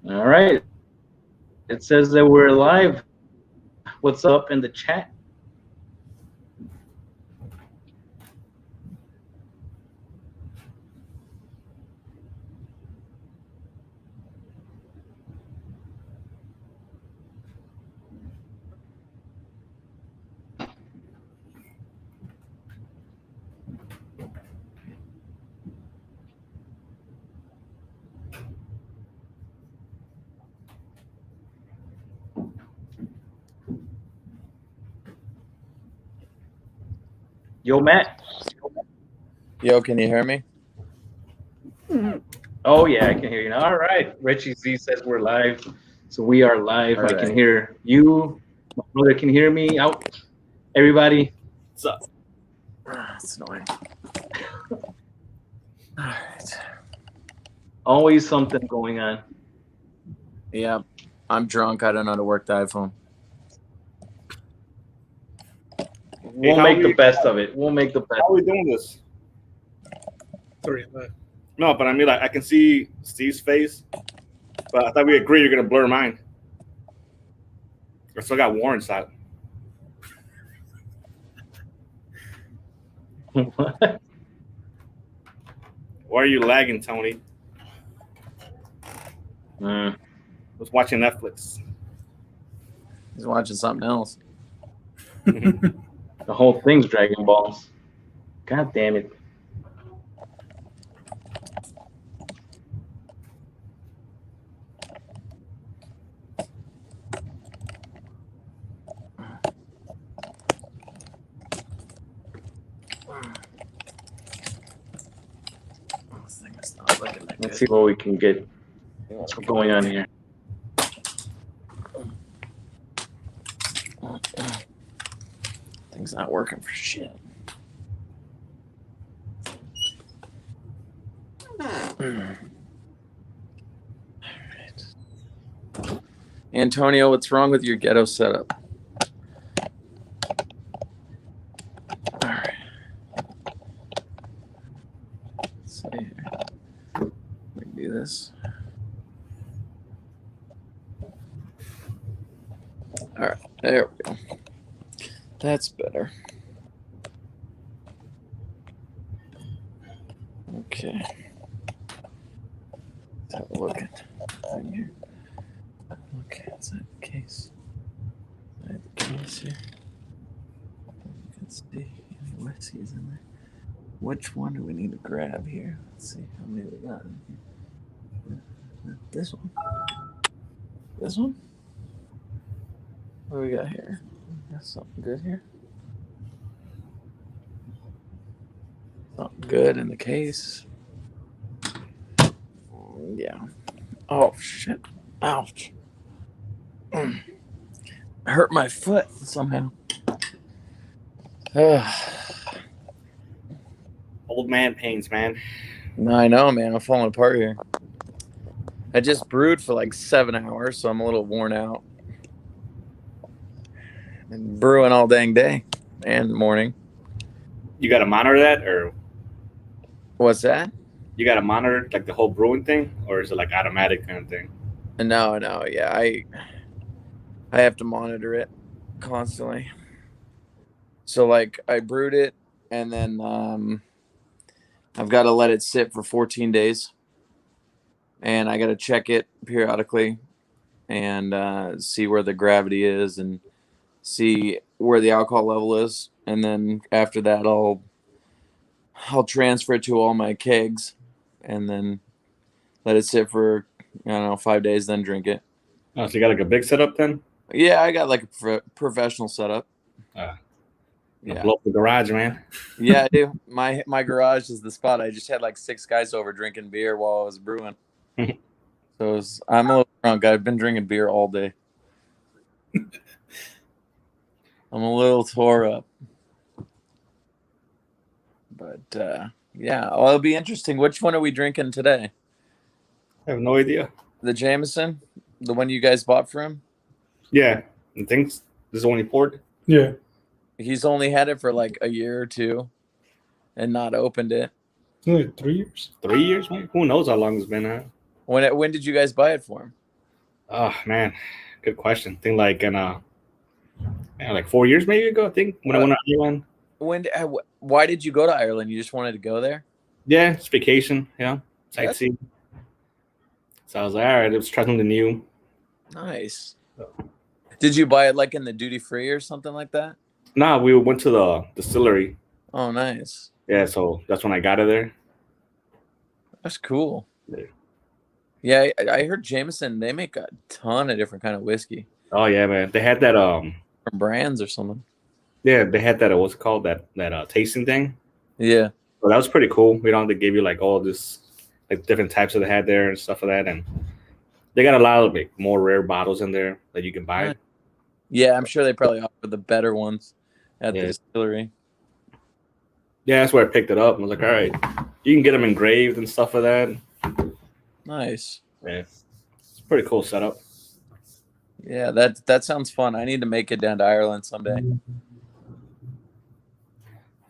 All right. It says that we're live. What's up in the chat? Yo, Matt. Yo, can you hear me? Oh, yeah, I can hear you now. All right. Richie Z says we're live. So we are live. All I can right. hear you. My brother can hear me. Out. Everybody. What's up? It's annoying. All right. Always something going on. Yeah, I'm drunk. I don't know how to work the iPhone. We'll make the best of it. We'll make the best. How are we doing this? No, but I mean, like, I can see Steve's face, but I thought we agreed you're gonna blur mine. I still got Warren's out. What? Why are you lagging, Tony? Mm. I was watching Netflix. He's watching something else. The whole thing's Dragon Balls. God damn it. This thing is not looking that Let's good. see what we can get going on here. Thing's not working for shit. Antonio, what's wrong with your ghetto setup? All right. Let's see here. We can do this. All right, there we go. That's better. Okay. Let's have a look at thing here. Okay, is that the case? Is that the case here? You can see any whiskies in there. Which one do we need to grab here? Let's see how many we got in here. This one. This one? What do we got here? Got something good here? Something good in the case. Yeah. Oh, shit. Ouch. I hurt my foot somehow. Old man pains, man. I know, man. I'm falling apart here. I just brewed for like 7 hours, so I'm a little worn out. And brewing all dang day and morning. You got to monitor that, or What's that? you got to monitor like the whole brewing thing, or is it like automatic kind of thing? No, yeah. I have to monitor it constantly. So like I brewed it and then I've got to let it sit for 14 days. And I got to check it periodically and see where the gravity is and see where the alcohol level is. And then after that, I'll transfer it to all my kegs and then let it sit for, 5 days, then drink it. Oh, so you got like a big setup then? Yeah, I got like a professional setup. Yeah. Blow up the garage, man. Yeah, I do. My garage is the spot. I just had like 6 guys over drinking beer while I was brewing. So I'm a little drunk. I've been drinking beer all day. I'm a little tore up. But yeah, well, it'll be interesting. Which one are we drinking today? I have no idea. The Jameson? The one you guys bought for him? Yeah. I think this is the one he poured? Yeah. He's only had it for like a year or two and not opened it. Only 3 years. 3 years, man? Who knows how long it's been out? When did you guys buy it for him? Oh man, good question. I think like in like 4 years maybe ago. I think when I went to Ireland. Why did you go to Ireland? You just wanted to go there? Yeah, it's vacation. That's Sightseeing. So I was like, all right, let's try something new. nice. Did you buy it like in the duty free or something like that? Nah, we went to the distillery. Oh, nice. Yeah, so that's when I got it there. That's cool. Yeah. Yeah, I heard Jameson. They make a ton of different kind of whiskey Oh yeah, man. They had that from brands or something. yeah, they had that what's it called that tasting thing. Yeah, So that was pretty cool. They gave you like all this like different types that they had there and stuff of that, and they got a lot of like more rare bottles in there that you can buy. Nice. Yeah, I'm sure they probably offer the better ones at the Yeah. distillery. Yeah, that's where I picked it up. I was like, all right, you can get them engraved and stuff of that. Nice. Yeah, it's a pretty cool setup. Yeah, that sounds fun. I need to make it down to Ireland someday.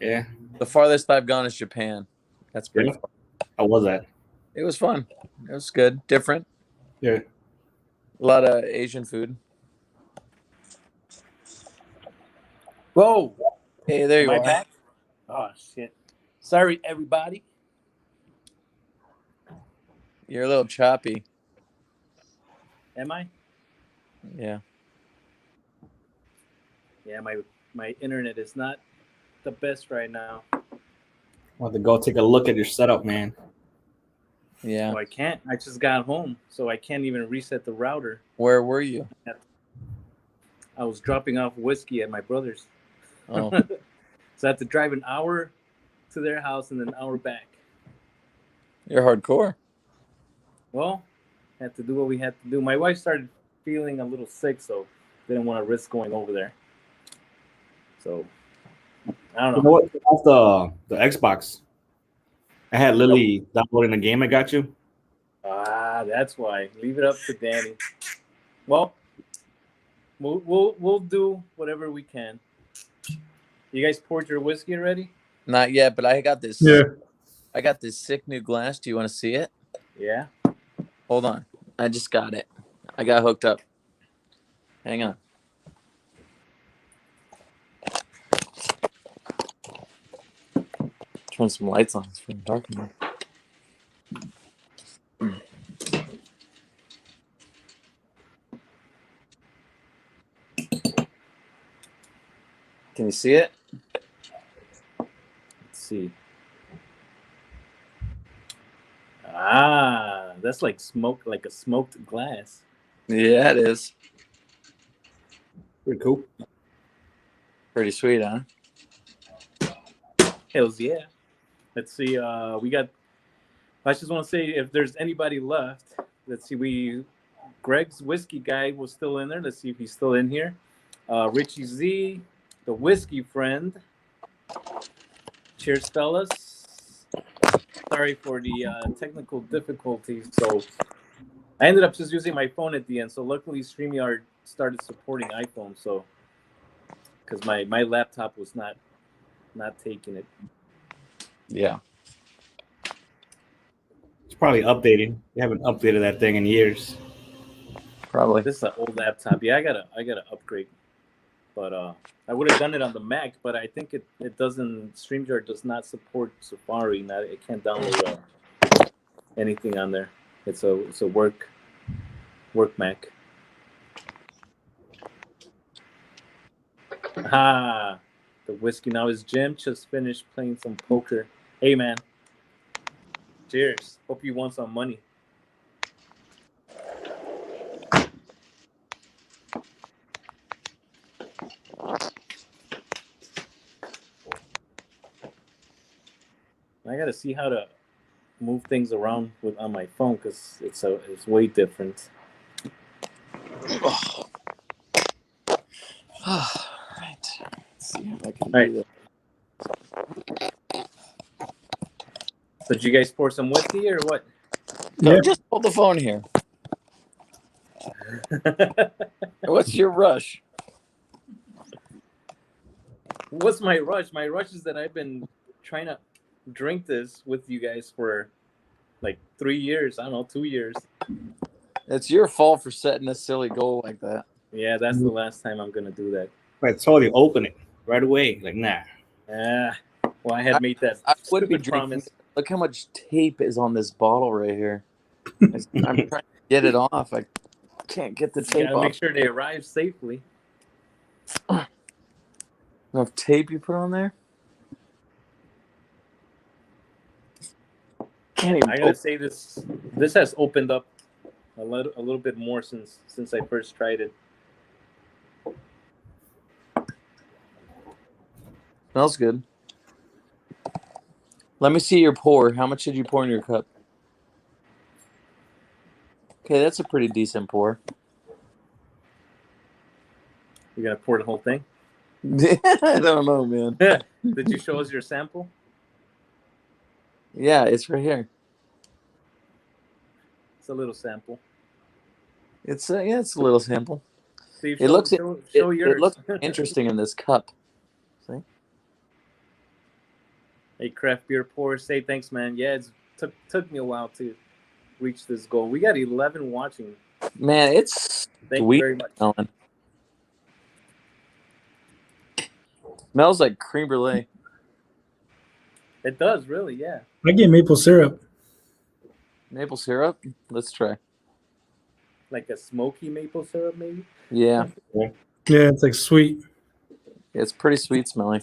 Yeah, The farthest I've gone is Japan. That's pretty Yeah. fun. how was that? It was fun. It was good. Different. Yeah. A lot of Asian food. Whoa! Hey, there you Am I are. back? Oh shit! Sorry, everybody. You're a little choppy. Am I? Yeah. Yeah, my internet is not the best right now. Want to go take a look at your setup, man. Yeah. So I can't. I just got home, so I can't even reset the router. Where were you? I was dropping off whiskey at my brother's, Oh, so I had to drive an hour to their house and then an hour back. you're hardcore. Well, had to do what we had to do. My wife started feeling a little sick, so didn't want to risk going over there. So I don't You know. know what? Off the Xbox, I had Lily downloading the game I got you. Ah, that's why. Leave it up to Danny. Well, we'll do whatever we can. You guys poured your whiskey already? Not yet, but I got this. I got this sick new glass. Do you want to see it? Yeah. Hold on. I just got it. I got hooked up. Hang on. Turn some lights on. It's pretty dark in here. Can you see it? Let's see. Ah, that's like smoke, like a smoked glass. Yeah, it is. Pretty cool. Pretty sweet, huh? Hells yeah. Let's see. We got. I just want to say, if there's anybody left, let's see. Greg's whiskey guy was still in there. Let's see if he's still in here. Richie Z, the whiskey friend. Cheers, fellas. Sorry for the technical difficulties. So I ended up just using my phone at the end. So luckily, StreamYard started supporting iPhone. So because my laptop was not taking it. Yeah. It's probably updating. You haven't updated that thing in years. Probably. This is an old laptop. Yeah, I gotta upgrade. But I would have done it on the Mac, but I think it doesn't. StreamYard does not support Safari. It can't download anything on there. It's a work Mac. Ah, the whiskey now is Jim. Just finished playing some poker. Hey man, cheers. Hope you won some money. I gotta see how to move things around on my phone because it's way different. Right. Let's see if I can Right. do So did you guys pour some whiskey or what? No, just hold the phone here. What's your rush? What's my rush? My rush is that I've been trying to drink this with you guys for like 3 years. I don't know, 2 years. It's your fault for setting a silly goal like that. Yeah, that's the last time I'm gonna do that. I told you, open it right away. Like, nah. Well, I had made that I would be stupid drinking. promise. Look how much tape is on this bottle right here. I'm trying to get it off. I can't get the You tape gotta off. make sure they arrive safely. Enough tape you put on there? Can't even I gotta say this has opened up a little bit more since I first tried it. Smells good. Let me see your pour. How much did you pour in your cup? Okay, that's a pretty decent pour. You gonna pour the whole thing? I don't know, man. Did you show us your sample? Yeah, it's right here. It's a little sample. It's it's a little sample. Steve, It looks show it yours. looks interesting in this cup. See? Hey, craft beer pour. Say thanks, man. Yeah, it took me a while to reach this goal. We got 11 watching. Man, it's Thank sweet you very much. smelling. Smells like creme brulee. It does, really, yeah. I get maple syrup. Maple syrup? Let's try. Like a smoky maple syrup, maybe? Yeah, Yeah, it's like sweet. it's pretty sweet smelling.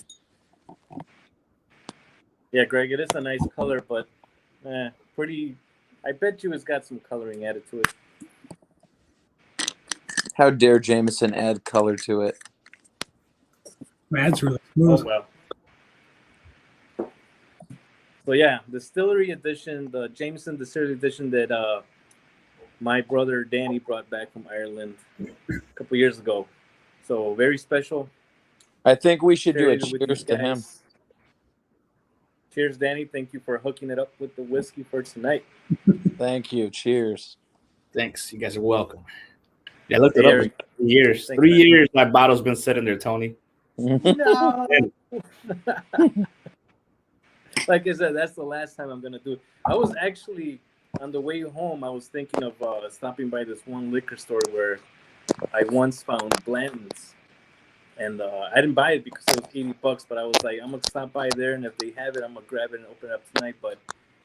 Yeah, Greg, it is a nice color, but pretty. I bet you it's got some coloring added to it. How dare Jameson add color to it? Man, it's really Oh, smooth. well. So, yeah, Distillery Edition, the Jameson Distillery Edition that my brother Danny brought back from Ireland a couple years ago. So, very special. I think we should do a Sharing it with you cheers to him. guys. Cheers, Danny. Thank you for hooking it up with the whiskey for tonight. Thank you. Cheers. Thanks. You guys are welcome. Yeah, I looked it Hey, up. Eric. In 3 years. Thanks, 3 man. years my bottle's been sitting there, Tony. No. Like I said, that's the last time I'm gonna do it. I was actually on the way home. I was thinking of stopping by this one liquor store where I once found Blanton's, and I didn't buy it because it was $80. But I was like, I'm gonna stop by there, and if they have it, I'm gonna grab it and open it up tonight. But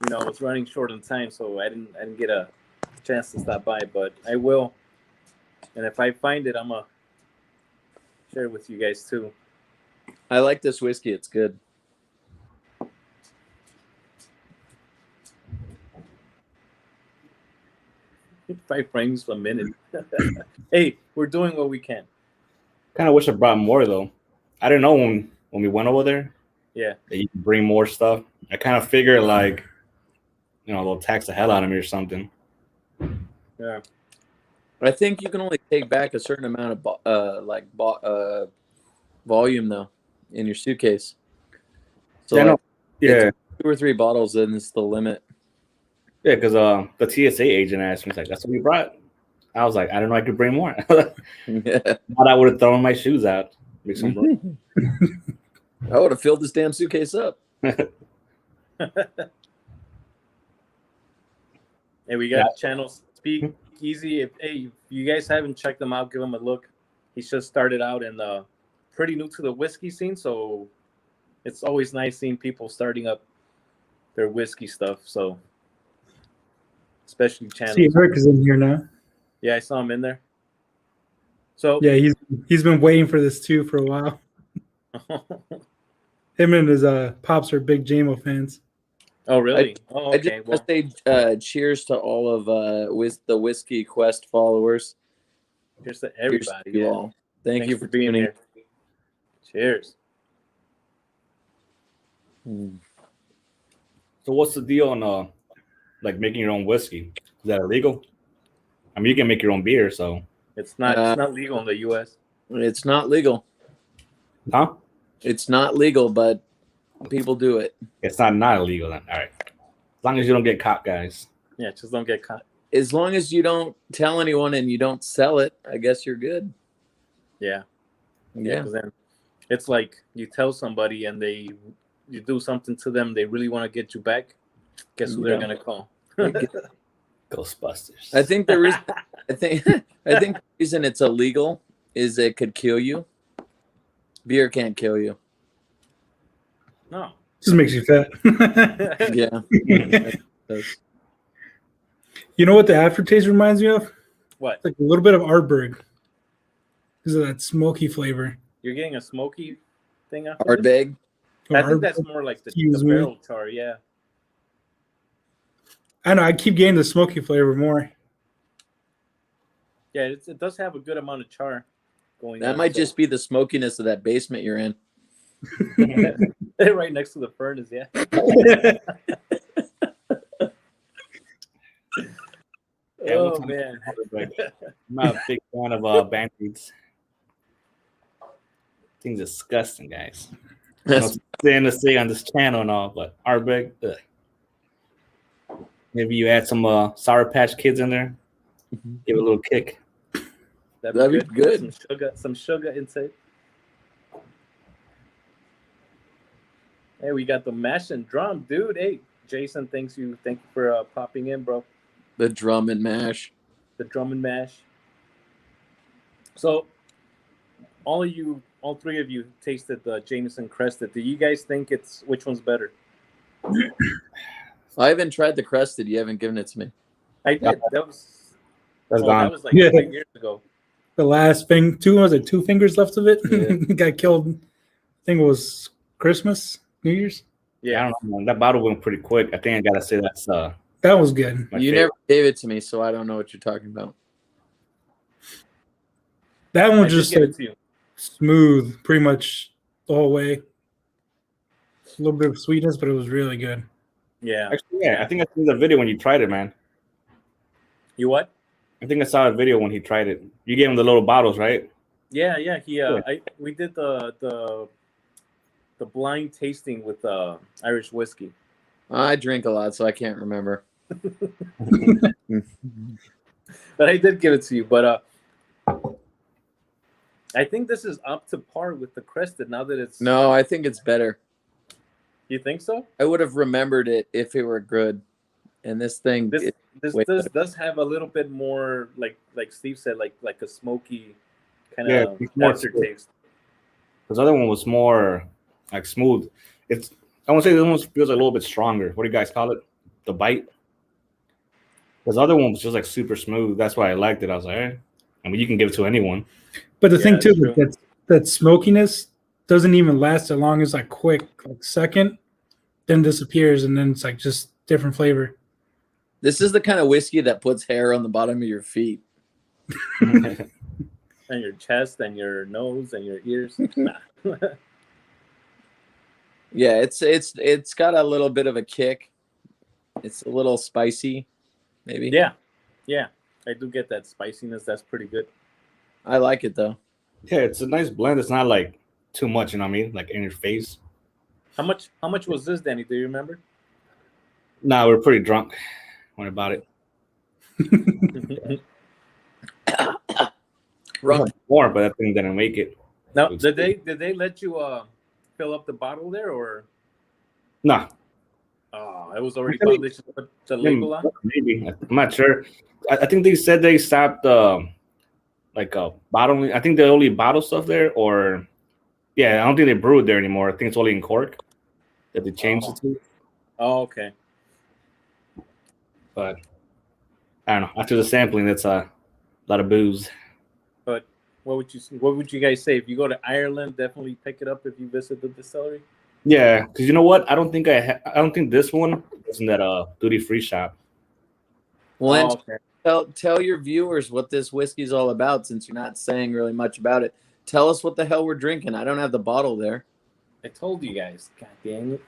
you know, I was running short on time, so I didn't get a chance to stop by. But I will, and if I find it, I'm gonna share it with you guys too. I like this whiskey. It's good. 5 frames a minute. Hey, we're doing what we can. Kind of wish I brought more though. I didn't know when we went over there Yeah. that you can bring more stuff. I kind of figured like, you know, they'll tax the hell out of me or something. Yeah. I think you can only take back a certain amount of volume though in your suitcase. So Yeah, I like, know. Yeah, 2 or 3 bottles in is the limit. yeah, because the TSA agent asked me, he's like, "That's what you brought." I was like, "I didn't know I could bring more." Yeah. Thought I would have thrown my shoes out. Make some room. I would have filled this damn suitcase up. Hey, we got Channel Speak Easy. If you guys haven't checked them out, give them a look. He's just started out and pretty new to the whiskey scene, so it's always nice seeing people starting up their whiskey stuff. So, especially Channel. See, Eric is in here now. Yeah, I saw him in there. So Yeah, he's been waiting for this too for a while. Him and his pops are big JMO fans. Oh, really? Oh, I okay. just Well, want to say cheers to all of the Whiskey Quest followers. here's to Cheers everybody. to you Yeah. all. Thank Thanks you for being tuning. here. Cheers. in. So what's the deal on like making your own whiskey? Is that illegal? I mean, you can make your own beer, so It's not legal in the U.S. It's not legal. huh? It's not legal, but people do it. It's not illegal then. All right, as long as you don't get caught, guys. Yeah, just don't get caught. As long as you don't tell anyone and you don't sell it, I guess you're good. Yeah. Yeah. Because then it's like you tell somebody and you do something to them, they really want to get you back. Guess who they're Yeah. gonna call? Ghostbusters. I think the reason I think the reason it's illegal is it could kill you. Beer can't kill you. No. Just makes you fat. Yeah. You know what the aftertaste reminds me of? What? Like a little bit of Ardbeg because of that smoky flavor. You're getting a smoky thing after Hard this? bag. I think that's more like the Excuse me. barrel char, yeah. I know. I keep getting the smoky flavor more. Yeah, it does have a good amount of char going on. That might just be the smokiness of that basement you're in. right next to the furnace, yeah. Yeah, Oh, man. I'm not a big fan of Band-Aids. Things disgusting, guys. I know saying to say on this channel and all, but Ardbeg, maybe you add some Sour Patch Kids in there, give it a little kick. That'd be good. Some sugar inside. Hey, we got the mash and drum, dude. Hey, Jason, thank you for popping in, bro. The drum and mash. The drum and mash. So, all three of you tasted the Jameson Crested. Do you guys think which one's better? I haven't tried the crested. You haven't given it to me. I did. That was gone. That was like Yeah. 3 years ago. The last thing, two fingers left of it. Yeah. Got killed. I think it was Christmas, New Year's. Yeah, I don't know, man. That bottle went pretty quick. I think I gotta say that's That was good. my You favorite. never gave it to me, so I don't know what you're talking about. That I one did just give like it to you. smooth, pretty much the whole way. A little bit of sweetness, but it was really good. Yeah. Actually, yeah, I think I seen the video when you tried it, man. You what? I think I saw a video when he tried it. You gave him the little bottles, right? Yeah. We did the blind tasting with Irish whiskey. I drink a lot, so I can't remember. But I did give it to you. But I think this is up to par with the Crested now that it's. No, I think it's better. You think so? I would have remembered it if it were good. And this thing, This way does have a little bit more like Steve said, like a smoky kind Yeah, of it's more aftertaste. Because the other one was more like smooth. I want to say this one feels a little bit stronger. What do you guys call it? The bite. Because the other one was just like super smooth. That's why I liked it. I was like, I mean, you can give it to anyone. But the Yeah, thing too, that's true. that smokiness doesn't even last as long as like quick, like second, then disappears, and then it's like just different flavor. This is the kind of whiskey that puts hair on the bottom of your feet. And your chest and your nose and your ears. Nah. Yeah, it's got a little bit of a kick. It's a little spicy, maybe. Yeah. I do get that spiciness. That's pretty good. I like it though. Yeah, it's a nice blend. It's not like too much, you know what I mean? Like in your face. How much was this, Danny? Do you remember? Nah, we're pretty drunk when I bought it. Wrong. More, but that thing didn't make it. Now, did they let you fill up the bottle there, or Nah. it was already Maybe- published? Put the label on. Maybe. I'm not sure. I think they said they stopped like bottling. I think they only bottle stuff there, or yeah, I don't think they brew it there anymore. I think it's only in cork that they changed it to. Oh, okay. But I don't know. After the sampling, that's a lot of booze. But what would you guys say if you go to Ireland? Definitely pick it up if you visit the distillery. Yeah, because you know what? I don't think this one was in that duty free shop. Well, Oh, and okay. tell your viewers what this whiskey's all about, since you're not saying really much about it. Tell us what the hell we're drinking. I don't have the bottle there. I told you guys. God dang it.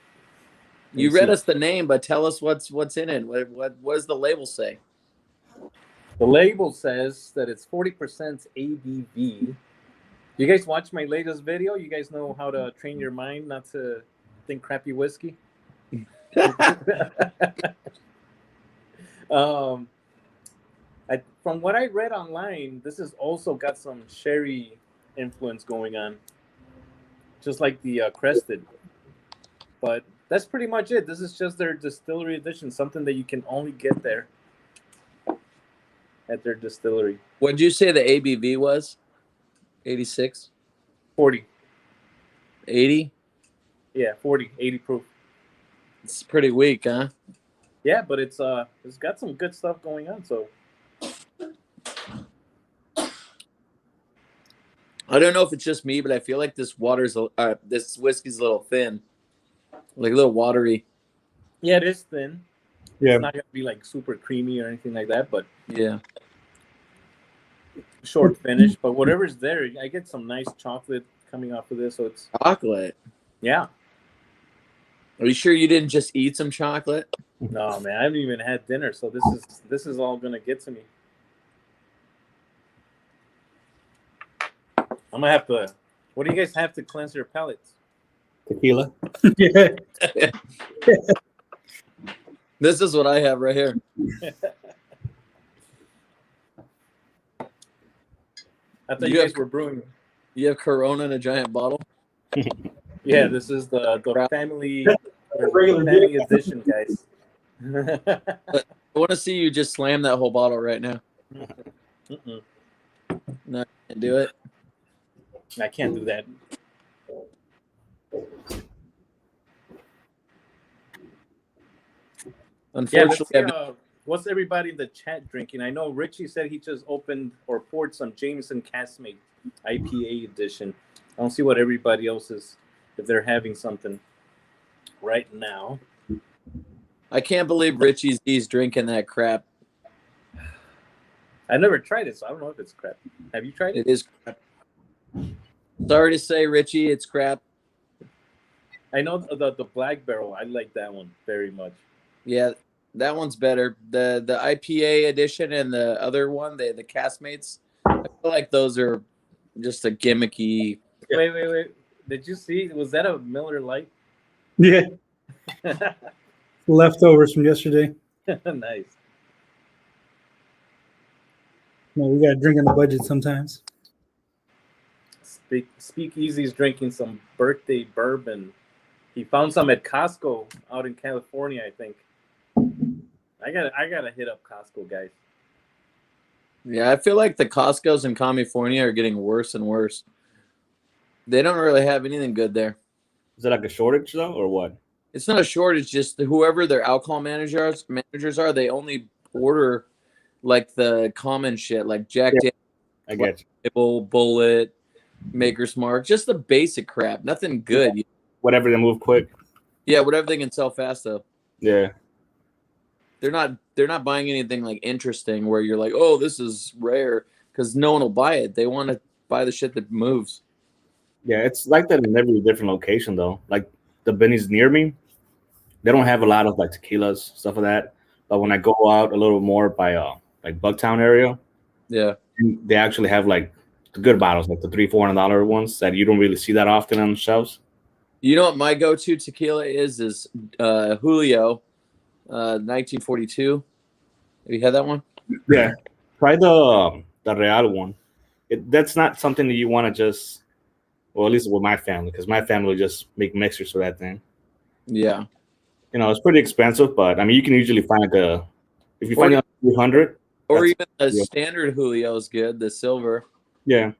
You Let me read see. us the name, but tell us what's in it. What does the label say? The label says that it's 40% ABV. You guys watch my latest video? You guys know how to train your mind not to think crappy whiskey? From what I read online, this has also got some sherry influence going on, just like the Crested. But that's pretty much it. This is just their distillery edition, something that you can only get there. at their distillery. What did you say the ABV was? 86? 40. 80? Yeah, 40, 80 proof. It's pretty weak, huh? Yeah, but it's got some good stuff going on. So I don't know if it's just me, but I feel like this whiskey's a little thin, like a little watery. yeah, it is thin. Yeah. It's not gonna be like super creamy or anything like that, but Yeah. short finish. But whatever's there, I get some nice chocolate coming off of this. So it's Chocolate. yeah. Are you sure you didn't just eat some chocolate? No, man, I haven't even had dinner, so this is all gonna get to me. I'm gonna have to. What do you guys have to cleanse your palates? Tequila. Yeah. This is what I have right here. I thought You you guys have- were brewing. You have Corona in a giant bottle? Yeah, this is the family Regular family edition, guys. I want to see you just slam that whole bottle right now. Mm-mm. No, you can't do it. I can't do that. Yeah, let's Unfortunately, see, I've been- what's everybody in the chat drinking? I know Richie said he just opened or poured some Jameson Caskmate IPA edition. I don't see what everybody else is, if they're having something right now. I can't believe Richie's drinking that crap. I never tried it, so I don't know if it's crap. Have you tried it? It is crap. Sorry to say, Richie, it's crap. I know the Black Barrel. I like that one very much. Yeah, that one's better. The IPA edition and the other one, the Castmates, I feel like those are just a gimmicky. Wait. Did you see? Was that a Miller Lite? Yeah. Leftovers from yesterday. Nice. No, we got to drink on the budget sometimes. Speakeasy's drinking some birthday bourbon. He found some at Costco out in California, I think. I gotta hit up Costco, guys. Yeah, I feel like the Costco's in California are getting worse and worse. They don't really have anything good there. Is it like a shortage though, or what? It's not a shortage, just whoever their alcohol managers are, they only order like the common shit, like Jack Daniel's, I get you. Bullet, Maker's Mark, just the basic crap. Nothing good. Whatever they move quick. Yeah, whatever they can sell fast though. Yeah. They're not buying anything like interesting where you're like, oh, this is rare, because no one will buy it. They want to buy the shit that moves. Yeah, it's like that in every different location though. Like the Benny's near me, they don't have a lot of like tequilas, stuff like that. But when I go out a little more by like Bugtown area, Yeah. they actually have like the good bottles, like the $300-$400 ones that you don't really see that often on the shelves. You know what my go-to tequila is Julio, 1942. Have you had that one? Yeah, try the Real one. That's not something that you want to just, well, at least with my family, because my family just make mixers for that thing. Yeah. You know, it's pretty expensive, but I mean, you can usually find if you find it on 300, Or That's- even the yeah. standard Julio is good, the silver. yeah.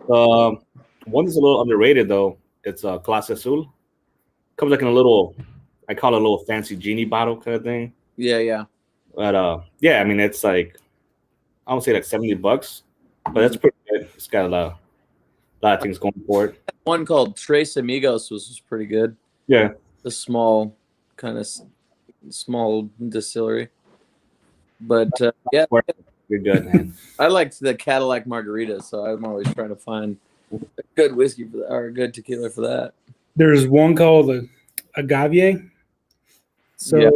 One that's a little underrated though. It's a Clase Azul. Comes like in a little, I call it a little fancy genie bottle kind of thing. Yeah. But yeah, I mean, it's like, I don't say like $70, but that's pretty good. It's got a lot of things going for it. One called Tres Amigos was pretty good. Yeah. The small kind of small distillery. But yeah, You're good, man. I liked the Cadillac margarita, so I'm always trying to find a good whiskey for that, or a good tequila for that. There's one called the Agave. So Yeah.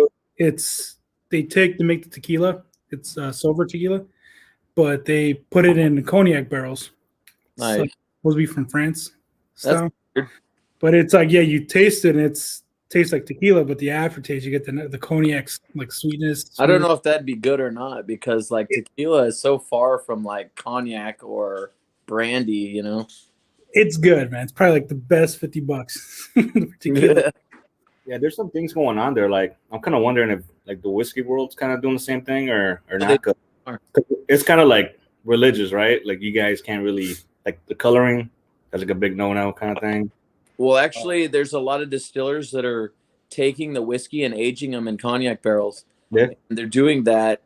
they make the tequila. It's silver tequila, but they put it in cognac barrels. Nice. So, supposed to be from France. That's style. weird. But it's like, yeah, you taste it and tastes like tequila, but the aftertaste, you get the cognac like sweetness. I don't know if that'd be good or not, because like tequila is so far from like cognac or brandy, you know. It's good, man. It's probably like the best $50 for tequila. Yeah, there's some things going on there. Like, I'm kind of wondering if like the whiskey world's kind of doing the same thing or not. 'Cause It's kind of like religious, right? Like you guys can't really like the coloring. That's like a big no-no kind of thing. Well, actually, there's a lot of distillers that are taking the whiskey and aging them in cognac barrels. Yeah. And they're doing that.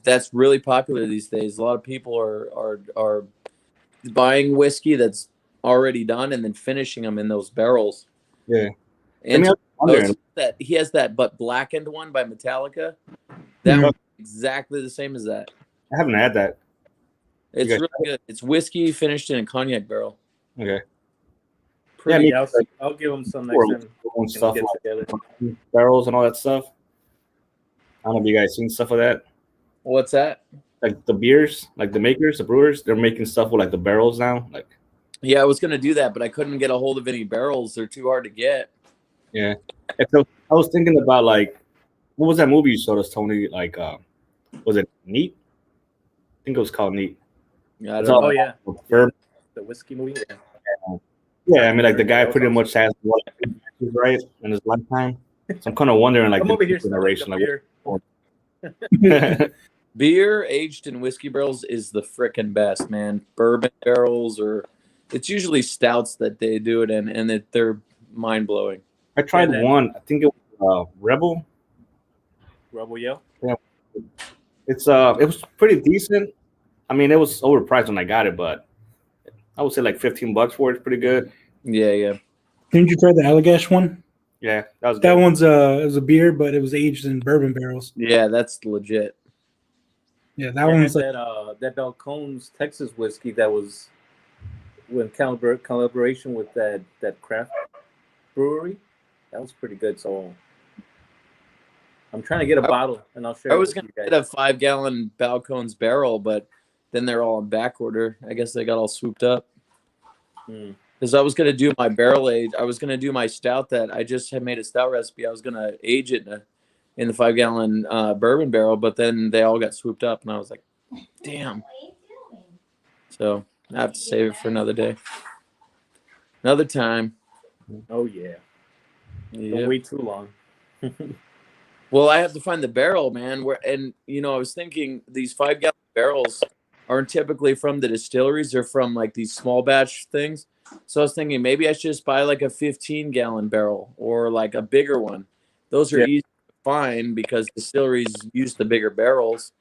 That's really popular these days. A lot of people are buying whiskey that's already done and then finishing them in those barrels. Yeah. And I'm wondering. that he has that but blackened one by Metallica. That Mhm. one's exactly the same as that. I haven't had that. It's guys really good. It's whiskey finished in a cognac barrel. Okay. Pretty, me- I'll give them some next Or time own we stuff get like together. barrels and all that stuff. I don't know if you guys seen stuff of that. What's that? Like the beers, like the makers, the brewers, they're making stuff with like the barrels now. Like, Yeah, I was gonna do that, but I couldn't get a hold of any barrels. They're too hard to get. yeah. And so I was thinking about like, what was that movie you showed us, Tony? Like, was it Neat? I think it was called Neat. Yeah, I It's don't all know. Oh yeah, bourbon. the whiskey movie. Yeah. Yeah, I mean, like the guy pretty much has what he's right in his lifetime. So I'm kind of wondering, like, Come over here, the generation, some like, beer. Beer aged in whiskey barrels is the frickin' best, man. Bourbon barrels, or it's usually stouts that they do it in, and they're mind blowing. I tried And then- one. I think it was Rebel. Rebel Yell. It was pretty decent. I mean, it was overpriced when I got it, but I would say like $15 for it. It's pretty good. Yeah, yeah. Didn't you try the Allagash one? Yeah, that was That good. one's it was a beer, but it was aged in bourbon barrels. Yeah, that's legit. Yeah, that That one's like that Balcones Texas whiskey that was in collaboration with that craft brewery. That was pretty good. So I'm trying to get a bottle, and I'll share. I it was with gonna you get guys. a 5-gallon Balcones barrel, but then they're all in back order. I guess they got all swooped up. Hmm. Because I was gonna do my barrel age. I was gonna do my stout that I just had made a stout recipe. I was gonna age it in the 5-gallon bourbon barrel, but then they all got swooped up, and I was like, "Damn!" So I have to save it for another day, another time. Oh yeah, don't Yeah. wait too long. Well, I have to find the barrel, man. I was thinking these 5-gallon barrels aren't typically from the distilleries; they're from like these small batch things. So I was thinking maybe I should just buy like a 15-gallon barrel or like a bigger one. Those are Yeah. easy to find because distilleries use the bigger barrels.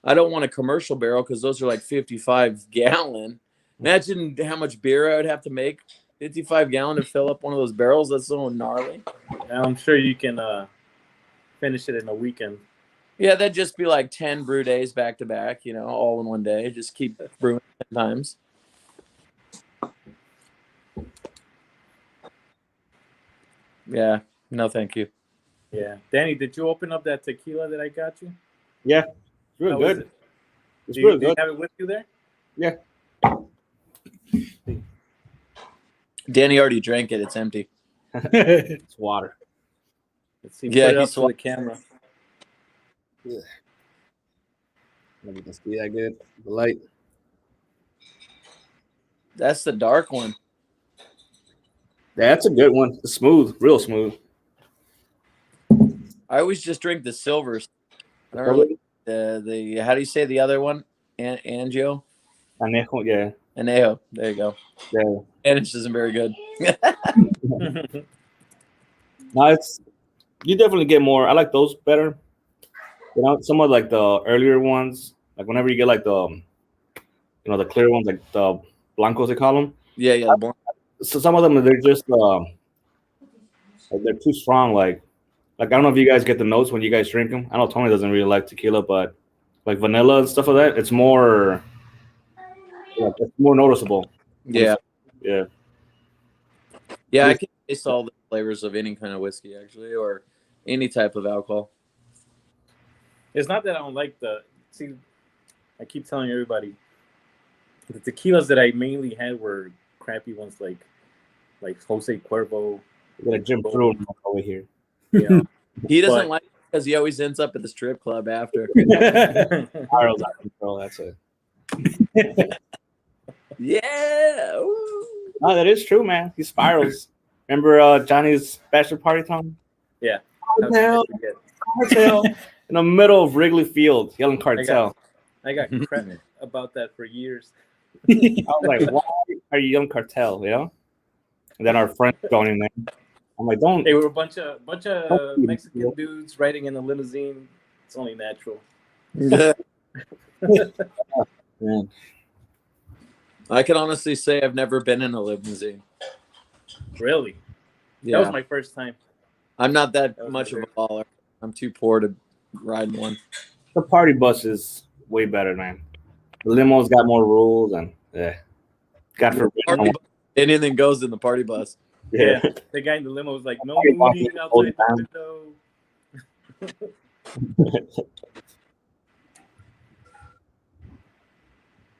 I don't want a commercial barrel because those are like 55-gallon. Imagine how much beer I would have to make 55-gallon to fill up one of those barrels. That's so gnarly. I'm sure you can finish it in a weekend. Yeah, that'd just be like 10 brew days back to back, all in one day. Just keep brewing 10 times. Yeah, no, thank you. Yeah, Danny, did you open up that tequila that I got you? Yeah, it's really How was good. it? It's Do you, really do you good. have it with you there? Danny already drank it. It's empty. It's water. Let's see. Yeah, Put it he up to the camera. Maybe you can see that good. The light. That's the dark one. Yeah, that's a good one. It's smooth, real smooth. I always just drink the silvers. I don't really the how do you say the other one? Angio? Anejo, yeah, Anejo. There you go. yeah. Spanish isn't very good. No, it's you definitely get more. I like those better. Some of like the earlier ones, like whenever you get like the, the clear ones, like the blancos they call them. Yeah, yeah. So some of them they're just like they're too strong. Like I don't know if you guys get the notes when you guys drink them. I know Tony doesn't really like tequila, but like vanilla and stuff like that, it's more noticeable. Yeah. Yeah. Yeah, I can taste all the flavors of any kind of whiskey actually, or any type of alcohol. It's not that I don't like I keep telling everybody the tequilas that I mainly had were crappy ones like Jose Cuervo. We got a Jim Brew over here. You know. He doesn't But- like it because he always ends up at the strip club after. Spirals out of control. That's it. Yeah. Ooh. No, that is true, man. He spirals. Remember Johnny's bachelor party, Tom? Yeah. Cartel, cartel. In the middle of Wrigley Field, yelling cartel. I got crap about that for years. I was like, why are you Young Cartel? You know. And then our friends going in there. I'm like, don't. They were a bunch of Mexican dudes riding in a limousine. It's only natural. Man. I can honestly say I've never been in a limousine. Really? Yeah, That was my first time. I'm not that That was much of weird. a baller. I'm too poor to ride in one. The party bus is way better, man. The limos got more rules, and yeah, God forbid. Party bus, anything goes in the party bus. Yeah. The guy in the limo was like, "No Party bus mooning all the outside the time. window."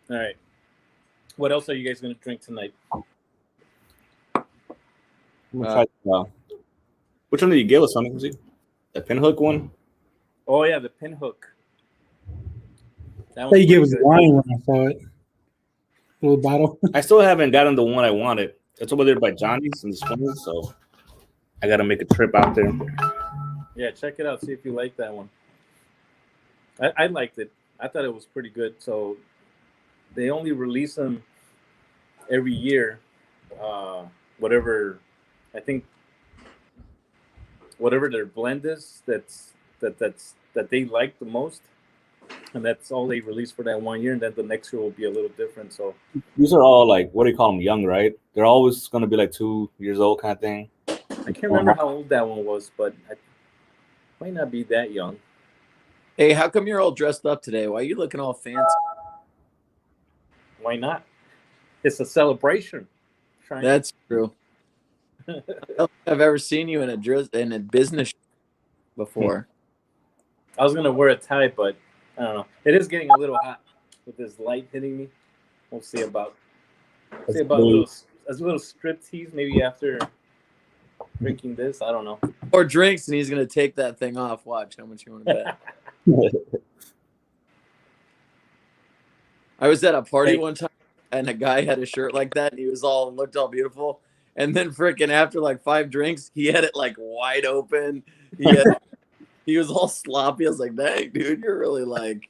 All right. What else are you guys gonna drink tonight? I'm gonna try, which one did you give us, Sonny? Was it the pinhook one? Oh yeah, the pinhook. That I thought you gave us pretty good. wine when I saw it. Little bottle. I still haven't gotten the one I wanted. It's over there by Johnny's in the Springs, so I gotta make a trip out there. Yeah, check it out. See if you like that one. I liked it. I thought it was pretty good. So they only release them every year. Whatever, I think, whatever their blend is, that they like the most, and that's all they release for that 1 year. And then the next year will be a little different. So These are all like, what do you call them? Young, right? They're always gonna be like 2 years old, kind of thing. I can't remember how old that one was, but I might not be that young. Hey, how come you're all dressed up today? Why are you looking all fancy? Why not? It's a celebration. That's true. I don't think I've ever seen you in a business before. I was gonna wear a tie, but I don't know. It is getting a little hot with this light hitting me. We'll see about a little strip tease maybe after drinking this. I don't know. Or drinks, and he's gonna take that thing off. Watch how much you want to bet. I was at a party one time, and a guy had a shirt like that, and he looked all beautiful. And then freaking after like 5 drinks, he had it like wide open. He was all sloppy. I was like, dang, dude, you're really like,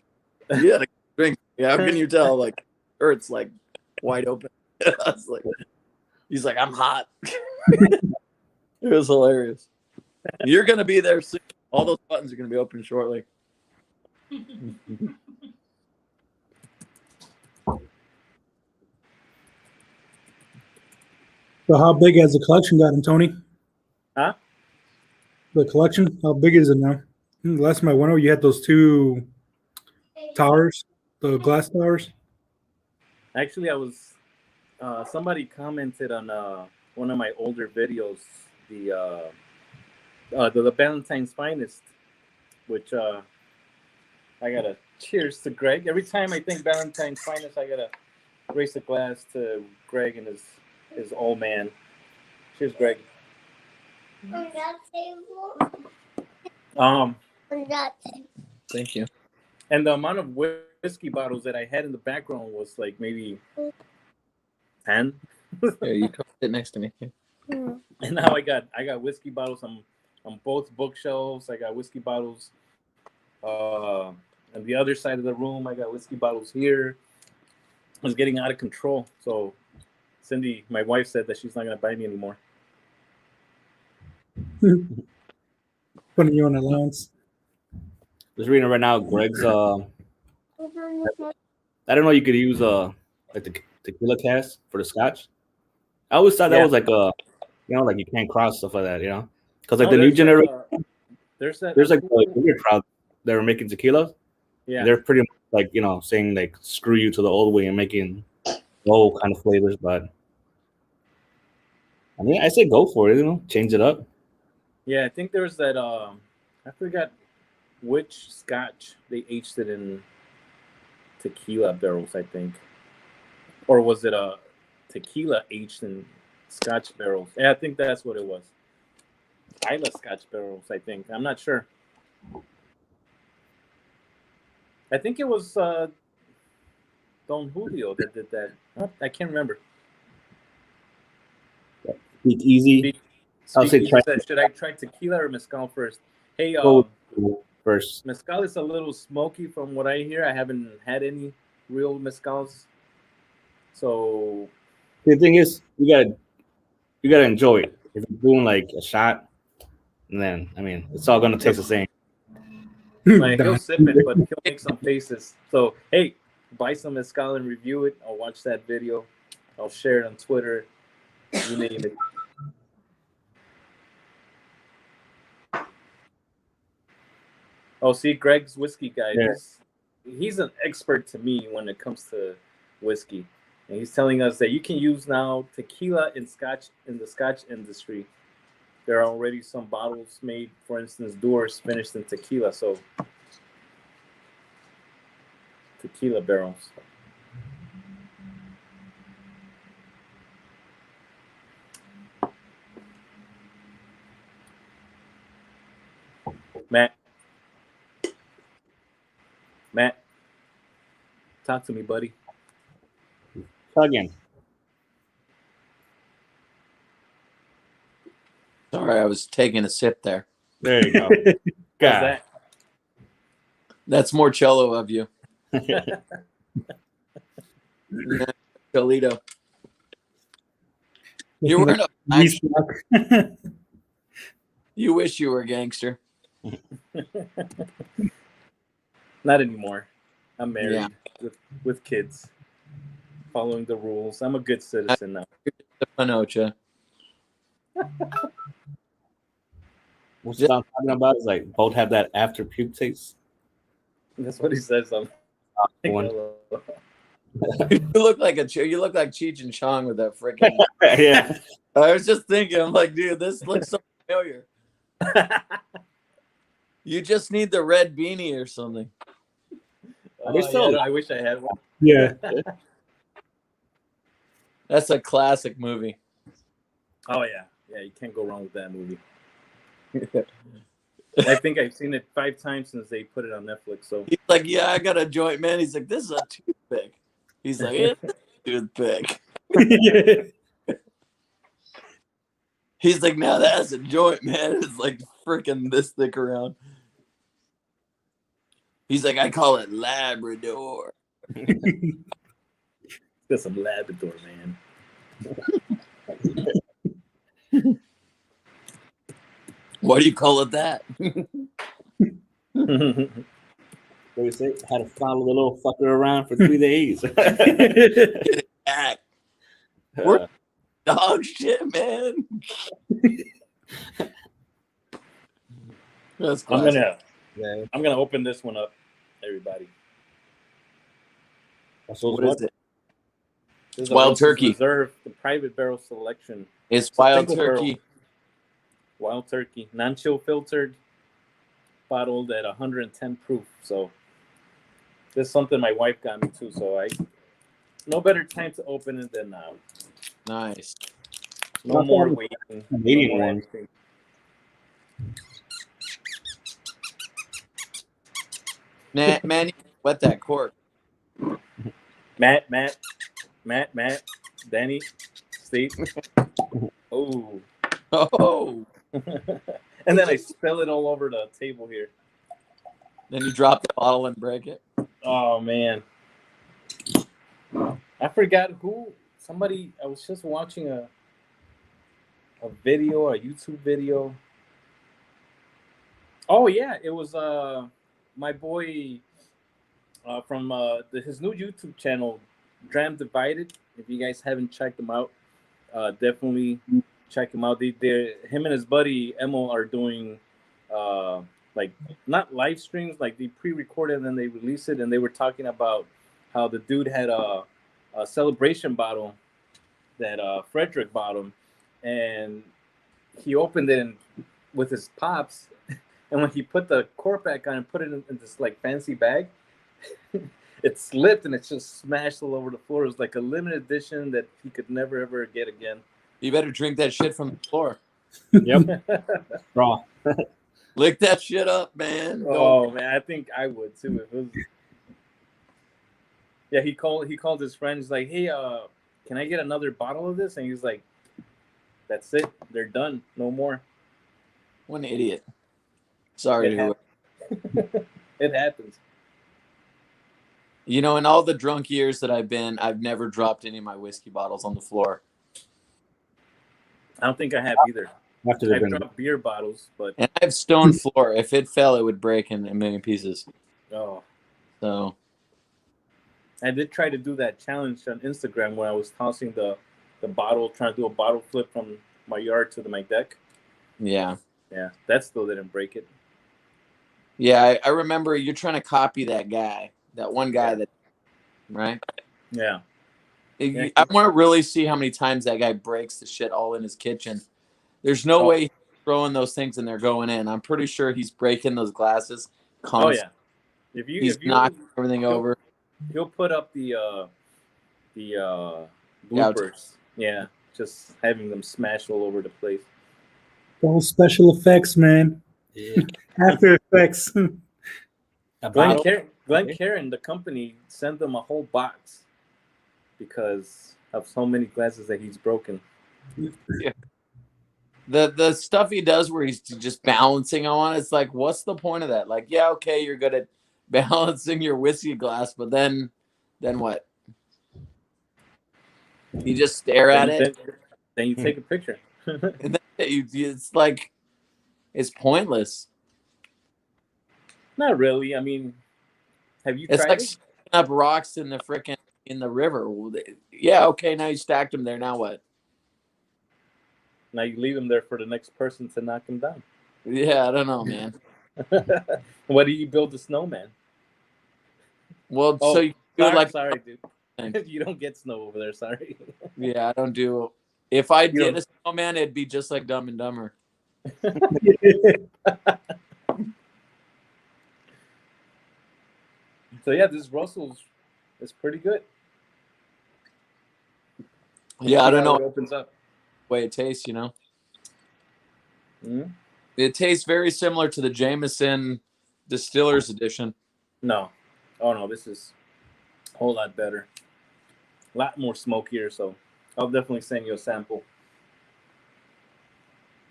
you had a drink. How can you tell? Like, shirt's like wide open. I was like, he's like, I'm hot. It was hilarious. You're gonna be there soon. All those buttons are gonna be open shortly. So how big has the collection gotten, Tony? Huh? The collection, how big is it now? Last time I went over, you had those 2 towers, the glass towers. Actually, I was. Somebody commented on one of my older videos, the Valentine's Finest, which I gotta cheers to Greg. Every time I think Valentine's Finest, I gotta raise a glass to Greg and his old man. Cheers, Greg. On that table. Um, On that table. Thank you. and the amount of whiskey bottles that I had in the background was like maybe 10. Here, you come sit next to me. Hmm. And now I got whiskey bottles on both bookshelves. I got whiskey bottles on the other side of the room. I got whiskey bottles here. It's getting out of control. So Cindy, my wife, said that she's not gonna buy me anymore. Putting you on allowance. Just reading right now, Greg's. I didn't know you could use like the tequila cast for the scotch. I always thought that Yeah. was like like you can't cross stuff like that, because like No, the new there's generation, there's that. there's like the bigger crowd that are making tequila. Yeah. They're pretty much like saying like screw you to the old way and making all kind of flavors. But I mean, I say go for it. Change it up. Yeah, I think there was that. I forgot which scotch they aged it in tequila barrels. I think, or was it a tequila aged in scotch barrels? Yeah, I think that's what it was. Isla scotch barrels. I think. I'm not sure. I think it was Don Julio that did that. I can't remember. Speak easy. I'll say Speakeasy try. said, should I try tequila or mezcal first? Hey, Go first. Mezcal is a little smoky from what I hear. I haven't had any real mezcals. So The thing is, you gotta enjoy it. If you're doing like a shot, then I mean, it's all gonna taste the same. like, he'll Done. sip it, but he'll make some faces. So hey, buy some mezcal and review it. I'll watch that video. I'll share it on Twitter. You name it. Oh, see, Greg's whiskey guy. Yeah. He's an expert to me when it comes to whiskey, and he's telling us that you can use now tequila in the Scotch industry. There are already some bottles made, for instance, doors finished in tequila. So tequila barrels. Matt, talk to me, buddy. Again, Sorry, I was taking a sip there. there you go. How's God. that? That's more cello of you. Cholito. You weren't a Restock. You wish you were a gangster. Not anymore. I'm married Yeah. with kids, following the rules. I'm a good citizen now. Panocha. What I'm talking about is like both have that after puke taste. That's what he says. One. You look like Cheech and Chong with that freaking. Yeah. I was just thinking, I'm like, dude, this looks so familiar. You just need the red beanie or something. Are they still- I wish I had one. Yeah. That's a classic movie. Oh yeah, you can't go wrong with that movie. I think I've seen it 5 times since they put it on Netflix. So He's like, yeah, I got a joint, man. He's like, this is a toothpick. He's like, it's a toothpick. He's like, now that's a joint, man. It's like freaking this thick around. He's like, I call it Labrador. got some Labrador, man. Why do you call it that? What do you say? Had to follow the little fucker around for 3 days. Act. We're dog shit, man. That's I'm classic. gonna open this one up, everybody. What is it? This is a Wild Wilson's Turkey. Reserve, the private barrel selection. It's a wild single barrel. turkey. Wild Turkey, non-chill filtered, bottled at 110 proof. So this is something my wife got me too. So no better time to open it than now. Nice. No Not more bad. waiting. Canadian no more one. anything. Nah, man, you wet that cork. Matt, Danny, Steve. Oh. Oh. And then I spill it all over the table here. Then you drop the bottle and break it. Oh man. I forgot somebody I was just watching a video, a YouTube video. Oh yeah, it was my boy from his new YouTube channel, Dram Divided. If you guys haven't checked them out, definitely check him out. Him and his buddy Emo are doing like not live streams, like they pre-recorded and then they release it, and they were talking about how the dude had a celebration bottle that Frederick bought him, and he opened it with his pops, and when he put the cork back on and put it in this like fancy bag, it slipped and it just smashed all over the floor. It was like a limited edition that he could never ever get again. You better drink that shit from the floor. Yep. Raw. Lick that shit up, man. Oh man, I think I would too. If it was... Yeah, he called his friend. He's like, "Hey, can I get another bottle of this?" And he's like, "That's it. They're done. No more." What an idiot. Sorry. It It happens. You know, in all the drunk years that I've been, I've never dropped any of my whiskey bottles on the floor. I don't think I have either. After they've I've been, dropped beer bottles, but And I have stone floor. If it fell, it would break in a million pieces. oh, So I did try to do that challenge on Instagram where I was tossing the bottle, trying to do a bottle flip from my yard to my deck. yeah. Yeah, that still didn't break it. Yeah, I remember you're trying to copy that guy, that one guy that, right? Yeah. I want to really see how many times that guy breaks the shit all in his kitchen. There's no way he's throwing those things and they're going in. I'm pretty sure he's breaking those glasses Oh constantly. yeah. He's knocking everything over. He'll put up the bloopers. Yeah, just having them smash all over the place. Those special effects, man. yeah. After effects. Glencairn, the company, sent them a whole box because of so many glasses that he's broken. The stuff he does where he's just balancing on, it's like, what's the point of that? Like, yeah, okay, you're good at balancing your whiskey glass, but then what? You just stare at it. Then you take a picture. And then it's like, it's pointless. Not really. I mean, have you It's tried like it? stacking up rocks in the river. Yeah, okay, now you stacked them there. Now what? Now you leave them there for the next person to knock them down. Yeah, I don't know, man. Why do you build a snowman? Well, so you do sorry, like sorry, dude. You don't get snow over there. Sorry. yeah, I don't do. If I did a snowman, it'd be just like Dumb and Dumber. So yeah, this Russell's is pretty good. Yeah, I don't know It opens up. the way it tastes. You know, Mhm. it tastes very similar to the Jameson Distillers Edition. No. Oh no, this is a whole lot better. A lot more smokier, so I'll definitely send you a sample.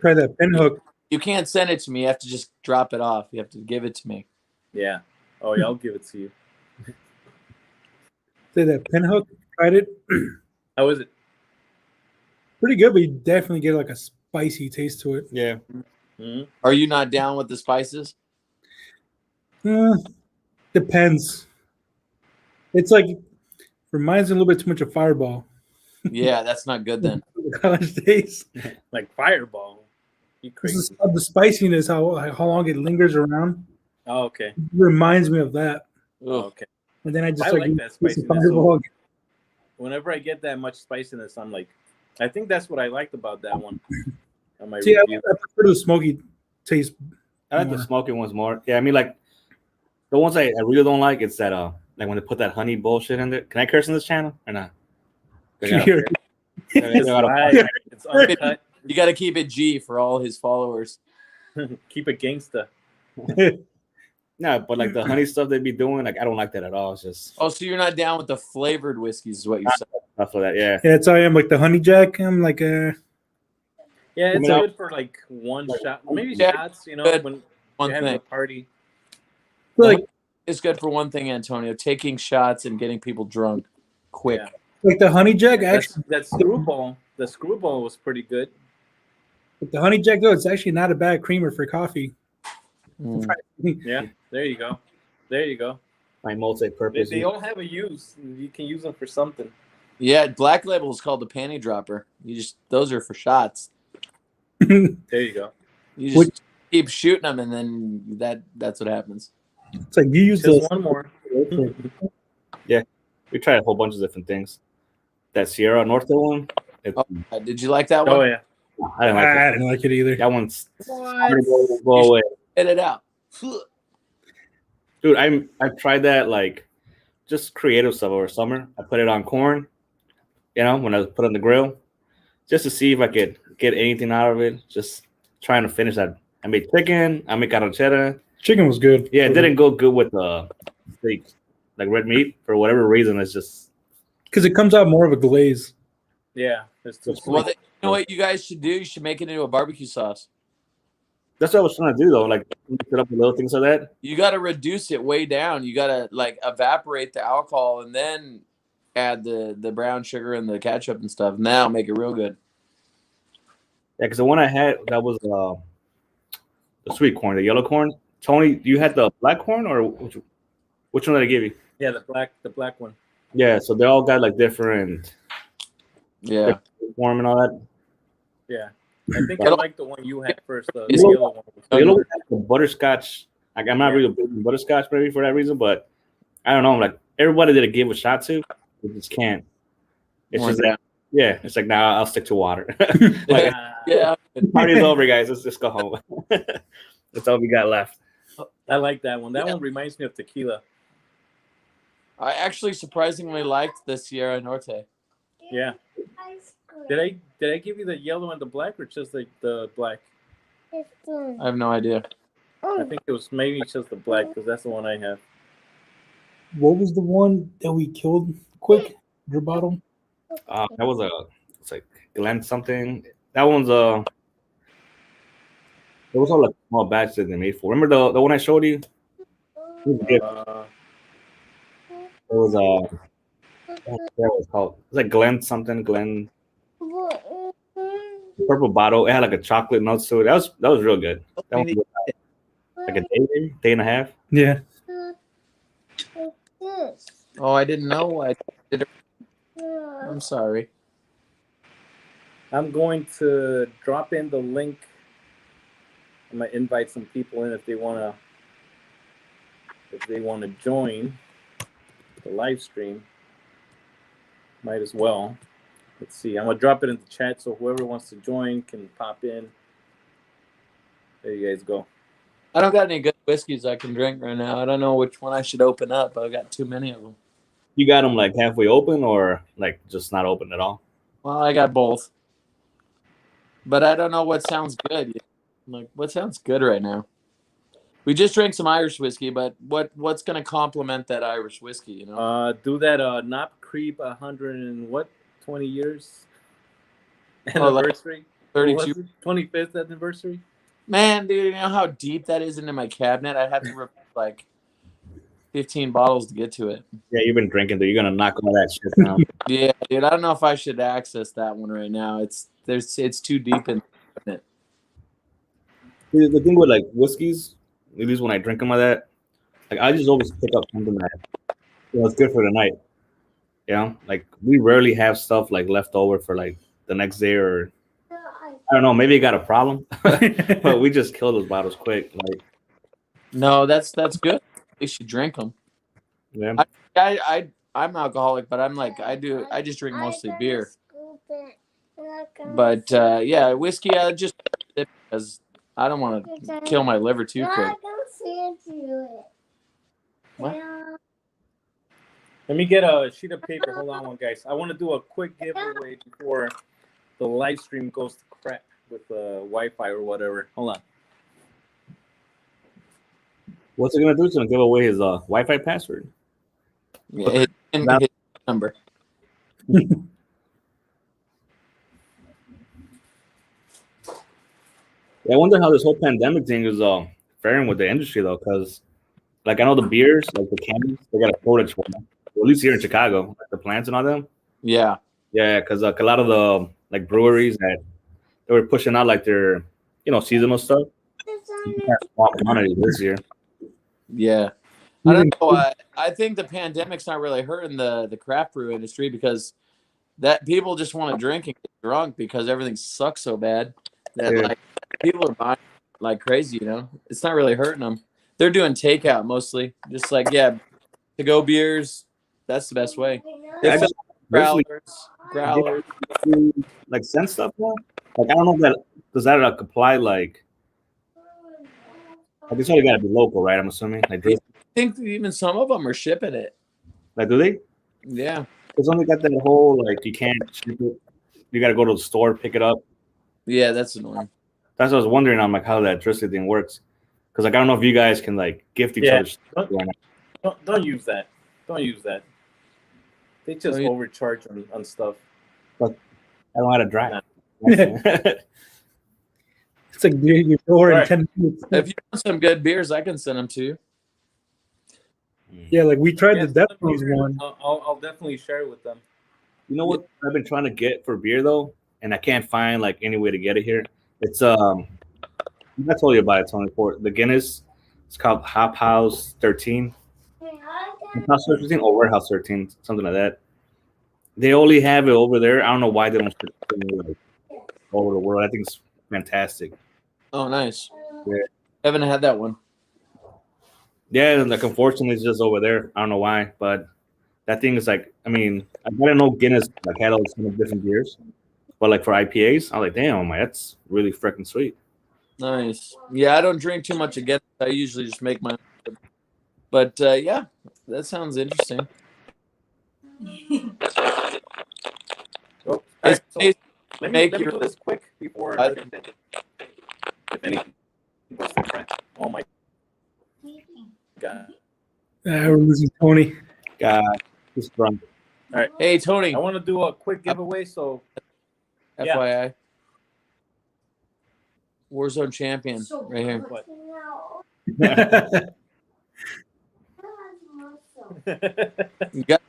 Try that pinhook. You can't send it to me. You have to just drop it off. You have to give it to me. Yeah. Oh yeah, I'll give it to you. Say that pinhook. Tried it. How is it? Pretty good, but you definitely get like a spicy taste to it. Yeah. Mm-hmm. Are you not down with the spices? Depends. It's like reminds me a little bit too much of Fireball. Yeah, that's not good then. College days. Like Fireball. You This is crazy. the spiciness, how long it lingers around. Oh, okay. It reminds me of that. Oh, Ugh. okay. And then I just I like that spiciness, Fireball. Whenever I get that much spiciness, I'm like, I think that's what I liked about that one. On my See, I review. prefer the smoky taste. I like the more. smoky ones more. Yeah, I mean, like the ones I really don't like, it's that like when they put that honey bullshit in there. Can I curse on this channel or not? They gotta- they gotta- Right. It's uncut. You got to keep it G for all his followers. Keep it gangsta. No, but like the honey stuff they be doing, like I don't like that at all. It's just Oh, so you're not down with the flavored whiskeys, is what you said? stuff like that. Yeah. Yeah, it's how I am. Like the honey jack, I'm like, Yeah, it's mean, good for like one shot, maybe Yeah, shots. You know, good. when One you're having thing. a party. like It's good for one thing, Antonio: taking shots and getting people drunk quick. Yeah. like the honey jack. Actually, That screwball. The screwball was pretty good. the honey jack though, it's actually not a bad creamer for coffee. Mm. Yeah, there you go. There you go. My multi-purpose. They all have a use. You can use them for something. Yeah, Black Label is called the panty dropper. Those are for shots. There you go. You just Which- keep shooting them, and then that's what happens. It's like you use Just the one more. We tried a whole bunch of different things. That Sierra North Hill one. Did you like that one? Oh yeah. I didn't like I that. didn't like it either. That one's What? go away. Hit it out. Dude, I've tried that like just creative stuff over summer. I put it on corn, you know, when I put it on the grill, just to see if I could get anything out of it. Just trying to finish that. I made chicken. I made carrachera. Chicken was good. Yeah, it didn't go good with the steak, like red meat for whatever reason. It's just because it comes out more of a glaze. Yeah. It's too Well, sweet. you know what you guys should do? You should make it into a barbecue sauce. that's what I was trying to do though. Like mix it up with little things like that. You got to reduce it way down. You got to like evaporate the alcohol and then add the brown sugar and the ketchup and stuff. Now make it real good. Yeah, because the one I had that was the sweet corn, the yellow corn. Tony, you had the black corn or which one did I give you? Yeah, the black one. Yeah, so they all got like different Yeah. form and all that. Yeah, I think I like the one you had first. The It's- yellow one. The yellow one has the butterscotch. Like, I'm not really big on butterscotch maybe for that reason, but I don't know. Like everybody that I gave a shot to, they just can't. It's just like, yeah, it's like now I'll stick to water. Like, Yeah. party's over, guys. Let's just go home. That's all we got left. I like that one. That one reminds me of tequila. I actually surprisingly liked the Sierra Norte. Yeah. Ice cream. Did I give you the yellow and the black, or just the black? I have no idea. I think it was maybe just the black because that's the one I have. What was the one that we killed quick? Your bottle? That was it's like Glen something. That one's it was all like small batch that they made for. Remember the one I showed you? It was what was it called? It's like Glen something. Glen purple bottle. It had like a chocolate note to it. That was real good. That one was like a day and a half. Yeah. Oh, I didn't know. I'm sorry. I'm going to drop in the link. I'm gonna invite some people in if they wanna join the live stream. Might as well. Let's see. I'm gonna drop it in the chat so whoever wants to join can pop in. There you guys go. I don't got any good whiskeys I can drink right now. I don't know which one I should open up. I've got too many of them. You got them like halfway open or like just not open at all? Well, I got both. But I don't know what sounds good. Like, what sounds good right now? We just drank some Irish whiskey, but what's going to complement that Irish whiskey, you know? Do that Knob Creek 100 and what 20 years Oh, like anniversary. 32. 25th anniversary. Man, dude, you know how deep that is into my cabinet? I'd have to rip like 15 bottles to get to it. Yeah, you've been drinking, dude. You're gonna knock all that shit down. Yeah, dude, I don't know if I should access that one right now. It's too deep in it. The thing with like whiskeys, at least when I drink them like that, like I just always pick up something that it's good for the night. You know, like we rarely have stuff like left over for like the next day or I don't know. Maybe you got a problem, but we just kill those bottles quick. Like, No, that's good. At least you drink them. yeah, I'm alcoholic, but I just drink mostly beer. But yeah, whiskey I just because I don't want to kill my liver too quick. What? Let me get a sheet of paper. Hold on, guys. I want to do a quick giveaway before the live stream goes to crap with Wi-Fi or whatever. Hold on. what's it gonna do? It's gonna give away his Wi-Fi password. Yeah, his number. Yeah, I wonder how this whole pandemic thing is faring with the industry though, because like I know the beers, like the candies, they got a shortage for them. At least here in Chicago, like the plants and all them. Yeah. Yeah, because like a lot of the like breweries that they were pushing out like their seasonal stuff. Small quantity this year. Yeah. I don't know. I think the pandemic's not really hurting the craft brew industry because that people just want to drink and get drunk because everything sucks so bad that like people are buying like crazy, you know. It's not really hurting them. They're doing takeout mostly. Just like, yeah, to-go beers. That's the best way. They fill growlers. Like send stuff now. Like I don't know if that does that apply like it's only got to be local, right? I'm assuming. Like, I think even some of them are shipping it. like do they? Yeah. It's only got that whole like you can't ship it. You got to go to the store pick it up. Yeah, that's annoying. That's what I was wondering on like how the electricity thing works. Because like I don't know if you guys can like gift each other stuff right now. Don't use that. Don't use that. They just overcharge on stuff. But I don't know how to drive. It's like your door in Right. 10 minutes. If you want some good beers, I can send them to you. Yeah, like we tried Yeah, the send them Deftones here. one. I'll definitely share it with them. You know what I've been trying to get for beer though, and I can't find like any way to get it here. It's I told you about it, Tony. For the Guinness, it's called Hop House 13, House 13 or Warehouse 13, something like that. They only have it over there. I don't know why they don't ship it like, all over the world. I think it's fantastic. Oh, nice. Yeah. Haven't had that one. Yeah, and like unfortunately, it's just over there. I don't know why, but that thing is like. I mean, I didn't know Guinness like had all these kind of different beers, but like for IPAs, I was like, damn, man, that's really freaking sweet. Nice. Yeah, I don't drink too much again. I usually just make my own. But yeah, that sounds interesting. Oh, all It's- right, so it's- let make me your- do this quick before. I- If any. Oh my god! We're losing Tony. God, he's drunk. Hey, Tony, I want to do a quick giveaway. So Yeah. FYI. Warzone champion right here. what? You got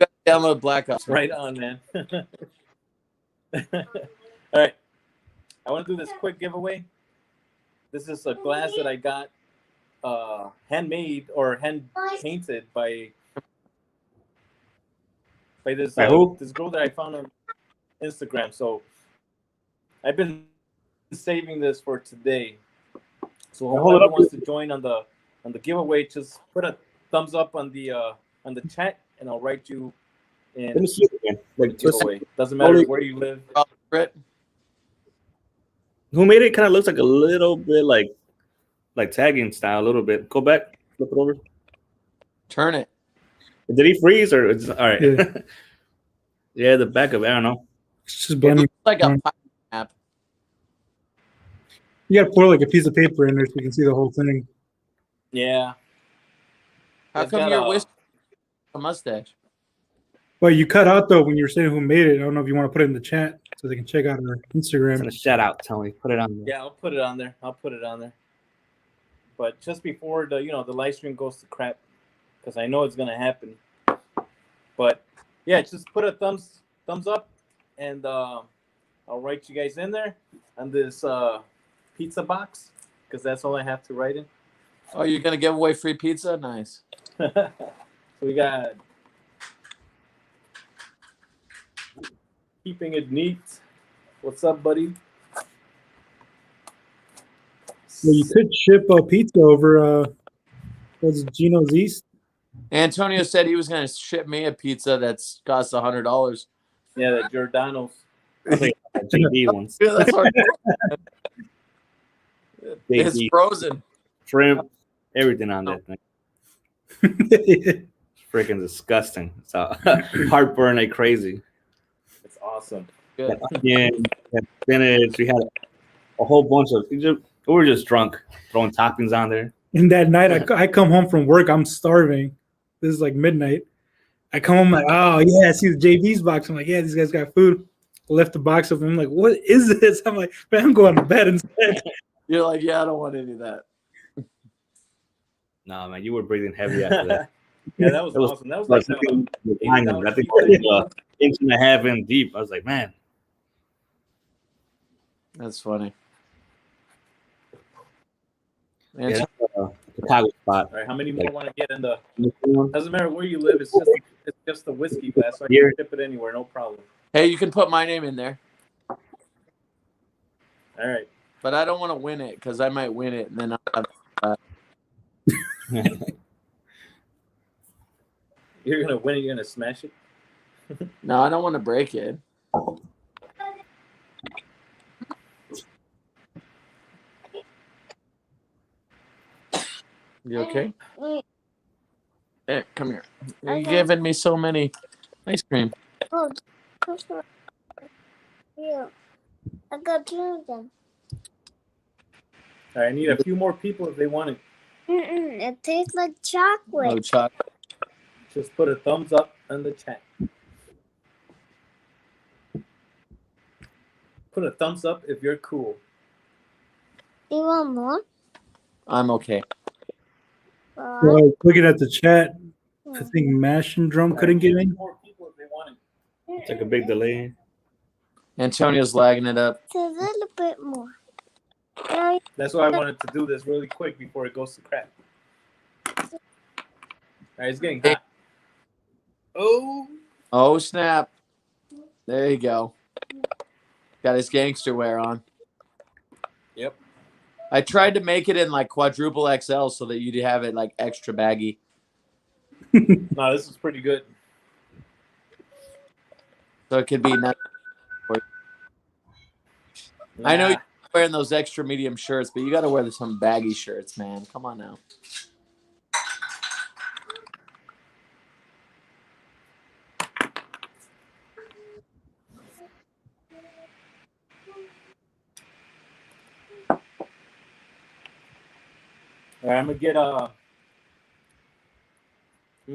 to download Black Ops. Right on, man. All right. I want to do this quick giveaway. This is a glass that I got handmade or hand painted by this By who? this girl that I found on Instagram. So I've been saving this for today. So Hold it whoever up. wants to join on the giveaway, just put a thumbs up on the chat, and I'll write you in Let me see it again. Like, giveaway. Doesn't matter Only- where you live. Brett, who made it? Kind of looks like a little bit like tagging style, a little bit. Go back, flip it over. turn it. Did he freeze or it's all right? Yeah. Yeah, the back of it. I don't know. It's just It blending. looks like a pirate map. You gotta put like a piece of paper in there so you can see the whole thing. Yeah. How It's come got you're a- whiskey a mustache? Well, you cut out though when you were saying who made it. I don't know if you want to put it in the chat so they can check out our It's Instagram. gonna shout out, Tony. Put it on there. Yeah, I'll put it on there. But just before the the live stream goes to crap, because I know it's gonna happen. But yeah, just put a thumbs up, and I'll write you guys in there on this pizza box, because that's all I have to write in. Oh, you're gonna give away free pizza? Nice. So we got keeping it neat. What's up, buddy? Well, you could ship a pizza over what's it, Gino's East. Antonio said he was gonna ship me a pizza that's cost $100. Yeah, the Giordano's. JD ones. Yeah, that's hard. It's JD frozen. shrimp, everything on that thing. It's freaking disgusting. It's heartburn like crazy. It's awesome. Good. Yeah, spinach. We had a whole bunch of. We were just drunk, throwing toppings on there. And that night, I come home from work. I'm starving. This is like midnight. I come home like, oh yeah, I see the JV's box. I'm like, yeah, these guys got food. I left the box up. I'm like, what is this? I'm like, man, I'm going to bed instead. You're like, yeah, I don't want any of that. No, man, you were breathing heavy after that. Yeah, that was It was awesome. That was Like, like I think it was inch and a half in deep. I was like, man, That's funny. yeah, Antonio, that's a Chicago spot. all right, how many more want to get in the? All Doesn't matter where you live. It's just the whiskey glass. So I Here. can ship it anywhere, no problem. hey, you can put my name in there, All right. but I don't want to win it because I might win it and then I'll You're gonna win it. You're gonna smash it. no, I don't want to break it. You okay? Hey, come here. You're Okay. giving me so many ice cream. Oh, yeah. I got two of them. All right, I need a few more people if they want it. It tastes like Oh, chocolate. chocolate. Just put a thumbs up in the chat. Put a thumbs up if you're cool. You want more? I'm okay. Well, looking at the chat, I think Mash and Drum couldn't get in. More people if they wanted. It's like a big delay. Antonio's lagging it up. Just a little bit more. Yeah, That's why I wanted to do this really quick before it goes to crap. All right, it's getting hot. Oh, Oh, snap. There you go. Got his gangster wear on. yep. I tried to make it in like quadruple XL so that you'd have it like extra baggy. No, this is pretty good. So it could be nice. I know Nah. you're wearing those extra medium shirts, but you got to wear some baggy shirts, man. Come on now. All right, I'm gonna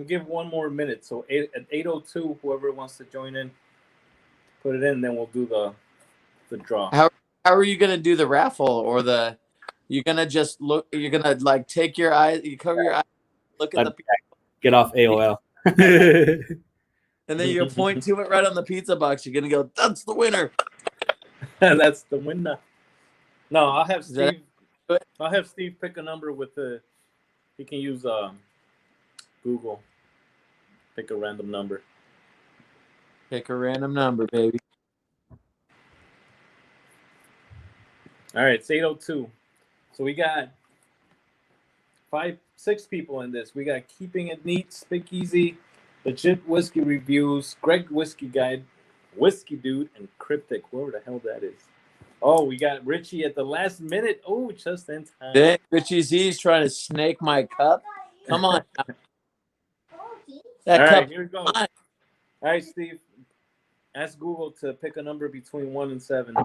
give one more minute. So at 8:02, whoever wants to join in, put it in. Then we'll do the draw. How are you gonna do the raffle or the? You're gonna just look. You're gonna like take your eyes. You cover your eyes. Look at the. Get off AOL. And then you point to it right on the pizza box. You're gonna go. That's the winner. That's the winner. No, I'll have that Steve. it? I'll have Steve pick a number with the. He can use Google. Pick a random number. Pick a random number, baby. All right, it's 8:02. So we got 6 people in this. We got Keeping It Neat, Speakeasy, Legit Whiskey Reviews, Greg Whiskey Guide, Whiskey Dude, and Cryptic, whoever the hell that is. Oh, we got Richie at the last minute. Oh, just in time. Dang, Richie Z's trying to snake my cup. Come on. That All cup. right, here we go. All right, Steve. Ask Google to pick a number between 1 and 7.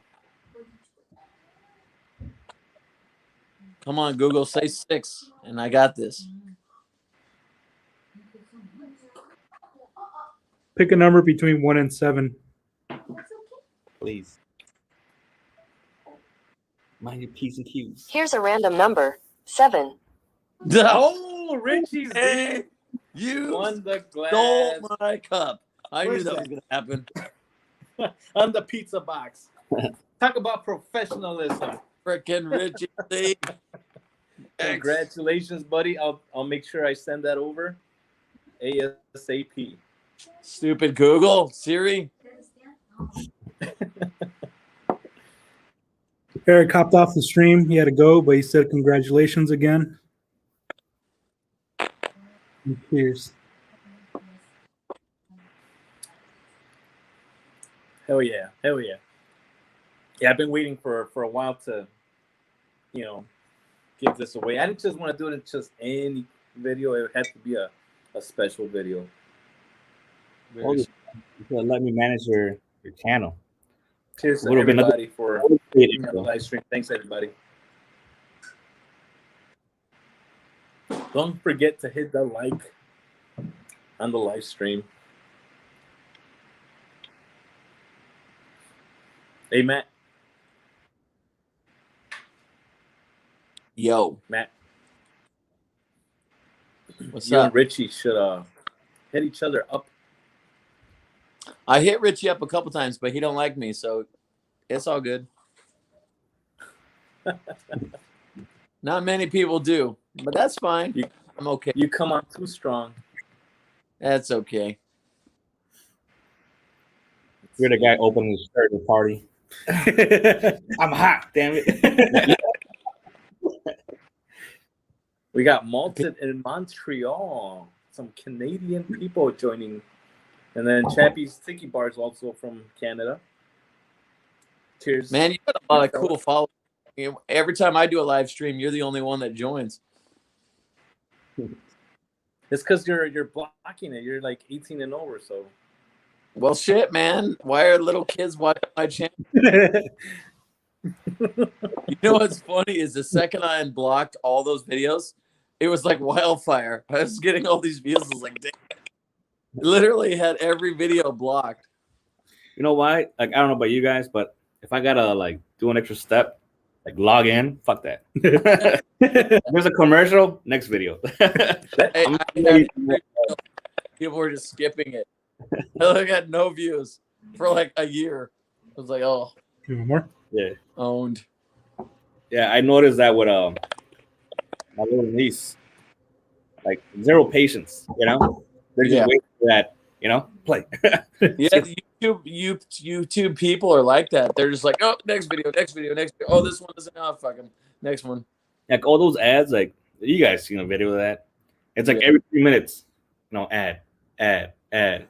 Come on, Google, say 6, and I got this. Pick a number between 1 and 7. Please. Mind your P's and Q's. Here's a random number. 7. Oh, Richie Z Hey, you won the glass stole my cup. I Where's knew that that? was going to happen. on the pizza box. Talk about professionalism. Frickin' Richie Z. Congratulations, buddy. I'll make sure I send that over ASAP. Stupid Google. Siri. Eric hopped off the stream. He had to go, but he said congratulations again. And cheers. Hell yeah. Hell yeah. Yeah, I've been waiting for a while to, give this away. I didn't just want to do it in just any video. It had to be a special video. Oh, you could let me manage your channel. Cheers to Would've been a- everybody for being on the live stream. Thanks, everybody. Don't forget to hit the like on the live stream. Hey, Matt. Yo. Matt, What's you up? and Richie should hit each other up. I hit Richie up a couple times, but he don't like me, so it's all good. Not many people do, but that's fine. I'm okay. You come on too strong. That's okay. You're the guy opening the shirt at the party. I'm hot, damn it. We got Malted in Montreal. Some Canadian people joining. And then Chappie's Tiki Bar is also from Canada. Cheers. Man, you got a lot of cool followers. Every time I do a live stream, you're the only one that joins. It's because you're blocking it. You're like 18 and over, so. Well, shit, man. Why are little kids watching my channel? You know what's funny is the second I unblocked all those videos, it was like wildfire. I was getting all these views. I was like, damn. Literally had every video blocked. You know why? Like, I don't know about you guys, but if I gotta like do an extra step, Like log in. Fuck that. There's a commercial. Next video. Hey, people were just skipping it. I got no views for like a year. I was like, oh, You want more? Yeah. owned. Yeah, I noticed that with my little niece. Like zero patience, you know? They're just Yeah. waiting for that, you know, play. Yeah, the YouTube people are like that. They're just like, oh, next video, next video, next video. Oh, this one isn't enough. Fuck 'em. Next one. Like all those ads, like you guys seen a video of that? It's like Yeah. every 3 minutes, you know, ad. And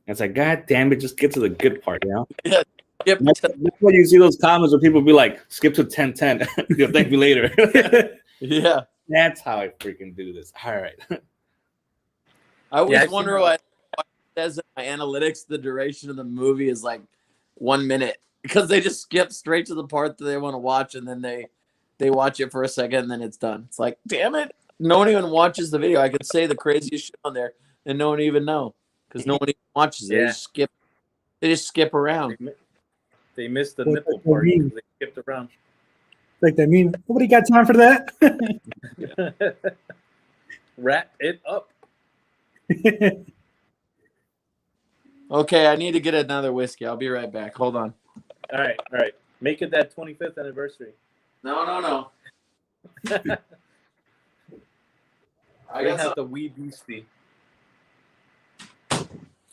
it's like, God damn it, just get to the good part, you know? Yep. That's why you see those comments where people be like, skip to 10:10. You'll thank me later. Yeah. That's how I freaking do this. All right. I always Yeah, I've wonder seen what it says in my analytics. The duration of the movie is like 1 minute because they just skip straight to the part that they want to watch, and then they watch it for a second, and then it's done. It's like, damn it, no one even watches the video. I could say the craziest shit on there, and no one even know because no one even watches it. Yeah. They just skip around. They missed the What nipple does that part. mean? They skipped around. Like that mean nobody got time for that? Wrap it up. Okay, I need to get another whiskey. I'll be right back. Hold on. All right. Make it that 25th anniversary. No. I They got have some. the wee beastie.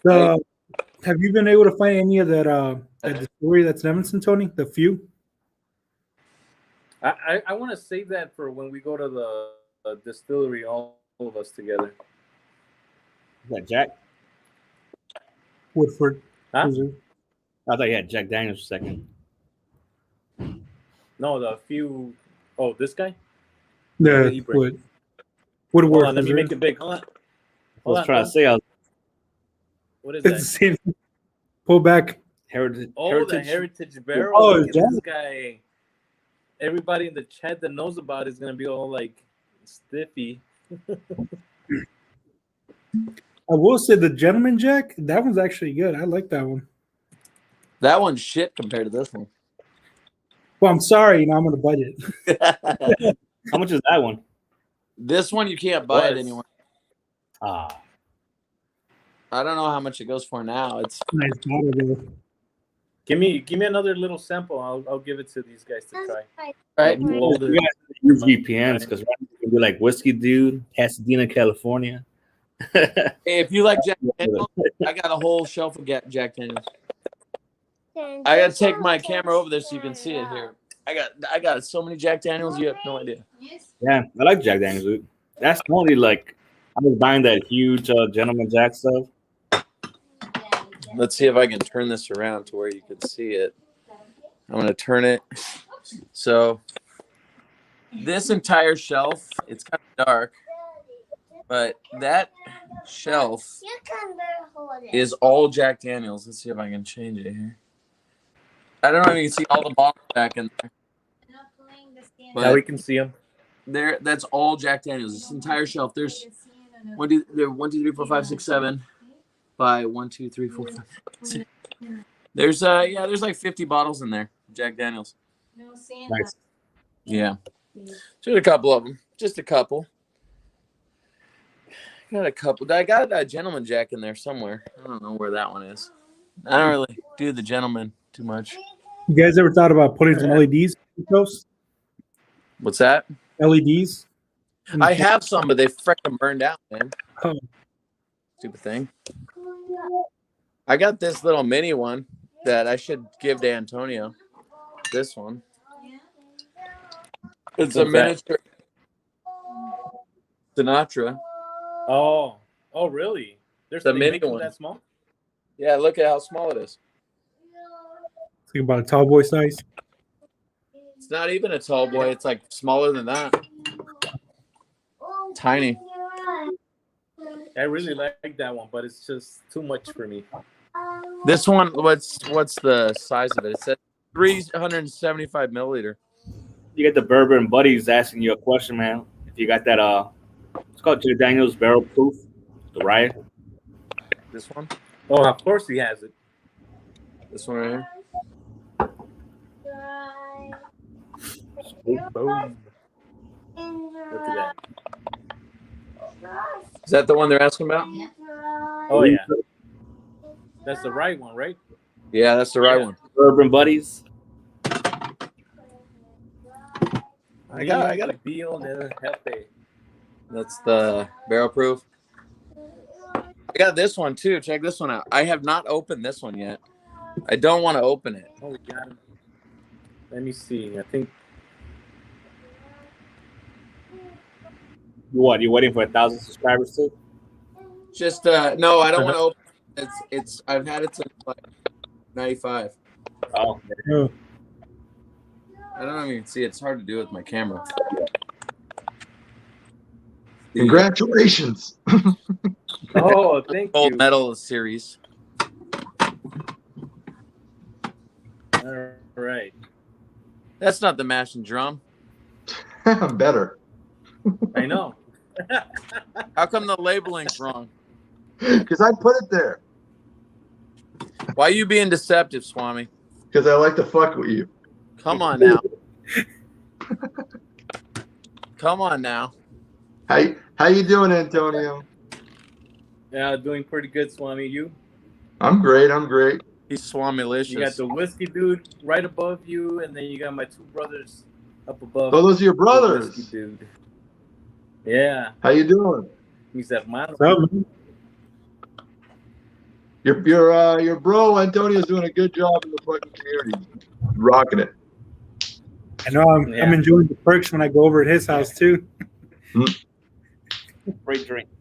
So, have you been able to find any of that distillery that's in Evanston, Tony? The few? I want to save that for when we go to the distillery, all of us together. Is that Jack? Woodford. Huh? Reserve. I thought you had Jack Daniels for a second. No, the few. Oh, this guy. The He break. Wood. Woodward. Hold on, let me Reserve. make it big. Hold on. I was trying to say, What is It's the that? same. Pull back. Heritage. Oh, the Heritage Barrel. Oh, Look at Jack. this guy. Everybody in the chat that knows about it is gonna be all like stiffy. I will say the Gentleman Jack, that one's actually good. I like that one. That one's shit compared to this one. Well, I'm sorry, I'm on a budget. How much is that one? This one you can't buy it Was. anywhere. Ah, I don't know how much it goes for now. It's Nice bottle though. Give me another little sample. I'll give it to these guys to try. right. Hold you it. guys use VPNs because you can be like Whiskey Dude, Pasadena, California. Hey, if you like Jack Daniels, I got a whole shelf of Jack Daniels. I gotta take my camera over there so you can see it here. I got so many Jack Daniels, you have no idea. Yeah, I like Jack Daniels, dude. That's only like I was buying that huge Gentleman Jack stuff. Let's see if I can turn this around to where you can see it. I'm gonna turn it. So this entire shelf, it's kind of dark, but that shelf You can better hold it. is all Jack Daniels. Let's see if I can change it here. I don't know if you can see all the bottles back in there. Now we can see them. There, that's all Jack Daniels. This entire shelf. There's 1, 2, 3, 4, 5, 6, 7. By 1, 2, 3, 4, 5. 6. There's there's like 50 bottles in there. Jack Daniels. Nice. Yeah. Just a couple of them. Just a couple. Got a couple. I got a Gentleman Jack in there somewhere. I don't know where that one is. I don't really do the gentleman too much. You guys ever thought about putting some LEDs in the shelves? What's that? LEDs? I have some, but they freaking burned out, man. Oh. Stupid thing. I got this little mini one that I should give to Antonio. This one. It's a What's that? miniature Sinatra. Oh, really? There's The they mini make them one. that small. Yeah, look at how small it is. Think about a tall boy size. It's not even a tall boy. It's like smaller than that. Tiny. I really like that one, but it's just too much for me. This one, what's the size of it? It says 375 milliliter. You get the bourbon buddies asking you a question, man. If you got that, it's called Jack Daniels Barrel Proof, the riot. This one? Oh, of course he has it. This one right here? Boom. Look at that. Is that the one they're asking about? Oh yeah. That's the right one, right? Yeah, that's the right Yeah. one. Urban Buddies. I got it. Beal del Jefe. That's the barrel proof. I got this one too. Check this one out. I have not opened this one yet. I don't want to open it. Oh, we got it. Let me see. I think What? You waiting for 1,000 subscribers too? Just no, I don't want to open it. It's I've had it since like 95. Oh, Oh, I don't even see it. It's hard to do with my camera. The Congratulations. oh, thank Gold you. medal series. All right. That's not the mash and drum. Better. I know. How come the labeling's wrong? Because I put it there. Why are you being deceptive, Swami? Because I like to fuck with you. Come on now. Come on now. How you doing, Antonio? Yeah, doing pretty good, Swami. You? I'm great. I'm great. He's Swami-licious. You got the whiskey dude right above you, and then you got my two brothers up above. Oh, those are your the whiskey brothers. dude. Yeah. How you doing? He's that man. what's up, man? Your bro Antonio's doing a good job in the fucking community, rocking it. I know I'm enjoying the perks when I go over at his house too. free drinks.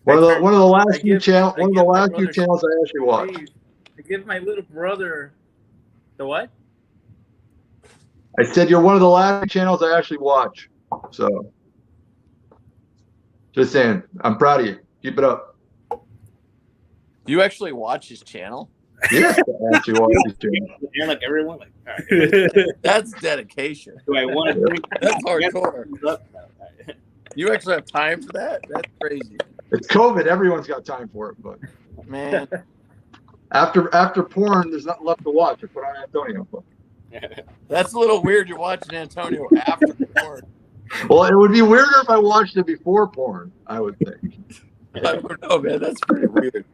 One of the last I few give- channels. I One of give the my last few brother- channels I actually watched. Hey, I give my little brother the what? I said you're one of the last channels I actually watch. So, just saying, I'm proud of you. Keep it up. You actually watch his channel? Yeah, I actually watch these channels. You're like everyone. Like, all right, That's dedication. do I want to drink? That's hardcore. You actually have time for that? That's crazy. It's COVID. Everyone's got time for it, but Man. after porn, there's nothing left to watch. I put on Antonio. That's a little weird. You're watching Antonio after porn. Well, it would be weirder if I watched it before porn. I would think. I don't know, man. That's pretty weird.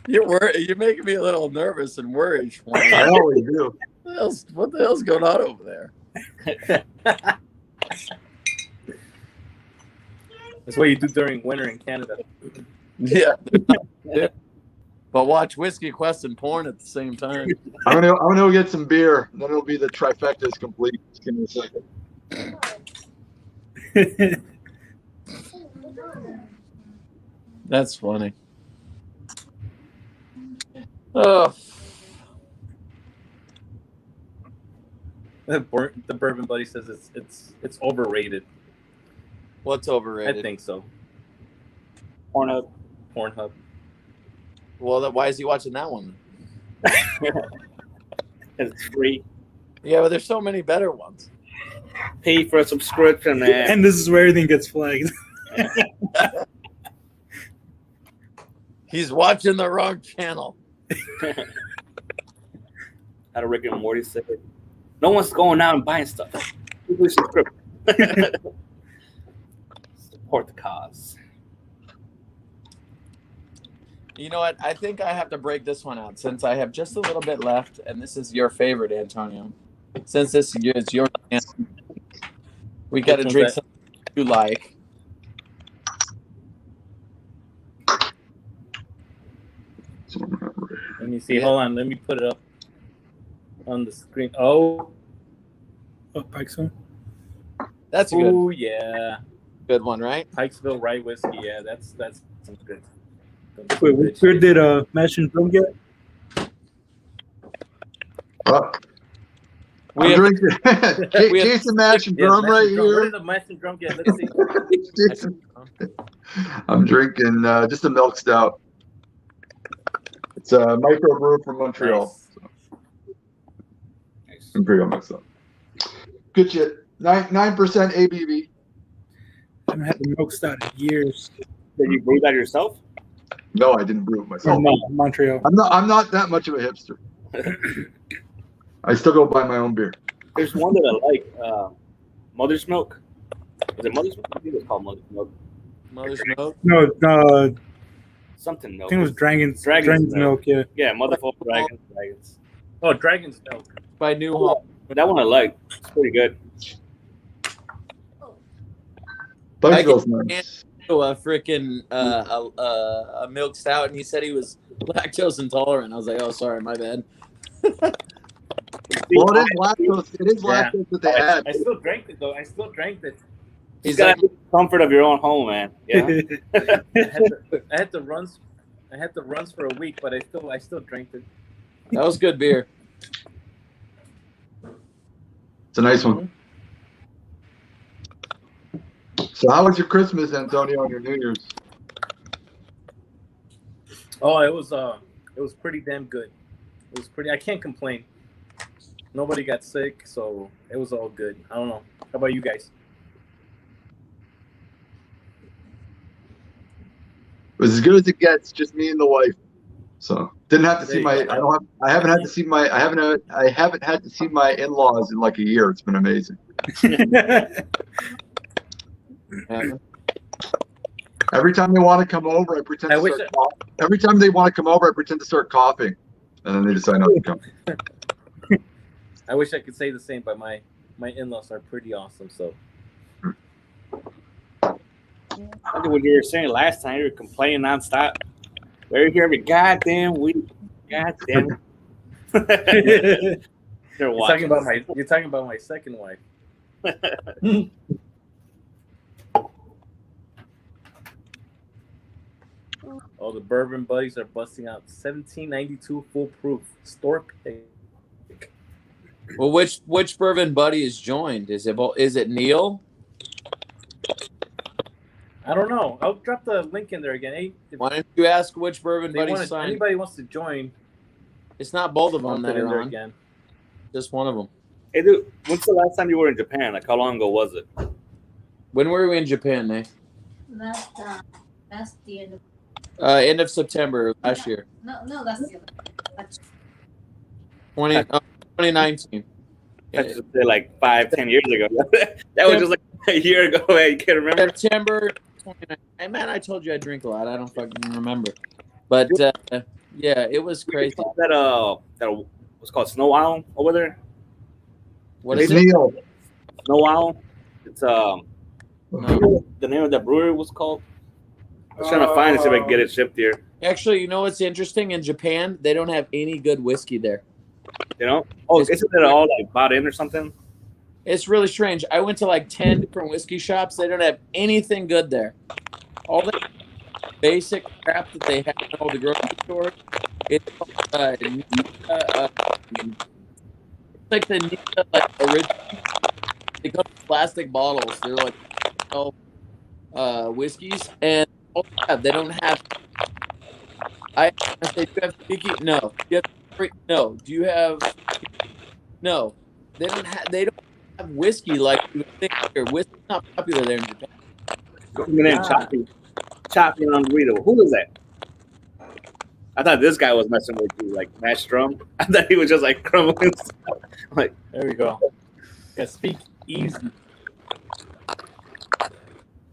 You're making me a little nervous and worried. I always do. What the hell's going on over there? That's what you do during winter in Canada. Yeah. But watch Whiskey Quest and porn at the same time. I'm gonna go get some beer. Then it'll be the trifecta is complete. Just give me a second. That's funny. Oh, The bourbon buddy says it's overrated. what's I overrated? think so. Pornhub. Pornhub. Well, why is he watching that one? It's free. Yeah, but there's so many better ones. Pay for a subscription, man. And this is where everything gets flagged. He's watching the wrong channel. How to Rick and Morty say it. No one's going out and buying stuff. People subscription. Support the cause. You know what? I think I have to break this one out since I have just a little bit left, and this is your favorite, Antonio. Since this is your chance, we got to Which drink one's that? something you like. Let me see. Yeah. Hold on. Let me put it up on the screen. Oh, Pikesville. That's a good, oh yeah. good one, right? Pikesville Rye whiskey. Yeah, that's some good. Wait, what beer did Mash and Drum get? We I'm have- drinking we have- Jason Mash and Yeah, Drum Mash right and Drum. Where here. did the Mash and Drum get? Let's see. Jason. I'm drinking just a milk stout. It's a microbrew from Montreal. Nice. Imperial milk stout. Good shit. 9% ABV. I haven't had the milk stout in years. Did you brew that yourself? No, I didn't brew it myself. From Montreal. I'm not that much of a hipster. I still go buy my own beer. There's one that I like. Mother's Milk. Is it Mother's Milk? I think it's called Mother's Milk. Mother's Milk. No, Something I milk. think it was Dragon's Dragon's Milk. Yeah. Yeah, Motherfucker Dragons. Oh, Dragon's Milk. By New Hall. But that one I like. It's pretty good. Bunchville's nice. A freaking a milk stout, and he said he was lactose intolerant. I was like, oh, sorry, my bad. Well, it is lactose. It is Yeah. lactose that they add. I still drank it though. I still drank it. He's got the comfort of your own home, man. Yeah. I had the runs. I had the runs for a week, but I still drank it. That was good beer. It's a nice one. So, how was your Christmas, Antonio, and your New Year's? Oh, it was pretty damn good. It was pretty. I can't complain. Nobody got sick, so it was all good. I don't know. How about you guys? It was as good as it gets. Just me and the wife. So didn't have to see There you my. go. I haven't had to see my. I haven't had to see my in-laws in like a year. It's been amazing. Every time they want to come over, I pretend I to wish start coughing. Every time they want to come over, I pretend to start coughing, and then they decide not to come. I wish I could say the same, but my in-laws are pretty awesome. So What you were saying last time, you were complaining nonstop. We're here every goddamn week. God damn it. They're you're talking about my second wife. Oh, the bourbon buddies are busting out 1792 foolproof store pick. Well, which bourbon buddy is joined? Is it Neil? I don't know. I'll drop the link in there again. Hey, if Why don't you ask which bourbon they buddy wanna- signed? anybody wants to join, It's not both of them dump that it in are there on. again. Just one of them. Hey, dude, when's the last time you were in Japan? Like, how long ago was it? When were we in Japan, Nate? That's the end of End of September last year. no, that's the end. That's 2019. That's just like 5-10 years ago. That was just like a year ago. Man. You can't remember. September 29th. Hey, man, I told you I drink a lot. I don't fucking remember. But yeah, it was crazy. That what's called Snow Owl over there. What It's is it? Neil. Snow Owl. It's No. the name of that brewery was called. I was trying to find it, see if I can get it shipped here. Actually, you know what's interesting? In Japan, they don't have any good whiskey there. You know? Oh, isn't it all like bought in or something? It's really strange. I went to like 10 different whiskey shops. They don't have anything good there. All the basic crap that they have in all the grocery stores. It's like the Nika, like original. They come in plastic bottles. They're like whiskeys, and they don't have. I say, do you have tiki? No. Do you have no? Do you have? No. They don't have whiskey like you would think here. Whiskey's not popular there in Japan. Your name Choppy on Rito. Who is that? I thought this guy was messing with you, like Matt Strum. I thought he was just like crumbling stuff. Like, There we go. Yeah, speak easy.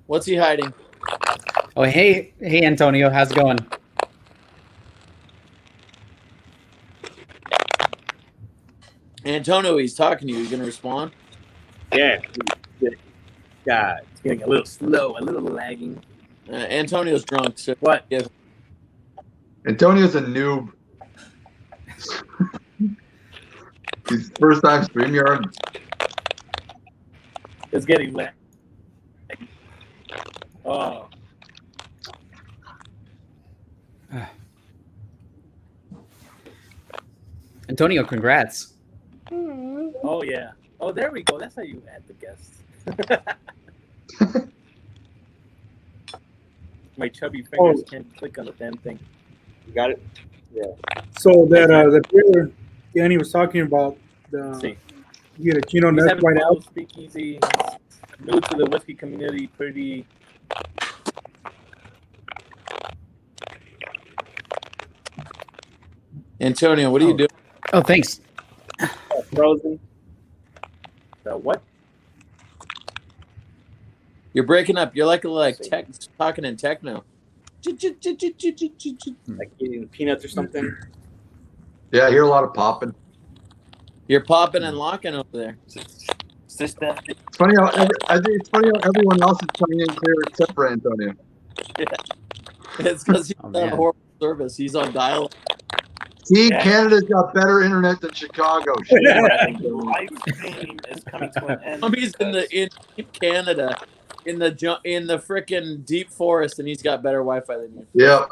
What's he hiding? Oh, hey, Antonio, how's it going? Antonio, he's talking to you. You gonna respond? yeah. God. It's getting a little slow, a little lagging. Antonio's drunk. So What? yeah. Antonio's a noob. He's first time StreamYard. It's getting lag. Oh, Antonio, congrats. oh yeah. Oh, there we go. That's how you add the guests. My chubby fingers can't click on the damn thing. You got it? So that the beer Danny was talking about, Let's see. you get a Chino He's Nuts having right out. trouble speakeasy. He's new to the whiskey community. Pretty. Antonio, what are you doing? Oh, thanks. frozen. What? You're breaking up. You're like tech, talking in techno. Like eating peanuts or something. Yeah, I hear a lot of popping. You're popping and locking over there. It's funny how it's funny how everyone else is coming in clear except for Antonio. It's because he's on man. horrible service. He's on dial. See, Yeah. Canada's got better internet than Chicago. I think the live stream is coming to an end. He's in deep Canada, in the frickin' deep forest, and he's got better Wi-Fi than you. Yeah,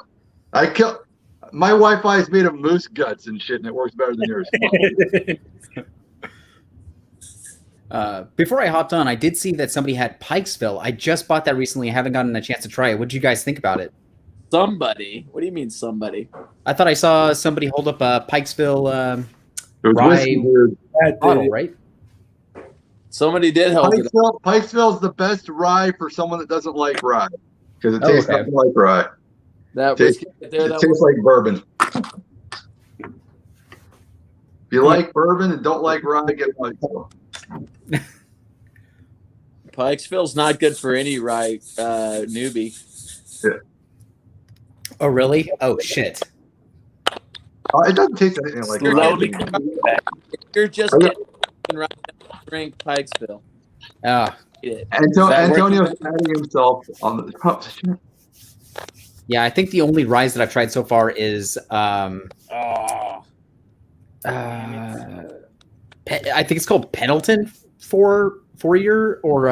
my Wi-Fi is made of moose guts and shit, and it works better than yours. Before I hopped on, I did see that somebody had Pikesville. I just bought that recently. I haven't gotten a chance to try it. What did you guys think about it? Somebody? What do you mean somebody? I thought I saw somebody hold up a Pikesville It was Rye whiskey, dude. bottle, right? Somebody did help it. Pikesville is the best rye for someone that doesn't like rye because it Oh, tastes okay. nothing like rye. That Tastes- whiskey right there. It That tastes was, like bourbon. If you like bourbon and don't like rye, get Pikesville. Pikesville's not good for any rye newbie. Oh, really? Oh, shit. It doesn't taste anything like Slowly rye. coming back. You're just Okay. getting right now, drink Pikesville. Ah, Eat it. Antonio's patting himself on the. yeah, I think the only ryes that I've tried so far is Oh, I think it's called Pendleton 4-year or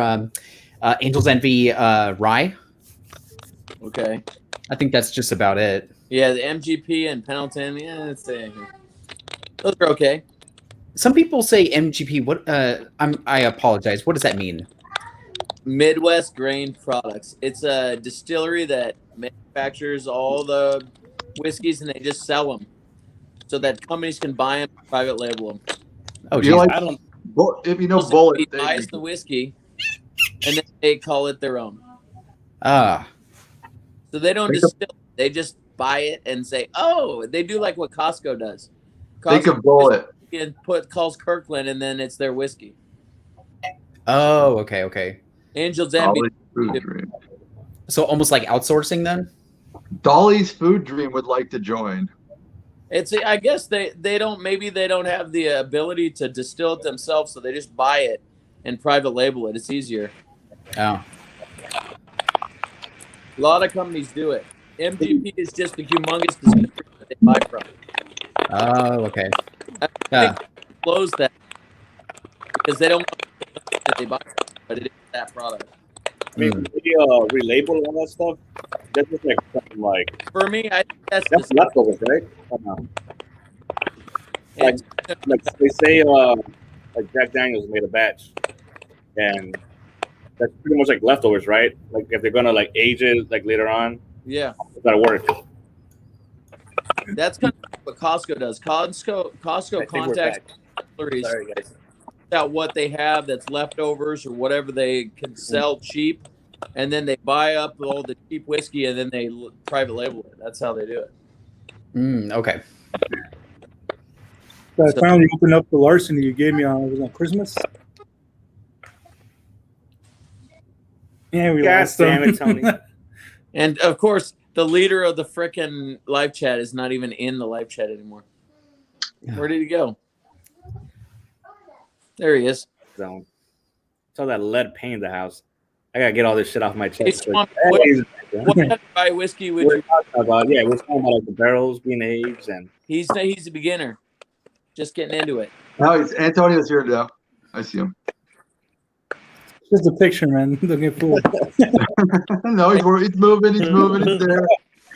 Angel's Envy rye. Okay. I think that's just about it. Yeah, the MGP and Pendleton. Yeah, those are okay. Some people say MGP. What? I apologize. What does that mean? Midwest Grain Products. It's a distillery that manufactures all the whiskeys and they just sell them so that companies can buy them, private label them. Oh, You geez. like- I don't. If you know So Bullet, he buys the whiskey and then they call it their own. Ah, So they don't Think of- distill. They just buy it and say, "Oh," they do like what Costco does. think Costco of Bullet. and calls Kirkland, and then it's their whiskey. oh, okay, okay. Angel's Envy. Dolly's Food Dream. So almost like outsourcing then. Dolly's Food Dream would like to join. It's. I guess they don't. Maybe they don't have the ability to distill it themselves, so they just buy it and private label it. It's easier. Oh, A lot of companies do it. MGP is just a humongous distillery that they buy from. oh, okay. I Yeah. think they close that because they don't want that they buy from, but it is that product. I mean, we relabel all that stuff. That's just like something like For me, I think that's that's just leftovers, right? Like they say, like Jack Daniels made a batch, and that's pretty much like leftovers, right? Like if they're gonna like age it like later on, yeah. it's gotta work. That's kind of what Costco does. Costco I think we're contacts back. distilleries Sorry, guys. out what they have that's leftovers or whatever they can sell cheap, and then they buy up all the cheap whiskey and then they private label it. That's how they do it. Okay. So I finally opened up the larceny you gave me on Christmas. Yeah, we God lost damn them. it, Tony. And of course, the leader of the frickin' live chat is not even in the live chat anymore. Where did he go? There he is. So, it's all that lead paint in the house. I gotta get all this shit off my Hey, chest. Swamp, Anyways, what kind of rye whiskey would we're you? talking about we're talking about like the barrels being aged and He's a beginner, just getting into it. No, Antonio's here now. I see him. Just a picture, man. Don't get fooled. No, he's moving. He's moving. He's there.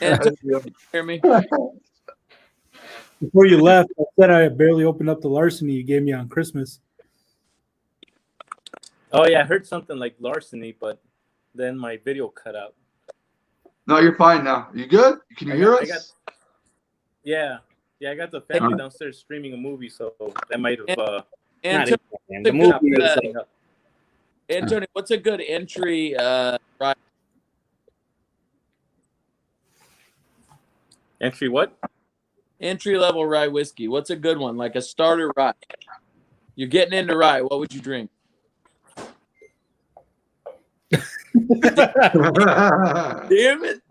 And hear me? Before you left, I said I barely opened up the larceny you gave me on Christmas. Oh yeah, I heard something like larceny, but then my video cut out. No, you're fine now. You good? Can you hear us? Yeah, I got the family downstairs streaming a movie, so that might have. not Antonio, even, the the movie good, is setting up. Antonio, what's a good entry rye? Entry what? Entry level rye whiskey? What's a good one? Like a starter rye. You're getting into rye. What would you drink? Damn it.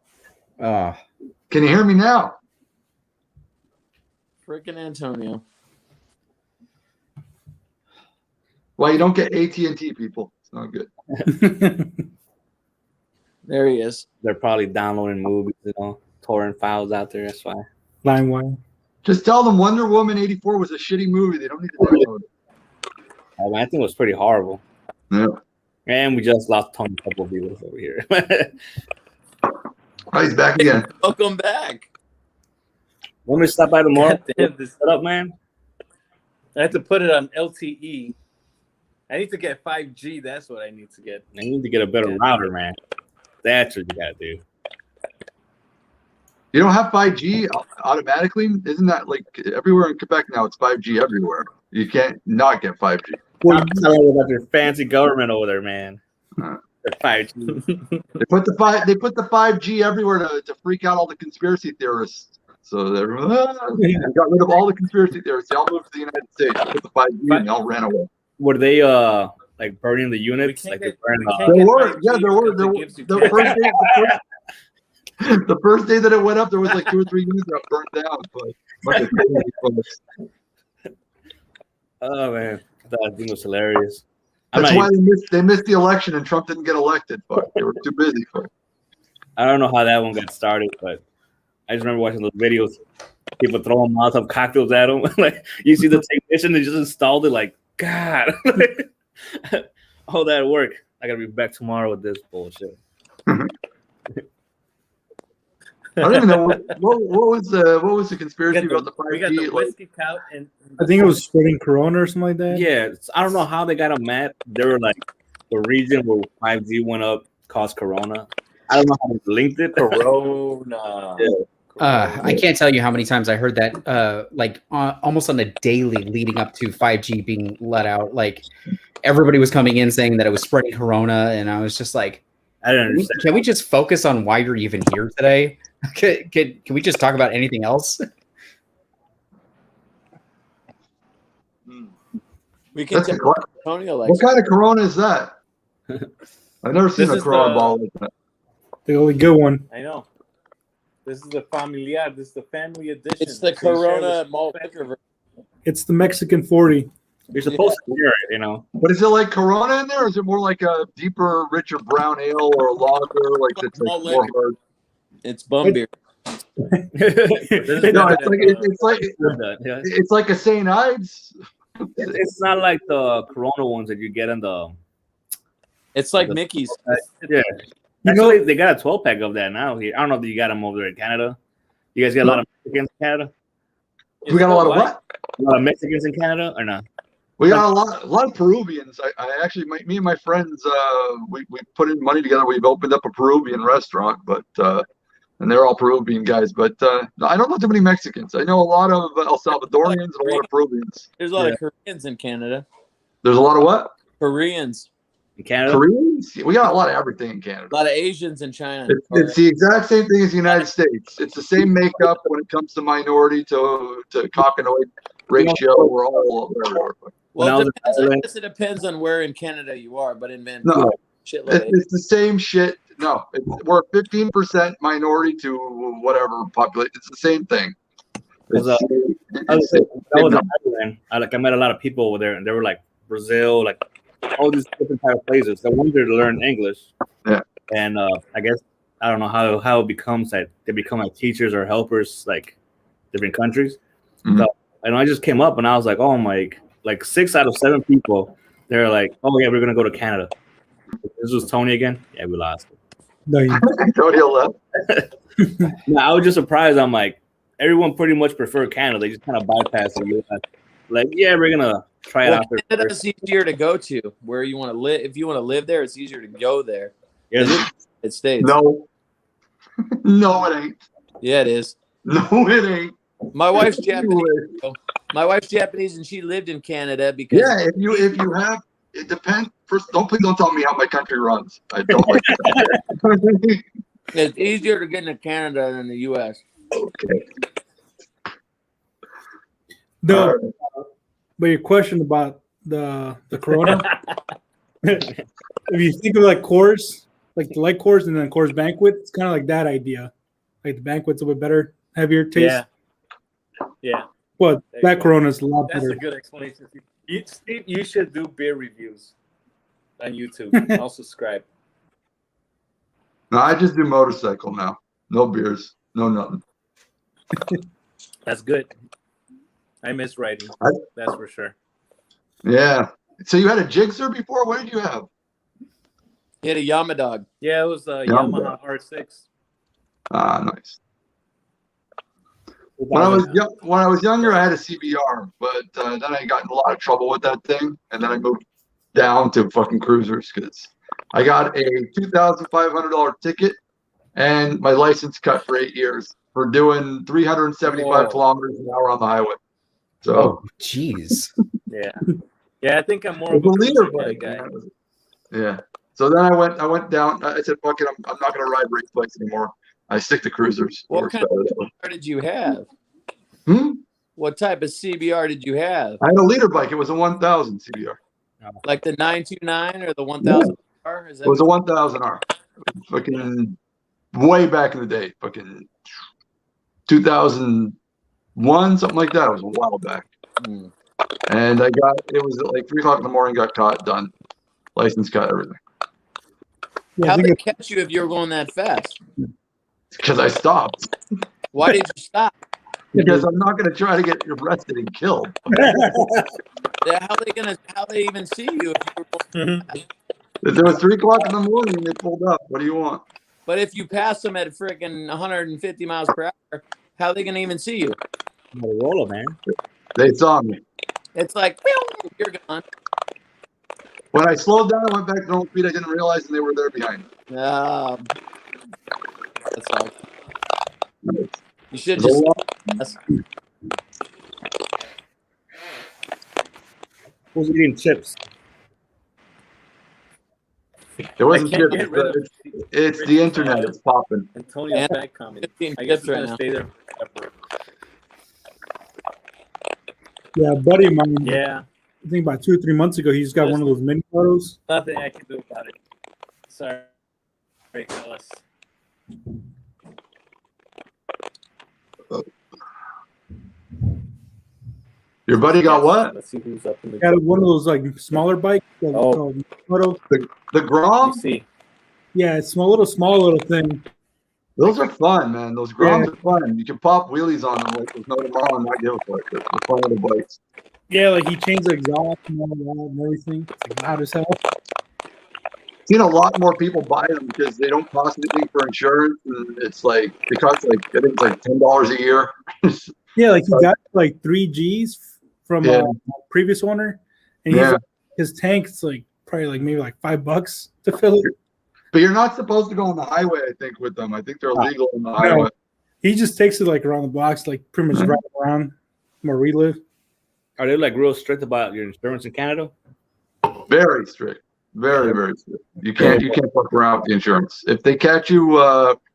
Oh, Can you hear me now? Freaking Antonio. Well, you don't get AT&T, people. It's not good. There he is. They're probably downloading movies, torrent files out there. That's why. LimeWire. Just tell them Wonder Woman 84 was a shitty movie. They don't need to download it. Oh, man, I think it was pretty horrible. Yeah. And we just lost Tony couple of viewers over here. Oh, he's back again. Welcome back. Want me to stop by tomorrow? Goddamn, this- What up, man? I have to put it on LTE. I need to get 5G. That's what I need to get. I need to get a better router, man. That's what you gotta do. You don't have 5G automatically? Isn't that like everywhere in Quebec now? It's 5G everywhere. You can't not get 5G. I'm telling about your fancy government over there, man. Uh. They're 5G. They put the 5G everywhere to freak out all the conspiracy theorists. So they got rid of all the conspiracy theorists. They all moved to the United States. They put the 5G and they all ran away. Were they like burning the units? We Like can't they get- burned we There can't were, get 5G yeah, there were. because it gives you The first day that it went up, there was like 2 or 3 units that burned down. But Oh man, that thing was hilarious. that's why they missed the election and Trump didn't get elected. But they were too busy for it. I don't know how that one got started, but I just remember watching those videos. People throwing Molotov cocktails at him. Like you see the technician that just installed it. Like God, all that work. I gotta be back tomorrow with this bullshit. I don't even know what was the conspiracy about the We got the 5G. Like, whiskey cow and I think it was spreading corona or something like that. Yeah, I don't know how they got them mad. They were like the region where 5G went up caused corona. I don't know how they linked it. Corona. Yeah. I can't tell you how many times I heard that, almost on a daily leading up to 5G being let out. Like everybody was coming in saying that it was spreading corona, and I was just like, I didn't understand. can we just focus on why you're even here today? Can we just talk about anything else? We can that's tell what Antonio like kind of Corona is that? I've never seen This a is Corona the- ball like that. The only good one. I know. This is the familiar. This is the family edition. it's the So you share Corona with- malt liquor version. It's the Mexican 40. You're supposed to hear it, But is it like Corona in there, or is it more like a deeper, richer brown ale or a lager, like that's like Malt more liquor. hard? It's bum beer. No, it's like a St. Ives. It's not like the Corona ones that you get in the. It's like Mickey's. Yeah. Actually, they got a 12-pack of that now here. I don't know if you got them over there in Canada. You guys got a lot of Mexicans in Canada? We got a lot of what? A lot of Mexicans in Canada or not? We got a lot of Peruvians. I actually, me and my friends, we put in money together. We've opened up a Peruvian restaurant, but and they're all Peruvian guys. But I don't know too many Mexicans. I know a lot of El Salvadorians and a lot of Peruvians. There's a lot of Koreans in Canada. There's a lot of what? Koreans. In Canada? Koreans? We got a lot of everything in Canada. A lot of Asians in China. It's the exact same thing as the United States. It's the same makeup when it comes to minority to caucanoid ratio. We're all there. Well, I guess it depends on where in Canada you are, but in Vancouver, No, shitload. it's the same shit. No, we're 15% minority to whatever population. It's the same thing. I met a lot of people over there, and they were like Brazil, like all these different type of places. They wanted to learn English. Yeah. And I guess I don't know how it becomes that they become like teachers or helpers, like different countries. Mhm. So, and I just came up and I was like, oh my, like 6 out of 7 people, they're like, oh yeah, we're gonna go to Canada. This was Tony again. Yeah, we lost. No, you, Tony left. No, I was just surprised. I'm like, everyone pretty much prefer Canada. They just kind of bypass the US. Like, yeah, we're gonna try it out there. Canada's easier to go to where you want to live. If you want to live there, it's easier to go there. Is it? It stays. No. No, it ain't. Yeah, it is. No, it ain't. My wife's Japanese. My wife's Japanese, and she lived in Canada because Yeah, if you have, it depends. First, please don't tell me how my country runs. I don't like that. it's easier to get into Canada than the U.S. Okay. no, but your question about the Corona. If you think of like Coors, like the light Coors and then Coors Banquet, it's kind of like that idea. Like the Banquet's a bit better, heavier taste. Yeah. But There you that go. Corona's a lot That's better. a good explanation. Steve, you should do beer reviews on YouTube. I'll subscribe. No, I just do motorcycle now. No beers, no nothing. That's good. I miss riding. I- That's for sure. Yeah. So you had a Gixxer before? What did you have? He had a Yamadog. Yeah, it was a Yeah. Yamaha R6. Ah, nice. When I was younger, I had a CBR, but then I got in a lot of trouble with that thing, and then I moved down to fucking cruisers because I got a $2,500 ticket and my license cut for 8 years for doing 375 Whoa. kilometers an hour on the highway. So Oh, jeez. Yeah. Yeah, I think I'm more it's of a a leader cruiser bike. guy. Yeah. So then I went down. I said, "Fuck it, I'm not going to ride race bikes anymore. I stick to cruisers." It What works kind better that way. What did you have? Hmm? What type of CBR did you have? I had a leader bike. It was a 1000 CBR. Like the 929 or the 1000 R? Is that It was a 1000R. Fucking way back in the day. Fucking 2001, something like that. It was a while back. Hmm. And it was at like 3 o'clock in the morning, got caught, done. License cut, everything. Yeah, I How'd think they catch you if you were going that fast? Because I stopped. Why did you stop? Because I'm not going to try to get arrested and killed. How they even see you if you were going fast? If it was 3 o'clock in the morning and they pulled up, what do you want? But if you pass them at freaking 150 miles per hour, how are they gonna even see you? Motorola, man. They saw me. It's like, "Pew, you're gone." When I slowed down, I went back to normal speed. I didn't realize, and they were there behind me. That's all. You should It was a just. lot- Who's eating chips? It wasn't I can't chips, get rid of it's the internet. It's popping. Antonio's And- back coming. 15 I guess chips we're right gonna now. stay there forever. yeah, a buddy of mine. Yeah, I think about 2 or 3 months ago, he just got one of those mini autos. nothing I can do about it. Sorry, fellas. Your buddy got what? Let's see who's up in the. He had one of those like smaller bikes. Like, Oh. auto. The Grom? You see, Yeah, it's small little thing. Those are fun, man. Those Groms are fun. You can pop wheelies on them like there's no tomorrow and not give a fuck. They're fun little bikes. Yeah, like he changed the exhaust and all that and everything. It's like loud as hell. Seen a lot more people buy them because they don't cost anything for insurance, and it's like they cost like I think it's like $10 a year. Yeah, like he got like 3 Gs from Yeah. previous owner, and he's Yeah. like, his tank's like probably like maybe like $5 to fill it. But you're not supposed to go on the highway, I think, with them. I think they're illegal on the highway. He just takes it like around the blocks, like pretty much right around where we live. Are they like real strict about your insurance in Canada? Very strict. Very, very strict. You can't fuck around with the insurance. If they catch you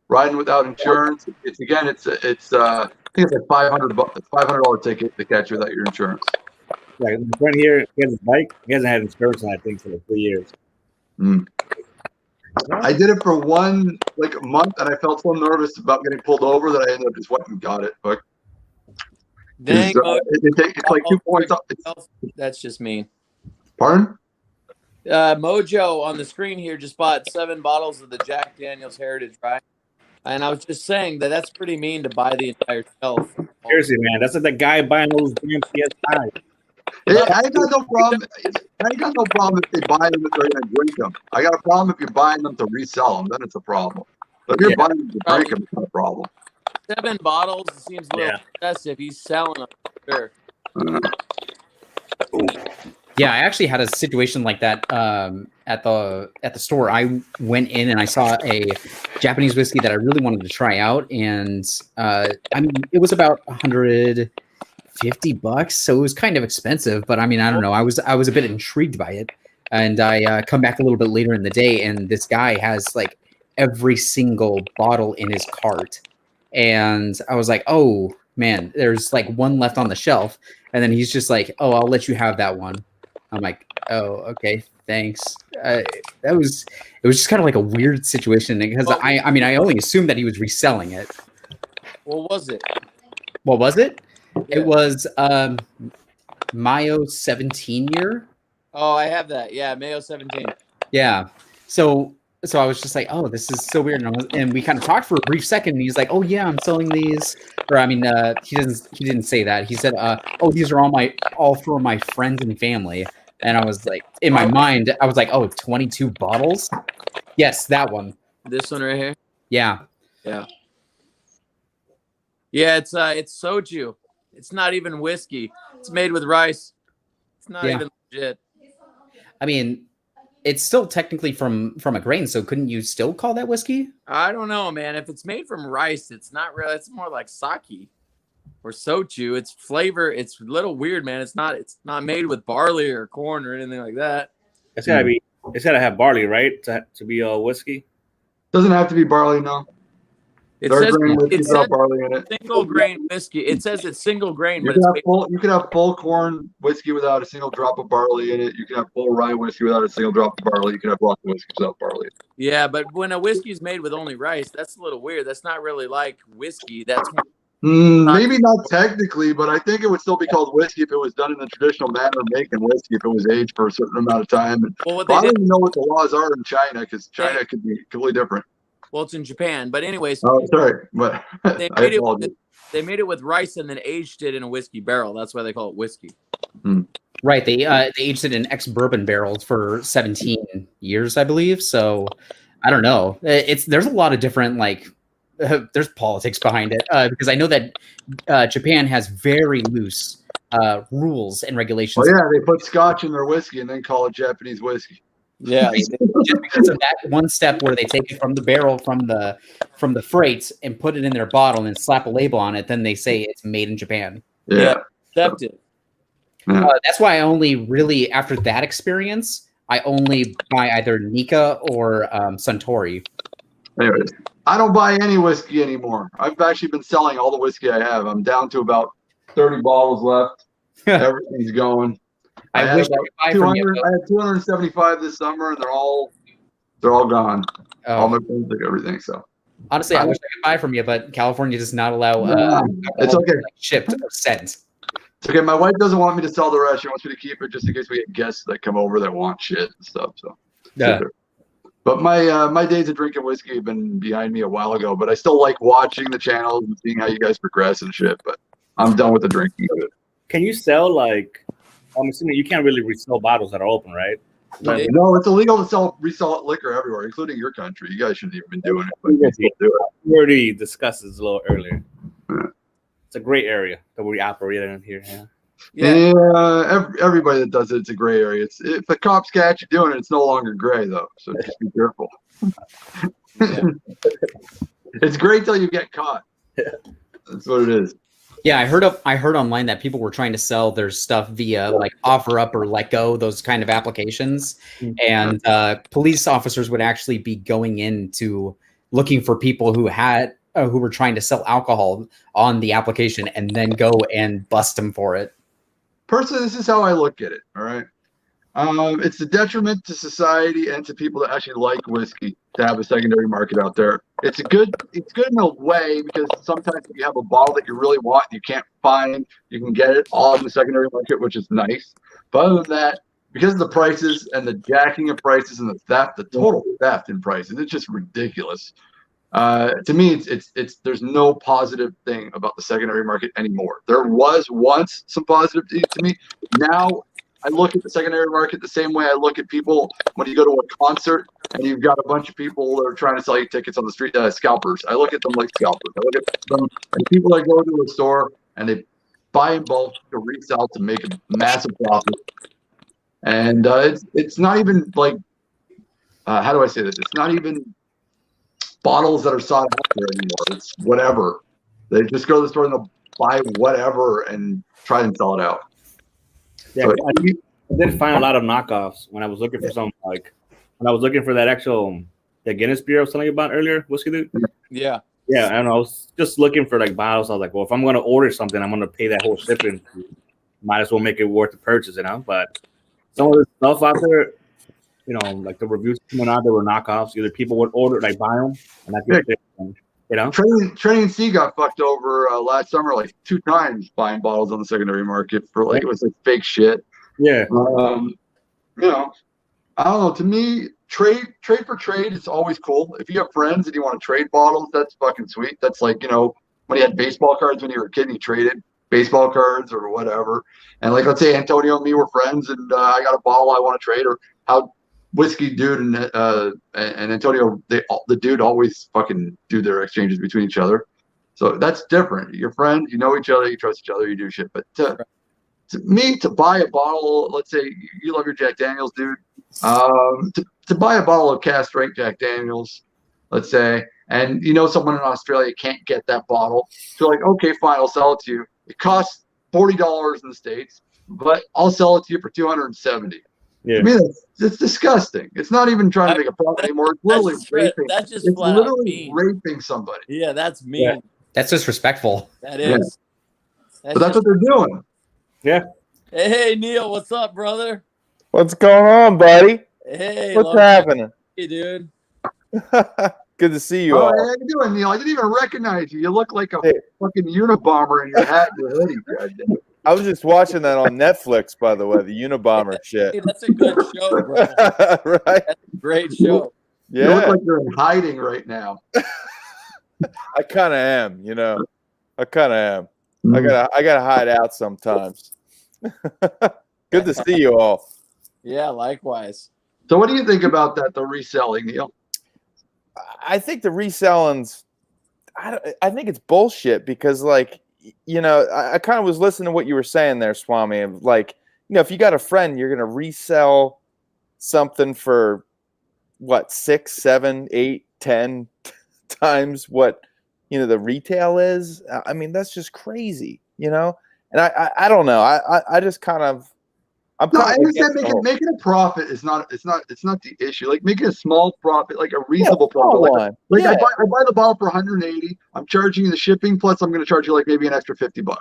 riding without insurance, it's I think it's like $500 ticket to catch you without your insurance. Like my friend here, he has a bike. He hasn't had insurance on that thing for like 3 years. I did it for one like a month, and I felt so nervous about getting pulled over that I ended up just went and got it. But Dang, it's like 2 points up. that's just mean. Pardon? Mojo on the screen here just bought 7 bottles of the Jack Daniel's Heritage Rye, and I was just saying that's pretty mean to buy the entire shelf. Seriously, man, that's like the guy buying those damn PS5. Yeah, I ain't got no problem. I ain't got no problem if they buy them if they're gonna drink them. I got a problem if you're buying them to resell them. Then it's a problem. But if you're buying them to drink them, it's not a problem. 7 bottles seems a little excessive. He's selling them. Sure. Yeah, I actually had a situation like that at the store. I went in and I saw a Japanese whiskey that I really wanted to try out, and I mean it was about $150, so it was kind of expensive. But I mean, I don't know. I was a bit intrigued by it, and I come back a little bit later in the day, and this guy has like every single bottle in his cart, and I was like, oh man, there's like one left on the shelf, and then he's just like, oh, I'll let you have that one. I'm like, oh, okay, thanks. It was just kind of like a weird situation because I mean, I only assumed that he was reselling it. What was it? What was it? Yeah. It was Mayo 17 year. Oh, I have that. Yeah, Mayo 17. Yeah. So I was just like, oh, this is so weird. And we kind of talked for a brief second. And he's like, oh yeah, I'm selling these. Or I mean, he didn't say that. He said, oh, these are all for my friends and family. And I was like, in my mind, I was like, oh, 22 bottles. Yes, that one. This one right here. Yeah. Yeah. Yeah, it's soju. It's not even whiskey. It's made with rice. It's not even legit. I mean, it's still technically from a grain, so couldn't you still call that whiskey? I don't know, man. If it's made from rice, it's not really. It's more like sake or soju. It's flavor. It's a little weird, man. It's not made with barley or corn or anything like that. It's gotta have barley, right? To be a whiskey. Doesn't have to be barley, no. It Dark says grain whiskey it without says barley in it. single grain whiskey. It says it's single grain, You but can, it's have made, you can have full corn whiskey without a single drop of barley in it. You can have full rye whiskey without a single drop of barley. You can have lots of whiskey without barley. yeah. But when a whiskey is made with only rice, that's a little weird. That's not really like whiskey. That's Maybe not technically, but I think it would still be called whiskey if it was done in the traditional manner of making whiskey, if it was aged for a certain amount of time. well, what But I they don't did. even know what the laws are in China, because China could be completely different. Well, it's in Japan, but anyways, Oh, sorry, but they I made it. apologize. They made it with rice and then aged it in a whiskey barrel. That's why they call it whiskey. Right. They aged it in ex-bourbon barrels for 17 years, I believe. So I don't know. There's a lot of different there's politics behind it because I know that Japan has very loose rules and regulations. Well, yeah, they put scotch in their whiskey and then call it Japanese whiskey. Yeah, Just because of that one step where they take it from the barrel from the freight and put it in their bottle and slap a label on it, then they say it's made in Japan. Yeah. accepted. That's why I only really, after that experience, I only buy either Nika or Suntory. Anyways, I don't buy any whiskey anymore. I've actually been selling all the whiskey I have. I'm down to about 30 bottles left. Everything's going. I wish I could buy from you. I had 275 this summer, and they're all gone. All Oh, my friends took everything. So honestly, I wish I could buy from you, but California does not allow it's okay. shipped or sent. It's okay. My wife doesn't want me to sell the rest. She wants me to keep it just in case we get guests that come over that want shit and stuff. So Yeah. But my days of drinking whiskey have been behind me a while ago. But I still like watching the channels and seeing how you guys progress and shit. But I'm done with the drinking of it. Can you sell I'm assuming you can't really resell bottles that are open, right? No, it's illegal to resell liquor everywhere, including your country. You guys shouldn't even been doing it, but you Yes, still do it. We already discussed this a little earlier. Yeah. It's a great area that we operate in here. Yeah. Yeah, everybody that does it's a gray area. If the cops catch you doing it, it's no longer gray though. So just be careful. It's great till you get caught. That's what it is. Yeah, I heard online that people were trying to sell their stuff via like OfferUp or Let Go, those kind of applications, and police officers would actually be going into looking for people who were trying to sell alcohol on the application, and then go and bust them for it. Personally, this is how I look at it. All right. It's a detriment to society and to people that actually like whiskey to have a secondary market out there. It's good in a way, because sometimes if you have a bottle that you really want and you can't find, you can get it all in the secondary market, which is nice. But other than that, because of the prices and the jacking of prices and the total theft in prices, it's just ridiculous. To me, it's there's no positive thing about the secondary market anymore. There was once some positive to me. Now I look at the secondary market the same way I look at people when you go to a concert and you've got a bunch of people that are trying to sell you tickets on the street, scalpers. I look at them like scalpers. I look at them like people that go to a store and they buy in bulk to resell to make a massive profit. And it's not even like, how do I say this? It's not even bottles that are sought after anymore. It's whatever. They just go to the store and they'll buy whatever and try and sell it out. Yeah, I did find a lot of knockoffs when I was looking for some, when I was looking for that actual the Guinness beer I was telling you about earlier, Whiskey Dude. Yeah. Yeah, I don't know. I was just looking for bottles. I was like, well, if I'm going to order something, I'm going to pay that whole shipping. Might as well make it worth the purchase, But some of the stuff out there, you know, like the reviews coming out, there were knockoffs. Either people would order, like buy them, and that's it. You know, Training C got fucked over last summer like 2 times buying bottles on the secondary market for like it was like fake shit. Yeah. You know, I don't know. To me, trade for trade is always cool. If you have friends and you want to trade bottles, that's fucking sweet. That's like, you know, when you had baseball cards when you were a kid and you traded baseball cards or whatever. And like, let's say Antonio and me were friends and I got a bottle I want to trade, or how Whiskey Dude and Antonio, the dude always fucking do their exchanges between each other. So that's different. Your friend, you know each other, you trust each other, you do shit. But to me, to buy a bottle, let's say you love your Jack Daniels, dude. To buy a bottle of cast strength Jack Daniels, let's say, and you know someone in Australia can't get that bottle, so you're like, okay, fine, I'll sell it to you. It costs $40 in the States, but I'll sell it to you for $270. Yeah. I mean, it's disgusting. It's not even trying to make a profit anymore. It's literally raping. That's just It's flat literally mean. raping somebody. Yeah, that's mean. Yeah. That's disrespectful. That is. But that's what they're doing. Yeah. Hey, Neil, what's up, brother? What's going on, buddy? Hey, What's long time happening? Hey, dude. Good to see you Oh, all. how you doing, Neil? I didn't even recognize you. You look like a fucking Unabomber in your hat and your hoodie. Goddamn. I was just watching that on Netflix, by the way, the Unabomber shit. Hey, that's a good show, bro. Right? That's a great show. You look Yeah, like you're in hiding right now. I kind of am. You know, I kind of am. I gotta hide out sometimes. Good to see you all. Yeah, likewise. So what do you think about that, the reselling, Neil? I think the reselling's. I think it's bullshit because, like, you know, I kind of was listening to what you were saying there, Swami. Of like, you know, if you got a friend, you're gonna resell something for what 6, 7, 8, 10 times what the retail is. I mean, that's just crazy, you know. And I don't know. I just kind of. I understand making a profit is not the issue. Like making a small profit, like a reasonable profit. Like I buy the bottle for 180. I'm charging you the shipping, plus I'm going to charge you like maybe an extra $50.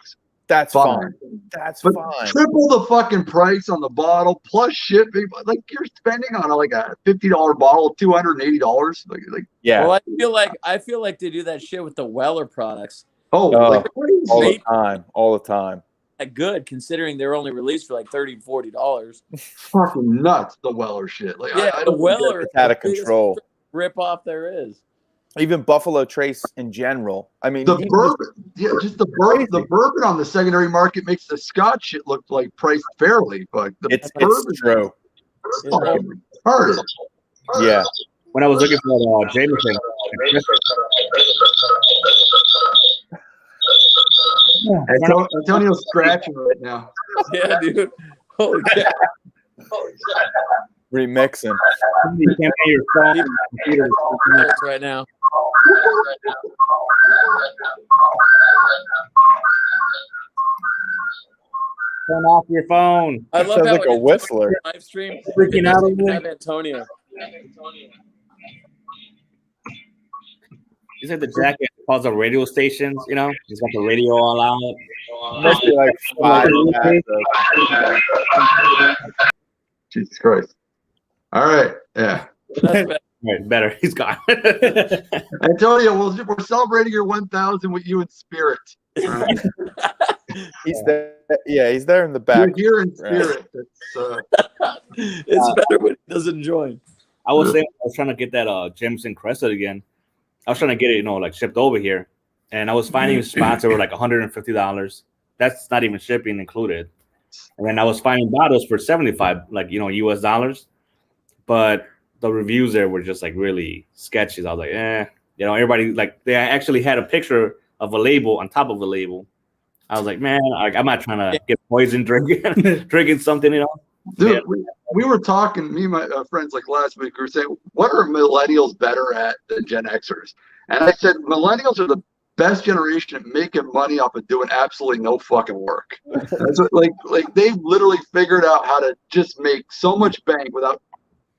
That's fine. That's fine. Triple the fucking price on the bottle plus shipping. Like you're spending on like a $50 bottle, $280. Like yeah. Well, I feel like they do that shit with the Weller products. Like crazy. All the time. Good considering they're only released for like $30-$40. Fucking nuts, the Weller shit. Like the Weller is out of control. Rip off there is. Even Buffalo Trace in general. I mean, the bourbon, just the bourbon. The bourbon on the secondary market makes the Scotch shit look like priced fairly, but it's true. Hard. Yeah. When I was looking for Jameson. Antonio's scratching right now. Yeah, dude. Holy shit. Remixing. You can't pay your phone computer right now. Turn off your phone. I love how like a whistler. Live stream. Freaking out over have Antonio. You said the jacket calls the radio stations, you know? He's got the radio all out. Must be like 5. Jesus Christ. All right. Yeah. Right, better. He's gone. Antonio, we're celebrating your 1,000 with you in spirit. Right. He's there. Yeah, he's there in the back. You're here in spirit. It's better when he doesn't join. I was saying I was trying to get that Jameson Crescent again. I was trying to get it, like shipped over here, and I was finding spots that were like $150. That's not even shipping included. And then I was finding bottles for $75, like US dollars. But the reviews there were just like really sketchy. I was like, everybody like they actually had a picture of a label on top of a label. I was like, man, I'm not trying to get poison drinking something, Dude, yeah. we were talking, me and my friends, like last week, we were saying, what are millennials better at than Gen Xers? And I said, millennials are the best generation at making money off of doing absolutely no fucking work. That's what, like they've literally figured out how to just make so much bank without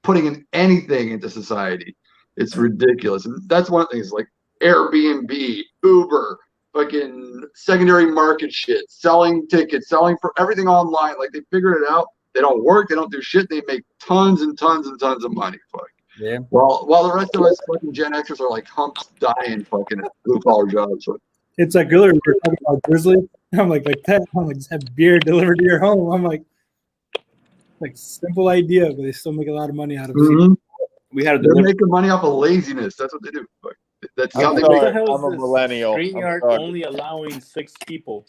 putting in anything into society. It's ridiculous. And that's one of the things, like Airbnb, Uber, fucking secondary market shit, selling tickets, selling for everything online. Like they figured it out. They don't work. They don't do shit. They make tons and tons and tons of money. Fuck. Yeah. While the rest of us fucking Gen Xers are like humps dying fucking blue collar jobs. So, It's like earlier we were talking about Grizzly. I'm like that. I'm like, just have beer delivered to your home. I'm like simple idea, but they still make a lot of money out of it. mm-hmm. We had They're to making money off of laziness. That's what they do. Fuck. That's how I'm they sorry. make. hell is I'm a this? millennial. I'm StreamYard sorry. only allowing 6 people.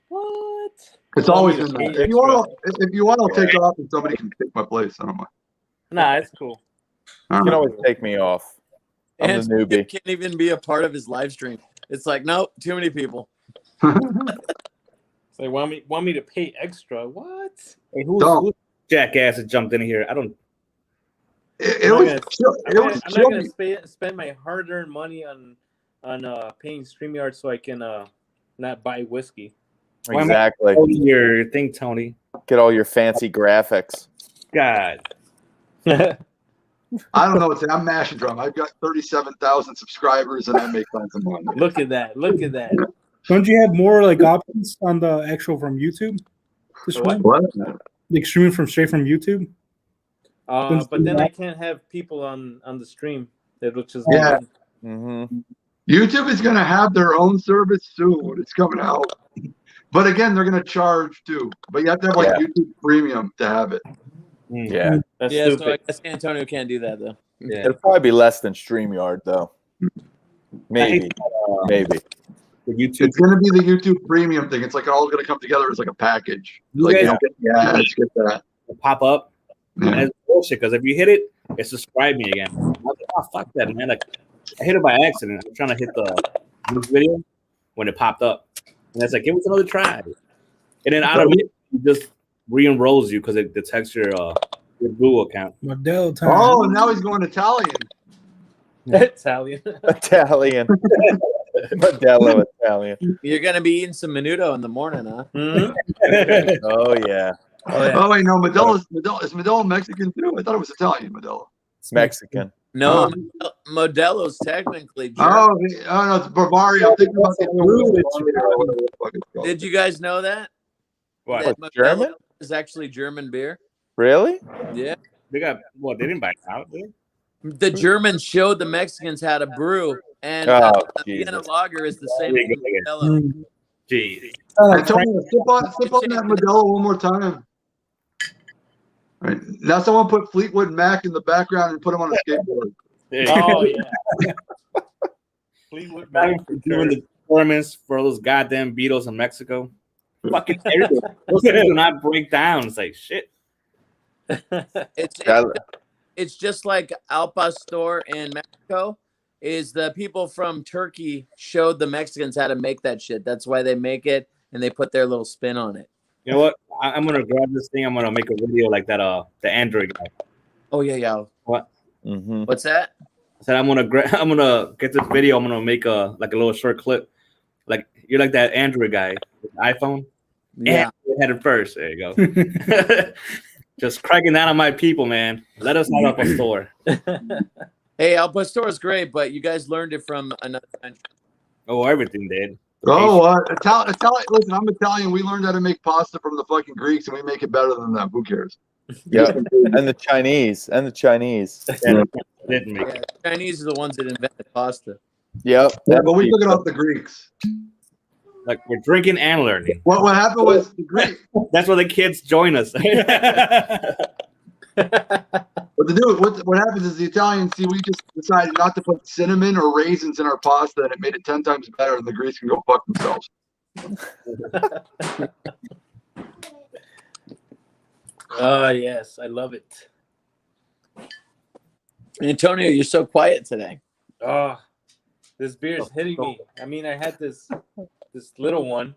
What? It's always been that. If you want, I'll take off and somebody can take my place. I don't mind. Nah, it's cool. You can always take me off. I'm And the newbie. can't even be a part of his live stream. It's like, nope, too many people. It's like want me to pay extra? What? Hey, who's jackass that jumped in here? I don't. It was. I'm not gonna spend my hard-earned money on paying StreamYard so I can not buy whiskey. Exactly. Your thing, Tony. Get all your fancy graphics. God. I don't know what to say. I'm Mash and Drum. I've got 37,000 subscribers and I make tons of money. Look at that. Look at that. Don't you have more like options on the actual from YouTube? To stream? What? Like streaming from straight from YouTube? But then I can't have people on the stream. It'll just Yeah. Mm-hmm. YouTube is going to have their own service soon. It's coming out. But again, they're going to charge too. But you have to have like YouTube Premium to have it. Yeah. That's Yeah, so I stupid. guess Antonio can't do that though. Yeah. It'll probably be less than StreamYard though. Maybe. Maybe. The YouTube. It's going to be the YouTube Premium thing. It's like all going to come together as like a package. Like, guys- you know, get the ads, get that. Pop up. Yeah. And it's bullshit because if you hit it, it subscribe me again. I'm like, oh, fuck that, man. Like, I hit it by accident. I'm trying to hit the news video when it popped up. And it's like, give us another try. And then out of it, it just re-enrolls you because it detects your Google account. Model time. Oh, now he's going Italian. Italian. Italian. Modelo Italian. You're gonna be eating some menudo in the morning, huh? Mhm. Oh yeah. Oh, wait, no. Is Modelo Mexican too? I thought it was Italian, Modelo. It's Mexican. No, Modelo's technically German. Oh, no, it's Bavaria. I'm thinking about the other one. Did you guys know that? What? That What, German? is actually German beer. Really? Yeah. They got what? They didn't buy it out, did The Germans showed the Mexicans how to brew, and Oh, a Vienna Jesus. lager is the same There as you go, again. Modelo. Jeez. Antonio, sip on that Modelo one more time. Right. Now someone put Fleetwood Mac in the background and put him on a skateboard. There you go. Oh yeah. Fleetwood Mac for Doing sure. the performance for those goddamn Beatles in Mexico. Fucking everything. Those things do not break down. It's like shit. It's just like Al Pastor in Mexico. Is the people from Turkey showed the Mexicans how to make that shit. That's why they make it, and they put their little spin on it. You know what? I'm gonna grab this thing. I'm gonna make a video like that. The Android guy. Oh yeah. What? Mm-hmm. What's that? I said I'm gonna get this video. I'm gonna make a little short clip. Like you're like that Android guy with the iPhone. Yeah. And had it first. There you go. Just cracking down on my people, man. Let us have up a store. Hey, Al Pastor is great, but you guys learned it from another country. Oh, everything did. Oh, Italian. Listen, I'm Italian. We learned how to make pasta from the fucking Greeks, and we make it better than them. Who cares? Yep. And the Chinese. Yeah, didn't make it. Chinese are the ones that invented pasta. Yep. Yeah, but we took it off the Greeks. Like we're drinking and learning. What happened was the Greek. That's why the kids join us. But to do it, what happens is the Italians see we just decided not to put cinnamon or raisins in our pasta, and it made it 10 times better, and the Greeks can go fuck themselves. Oh yes, I love it. Antonio, you're so quiet today. Oh, this beer is hitting me. I mean, I had this little one.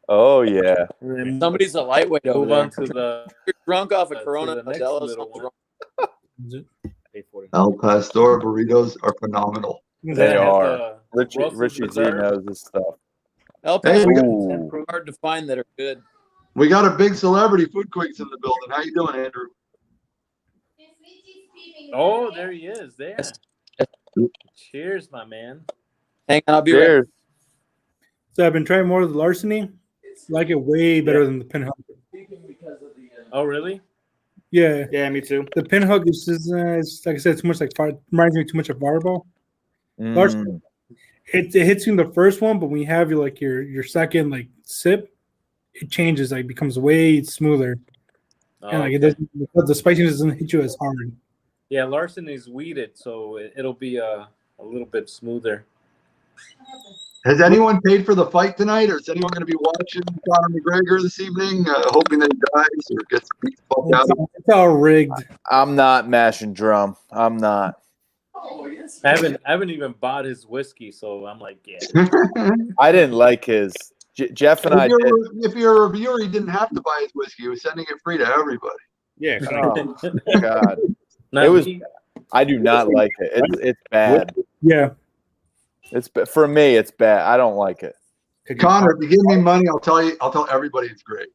Oh yeah. And then Somebody's a lightweight over move there. on to the You're drunk off a to Corona the next Modelo. little So one. drunk. El Pastor burritos are phenomenal. They I had are. the Richie Russell's Z Reserve. knows this stuff. El Hey, Paso we got- Ooh. hard to find that are good. We got a big celebrity food quicks in the building. How you doing, Andrew? Oh, there he is. There. Cheers, my man. Hang on, I'll be right. Cheers. So I've been trying more of the larceny. Like it way better than the pinhole. Oh, really? Yeah, Yeah, me too. the pinhook is just it's, like I said, too much like reminds me too much of Fireball. Mm. It hits you in the first one, but when you have your second like sip, it changes, like becomes way smoother, and like it doesn't, the spiciness doesn't hit you as hard. Yeah, Larson is weeded, so it'll be a little bit smoother. Has anyone paid for the fight tonight, or is anyone going to be watching Conor McGregor this evening, hoping that he dies or gets beat the fuck out? It's all rigged. I'm not mashing drum. I'm not. I haven't even bought his whiskey, so I'm like, yeah. I didn't like his. Jeff and I did. If you're a reviewer, he didn't have to buy his whiskey. He was sending it free to everybody. Yeah. Oh, God. Not It was. me. I do not like it. It's bad. Yeah, For me. It's bad. I don't like it. Connor, if you give me money, I'll tell everybody it's great.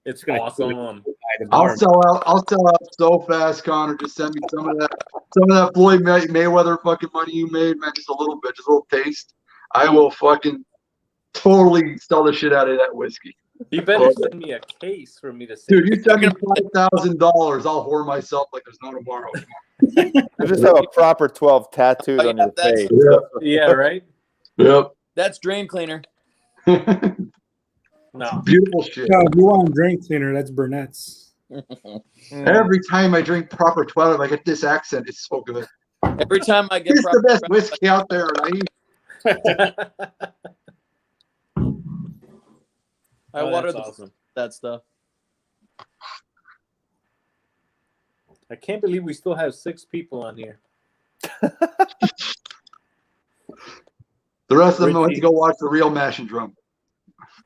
It's awesome. I'll sell out so fast, Connor. Just send me some of that Floyd Mayweather fucking money you made, man. Just a little bit, just a little taste. I will fucking totally sell the shit out of that whiskey. You better send me a case for me to see. Dude, you send me $5,000, I'll whore myself like there's no tomorrow. You just have a proper 12 tattooed on your face. Yeah, right? Yep. That's drain cleaner. No. Beautiful shit. no, if you want a drink cleaner, that's Burnett's. Every time I drink proper 12, I get this accent. It's so good. Every time I get It's the best whiskey out there, right? I water that's awesome. that stuff. I can't believe we still have 6 people on here. The rest of them went to go watch the real Mash and Drum.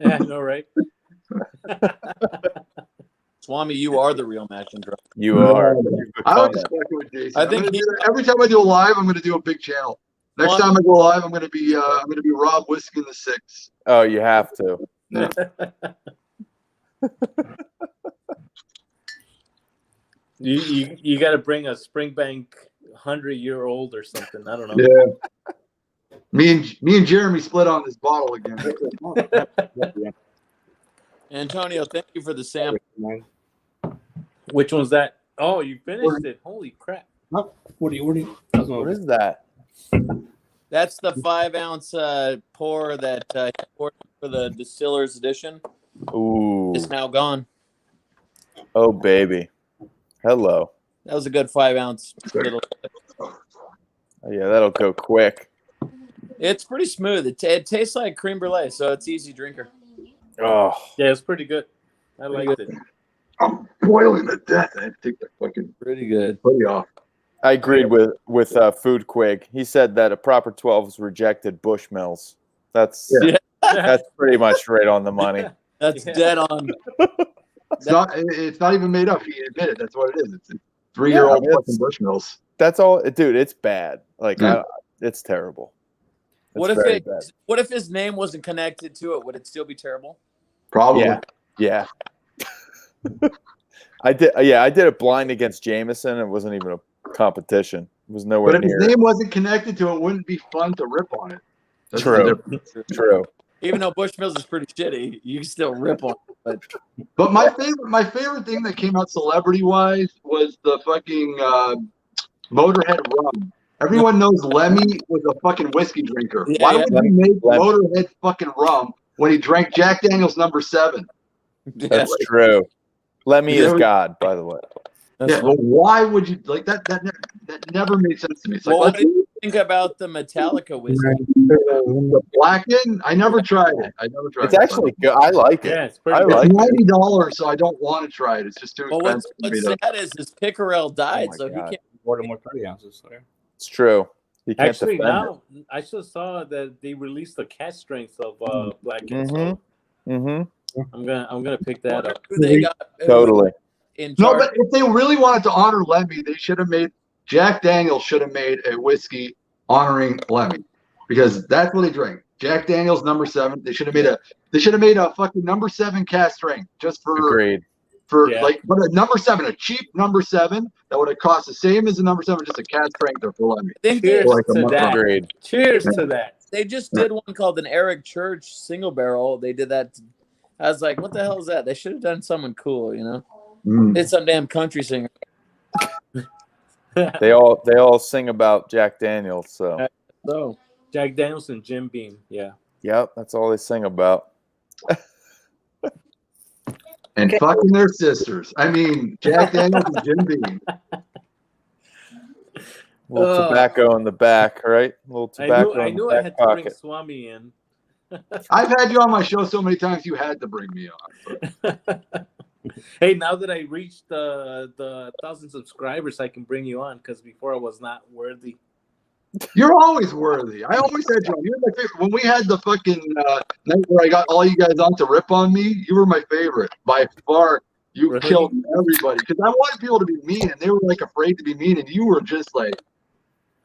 Yeah, I know, right? Swami, you are the real match and drum. You are. I would just fuck with Jason. I think every time I do a live, I'm going to do a big channel. Next time I go live, I'm going to be Rob Whiskey in the 6. Oh, you have to. Yeah. You got to bring a Springbank 100-year-old or something. I don't know. Yeah. Me and Jeremy split on this bottle again. Antonio, thank you for the sample. Which one's that? Oh, you finished it. Holy crap. What are you? What is that? That's the 5-ounce pour that he poured for the Distiller's Edition. Ooh. It's now gone. Oh, baby. Hello. That was a good 5-ounce little. Oh, yeah, that'll go quick. It's pretty smooth. It tastes like creme brulee, so it's easy drinker. Oh. Yeah, it's pretty good. I liked it. I'm boiling to death. I had to take the fucking Pretty good. hoodie off. I agreed with Food Quig. He said that a proper 12's rejected Bushmills. That's pretty much right on the money. That's dead on. It's not even made up. He admitted that's what it is. It's 3-year-old fucking Bushmills. That's all, dude. It's bad. Like it's terrible. What if his name wasn't connected to it? Would it still be terrible? Probably. Yeah. I did it blind against Jameson. It wasn't even a competition. It was nowhere But if near. his name wasn't connected to it, it wouldn't be fun to rip on it. That's True. Even though Bushmills is pretty shitty, you can still rip on it. But my favorite thing that came out celebrity wise was the fucking Motorhead rum. Everyone knows Lemmy was a fucking whiskey drinker. Yeah, Why would he make Motorhead fucking rum when he drank Jack Daniel's number 7? That's true. Lemmy is God, by the way. Yeah, well, why would you like that? That never made sense to me. It's like, What do you think about the Metallica whiskey? the Blackened? I never tried it. It's actually good. I like it. Yeah, it's pretty I good. like It's it. $90, so I don't want to try it. It's just too Well, expensive. what's sad is Pickerel died, my so he God. can't. More than 30 ounces. So. It's true. You can't Actually, defend now I just saw that they released the cast strength of Blackened. So I'm gonna pick that up. Who they got Totally. in No, charge? but if they really wanted to honor Lemmy, they should have made Jack Daniels should have made a whiskey honoring Lemmy, because that's what he drank. Jack Daniels number 7. They should have made a fucking number 7 cast strength just for Agreed. like but a number 7, a cheap number 7 that would have cost the same as a number 7, just a cast strength for Lemmy. I think Cheers Like a to month. that. Agreed. Cheers to that. they just did one called an Eric Church single barrel. They did that. I was like, what the hell is that? They should have done someone cool, you know? It's some damn country singer. They all sing about Jack Daniels. So Jack Daniels and Jim Beam. Yeah. Yep, that's all they sing about. And fucking their sisters. I mean, Jack Daniels and Jim Beam. Little tobacco in the back, right? Little tobacco. I knew I had to bring Swami in. I've had you on my show so many times, you had to bring me on. Hey, now that I reached the 1,000 subscribers, I can bring you on because before I was not worthy. You're always worthy. I always had you on. You're my favorite. When we had the fucking night where I got all you guys on to rip on me, you were my favorite by far. You Really? killed everybody because I wanted people to be mean, and they were like afraid to be mean, and you were just like.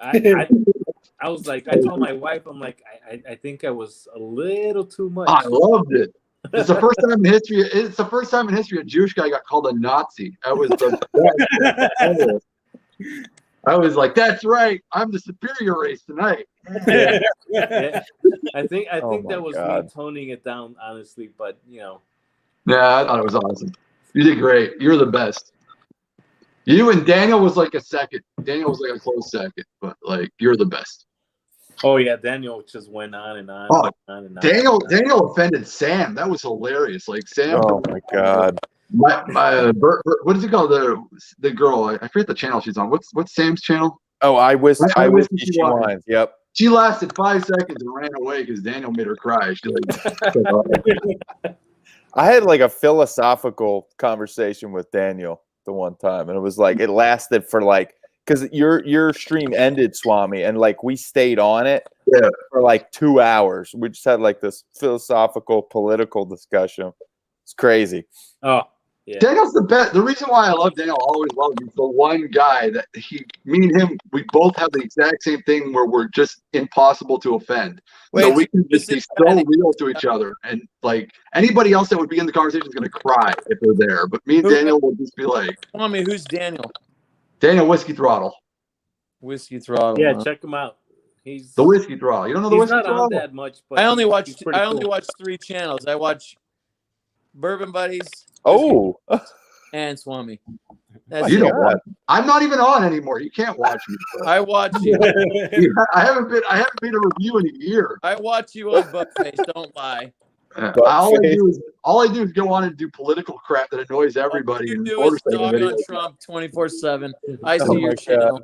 I was like, I told my wife, I'm like, I think I was a little too much. I loved it. It's the first time in history. It's the first time in history a Jewish guy got called a Nazi. That was the best. I was like, that's right. I'm the superior race tonight. Yeah. I think Oh that was God. me toning it down, honestly. But you know, Yeah, I thought it was awesome. You did great. You're the best. You and Daniel was like a second. Daniel was like a close second, but like you're the best. oh yeah, Daniel just went on and on. Oh, and on and on. Daniel offended Sam. That was hilarious. Like Sam. Oh my God. My what is it called? The girl. I forget the channel she's on. What's Sam's channel? Oh, I wish I wish she she was. wines. Yep. She lasted 5 seconds and ran away because Daniel made her cry. She like. I had like a philosophical conversation with Daniel the one time, and it was like it lasted for like because your stream ended, Swami, and like we stayed on it for like 2 hours. We just had like this philosophical, political discussion. It's crazy. Oh, yeah. Daniel's the best. The reason why I love Daniel, I always loved him, the one guy that me and him, we both have the exact same thing where we're just impossible to offend. So we can just be so real to each other. And like anybody else that would be in the conversation is going to cry if they're there. But me and Daniel will just be like, Tell me, who's Daniel? Daniel Whiskey Throttle. Whiskey Throttle. Yeah, huh? check him out. He's The Whiskey Throttle. You don't know the he's Whiskey not Throttle? on that much, but I only watch he's pretty cool. 3 channels. I watch Bourbon Buddies Oh, and Swami. That's You it. don't watch. I'm not even on anymore. You can't watch me. Bro. I watch you. I haven't made a review in a year. I watch you on Buckface. Don't lie. All I do is go on and do political crap that annoys everybody. You in do is motorcycle dog on videos. Trump 24/7. I see Oh your my channel.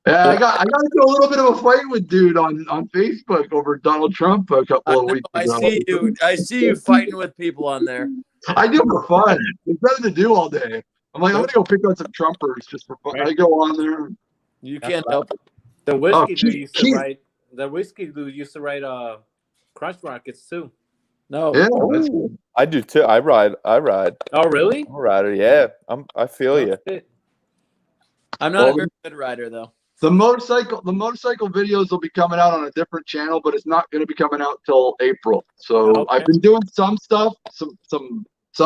Yeah, I got into a little bit of a fight with dude on Facebook over Donald Trump a couple of weeks I ago. see you. I see you fighting with people on there. I do it for fun. There's nothing to do all day. I'm like, I'm gonna go pick on some Trumpers just for fun. I go on there. You can't help it. The whiskey dude Keith- used to Keith- write. The whiskey dude used to write crotch rockets too. No. Yeah, that's cool. I do too. I ride. Oh really? I'm a rider. Yeah, I feel you. I'm not Well, a very good rider though. The motorcycle videos will be coming out on a different channel, but it's not going to be coming out till April. So Okay. I've been doing some stuff, some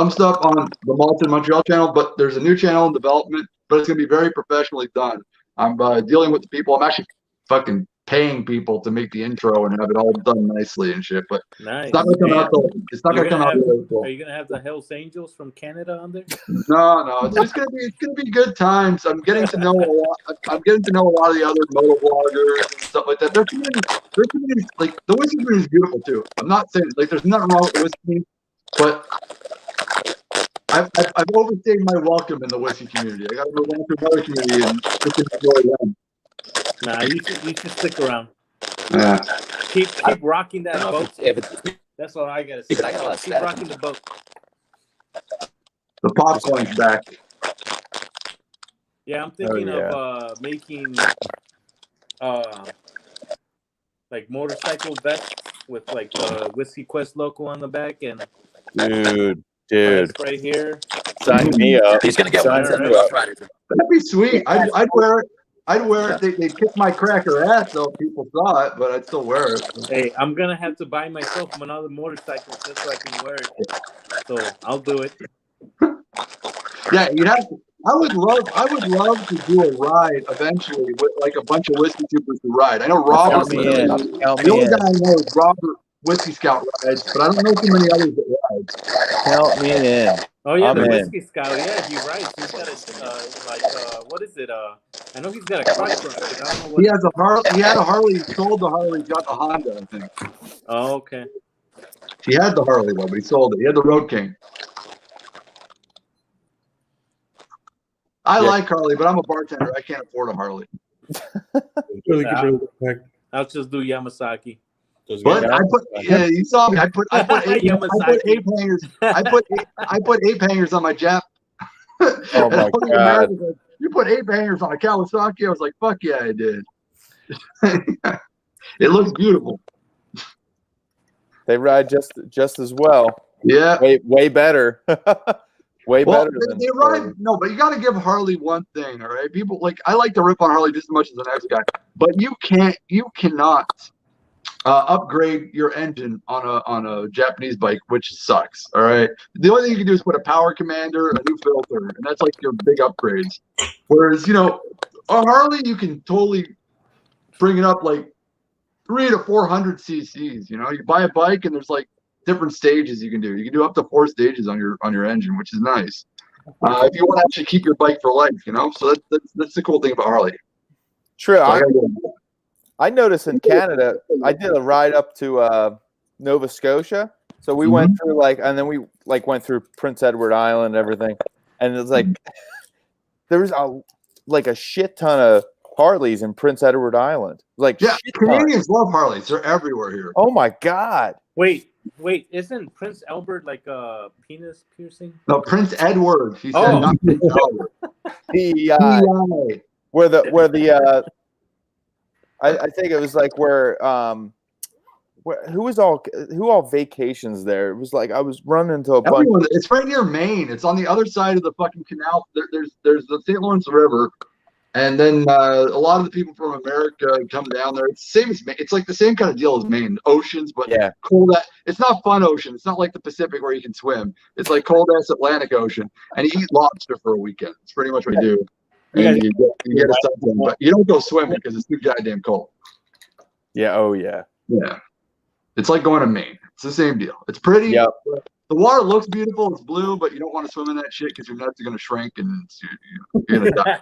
stuff on the Malton Montreal channel, but there's a new channel in development, but it's going to be very professionally done. I'm dealing with the people. I'm actually fucking paying people to make the intro and have it all done nicely and shit. But Nice. it's not going to come out till April. Are you gonna have the Hell's Angels from Canada on there? No, it's gonna be good times. I'm getting to know a lot. I'm getting to know a lot of the other moto bloggers and stuff like that. Their community, like the whiskey community is beautiful too. I'm not saying like there's nothing wrong with the whiskey, but I've overstayed my welcome in the whiskey community. I got to move on to another community and just enjoy them. Nah, you should stick around. Yeah. Keep rocking that boat. That's all I gotta say. I got a lot of Keep static. rocking the boat. The popcorn's back. Yeah, I'm thinking yeah. of making like motorcycle vests with like the Whiskey Quest logo on the back and Dude. right here. Sign me up. He's gonna get Sign one. me up. That'd be sweet. I'd wear it. I'd wear it. They kick my cracker ass though. People saw it, but I'd still wear it. Hey, I'm gonna have to buy myself another motorcycle just so I can wear it. So I'll do it. Yeah, you'd have to. I would love to do a ride eventually with like a bunch of whiskey troopers to ride. I know Robert. Count me in. Count The me only in. guy I know is Robert Whiskey Scout rides, but I don't know too many others that ride. Count me in. Oh yeah, I'm the in. whiskey scout. Yeah, he writes. He's got what is it? I know he's got a crush for it. I don't know what. He has a Harley. He had a Harley. He sold the Harley. He got the Honda, I think. Oh, okay. He had the Harley though, but he sold it. He had the Road King. I like Harley, but I'm a bartender. I can't afford a Harley. Really good, really good. I'll just do Yamasaki. But I put, yeah, you saw me. I put ape hangers. I put ape hangers on my Jap. Oh my God. You put ape hangers on a Kawasaki? I was like, fuck yeah, I did. It looks beautiful. They ride just as well. Yeah. Way better. Way better than they ride. No, but you got to give Harley one thing, all right? People I like to rip on Harley just as much as the next guy, but you cannot upgrade your engine on a Japanese bike, which sucks. All right. The only thing you can do is put a power commander, a new filter, and that's like your big upgrades. Whereas, on Harley, you can totally bring it up like 300 to 400 cc's. You buy a bike and there's like different stages you can do. You can do up to 4 stages on your engine, which is nice. If you want to actually keep your bike for life, So that's the cool thing about Harley. True. So I noticed in Canada, I did a ride up to Nova Scotia. So we went through and then we went through Prince Edward Island and everything. And it's like, there was a shit ton of Harleys in Prince Edward Island. Yeah, Canadians love Harleys. They're everywhere here. Oh my God. Wait, isn't Prince Albert like a penis piercing? No, Prince Edward. He said not Prince Albert. I think it was where who all vacations there? It was I was running into a bunch. It's right near Maine. It's on the other side of the fucking canal. There's the St. Lawrence River, and then a lot of the people from America come down there. It's the same as Maine. It's like the same kind of deal as Maine. Oceans, but cold. It's not fun ocean. It's not like the Pacific where you can swim. It's like cold ass Atlantic Ocean, and you eat lobster for a weekend. It's pretty much what you do. And you get a suntan, but you don't go swimming because it's too goddamn cold. Yeah. Oh yeah. Yeah. It's like going to Maine. It's the same deal. It's pretty. Yep. The water looks beautiful. It's blue, but you don't want to swim in that shit because your nuts are going to shrink and you're going to die.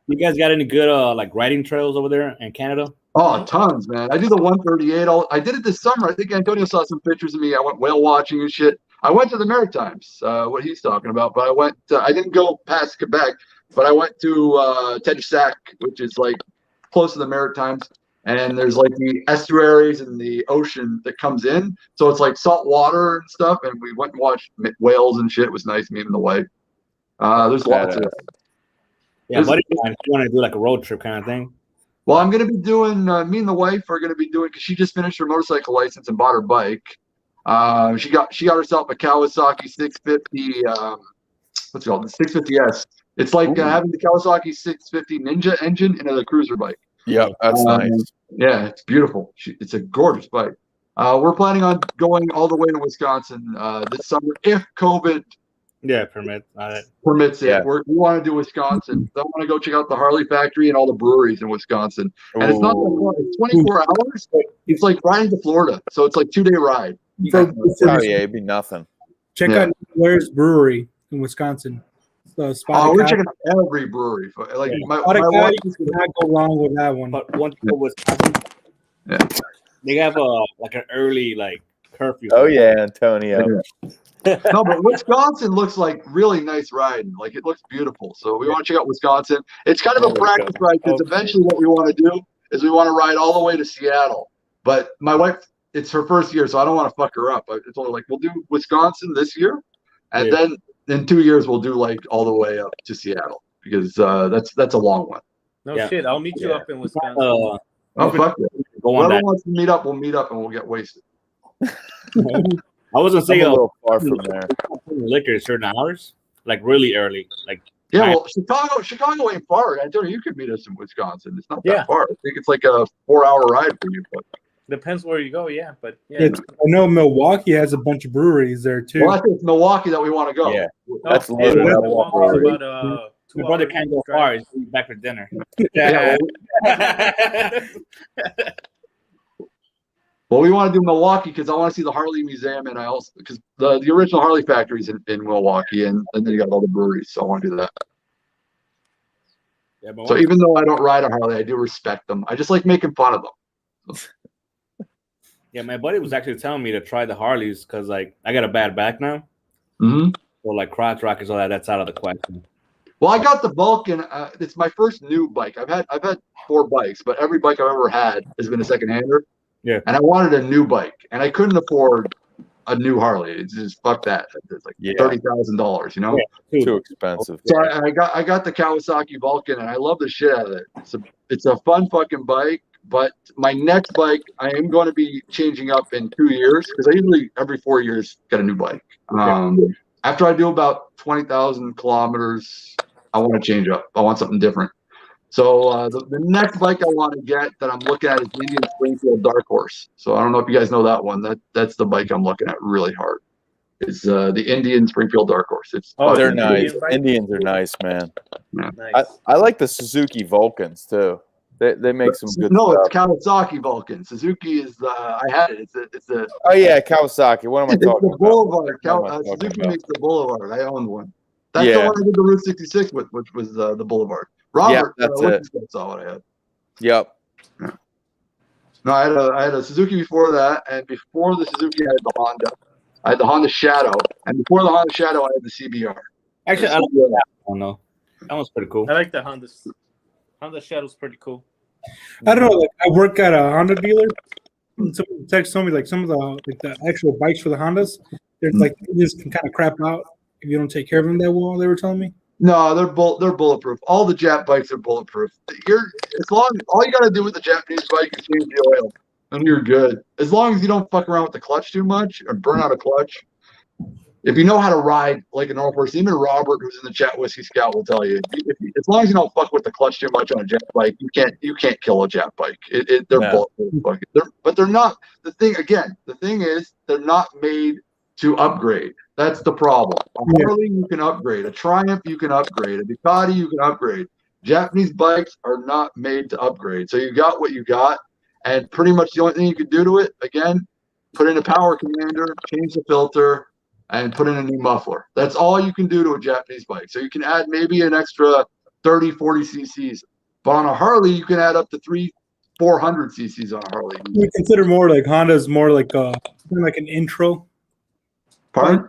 You guys got any good riding trails over there in Canada? Oh, tons, man. I do the 138. I did it this summer. I think Antonio saw some pictures of me. I went whale watching and shit. I went to the Maritimes, what he's talking about, but I didn't go past Quebec, but I went to Tadoussac, which is close to the Maritimes, and there's the estuaries and the ocean that comes in, so it's salt water and stuff, and we went and watched whales and shit. It was nice, me and the wife. There's lots of. Yeah, buddy, you want to do a road trip kind of thing? Well, I'm going to be doing. Me and the wife are going to be doing because she just finished her motorcycle license and bought her bike. She got herself a Kawasaki 650. What's it called? The 650S. It's like having the Kawasaki 650 Ninja engine in a cruiser bike. Yeah, that's nice. Yeah, it's beautiful. It's a gorgeous bike. We're planning on going all the way to Wisconsin this summer if COVID permits it. Yeah. We want to do Wisconsin. I want to go check out the Harley factory and all the breweries in Wisconsin. And it's not that long. It's 24 hours. It's like riding to Florida. So it's 2-day ride. Oh yeah, it'd be nothing. Check out Blair's Brewery in Wisconsin. So we're checking out every brewery. My wife is not go wrong with that one. But one thing with Wisconsin, they have an early curfew. Oh yeah, Antonio. No, but Wisconsin looks like really nice riding. It looks beautiful. So we want to check out Wisconsin. It's kind of a practice ride because eventually what we want to do is we want to ride all the way to Seattle. But my wife, it's her first year, so I don't want to fuck her up. I told her we'll do Wisconsin this year, and then in 2 years we'll do all the way up to Seattle because that's a long one. No shit, I'll meet you up in Wisconsin. Oh fuck yeah! Whoever wants to meet up, we'll meet up and we'll get wasted. I wasn't saying a little far from there. Liquor at certain hours, really early, Yeah, well, Chicago ain't far. Antonio, you could meet us in Wisconsin. It's not that far. I think it's a 4-hour ride for you, but. Depends where you go, but yeah. I know Milwaukee has a bunch of breweries there too. Well, I think it's Milwaukey that we want to go. Yeah, that's literally my brother can't go far. He's back for dinner. Well, we want to do Milwaukee because I want to see the Harley Museum, and I also because the original Harley factory is in Milwaukee, and then you got all the breweries, so I want to do that. Yeah, but So even though I don't ride a Harley, I do respect them. I just like making fun of them. yeah, my buddy was actually telling me to try the Harleys because like I got a bad back now. Mm-hmm. So like crotch rockets, all that's out of the question. Well, I got the Vulcan. It's my first new bike. I've had 4 bikes, but every bike I've ever had has been a second-hander. Yeah. And I wanted a new bike, and I couldn't afford a new Harley. It's just fuck that. It's like $30,000, you know. Yeah, Too expensive. So I got the Kawasaki Vulcan, and I love the shit out of it. It's a fun fucking bike. But my next bike, I am going to be changing up in 2 years because I usually every 4 years get a new bike. After I do about 20,000 kilometers, I want to change up. I want something different. So the next bike I want to get that I'm looking at is the Indian Springfield Dark Horse. So I don't know if you guys know that one. That's the bike I'm looking at really hard. It's the Indian Springfield Dark Horse. They're nice. Indians are nice, man. Yeah. Nice. I like the Suzuki Vulcans too. They make some good No, stuff. it's Kawasaki Vulcan. Suzuki is I had it. It's a Oh yeah, Kawasaki. What am I it's talking the about? Boulevard. What am I talking Suzuki about? makes the Boulevard. I owned one. That's Yeah. the one I did the Route 66 with, which was the Boulevard. Robert, that's what's it. his name, saw what I had. Yep. No, I had a Suzuki before that, and before the Suzuki, I had the Honda. I had the Honda Shadow, and before the Honda Shadow, I had the CBR. Actually, I like that one though. That one's pretty cool. I like the Honda. Honda Shadow's pretty cool. I don't know. Like I work at a Honda dealer. And someone told me like some of the actual bikes for the Hondas, they're like they just can kind of crap out if you don't take care of them that well. They were telling me. No, they're bulletproof. All the Jap bikes are bulletproof. All you got to do with the Japanese bike is change the oil, and you're good. As long as you don't fuck around with the clutch too much or burn out a clutch. If you know how to ride like a normal person, even Robert, who's in the chat, Whiskey Scout, will tell you. As long as you don't fuck with the clutch too much on a Jap bike, you can't kill a Jap bike. They're bulletproof. But they're not. The thing is, they're not made to upgrade. That's the problem. A Harley you can upgrade. A Triumph you can upgrade. A Ducati you can upgrade. Japanese bikes are not made to upgrade. So you got what you got, and pretty much the only thing you can do to it, again, put in a power commander, change the filter, and put in a new muffler. That's all you can do to a Japanese bike. So you can add maybe an extra 30, 40 cc's. But on a Harley, you can add up to 400 cc's on a Harley. You consider more like Honda's more like an intro. Pardon?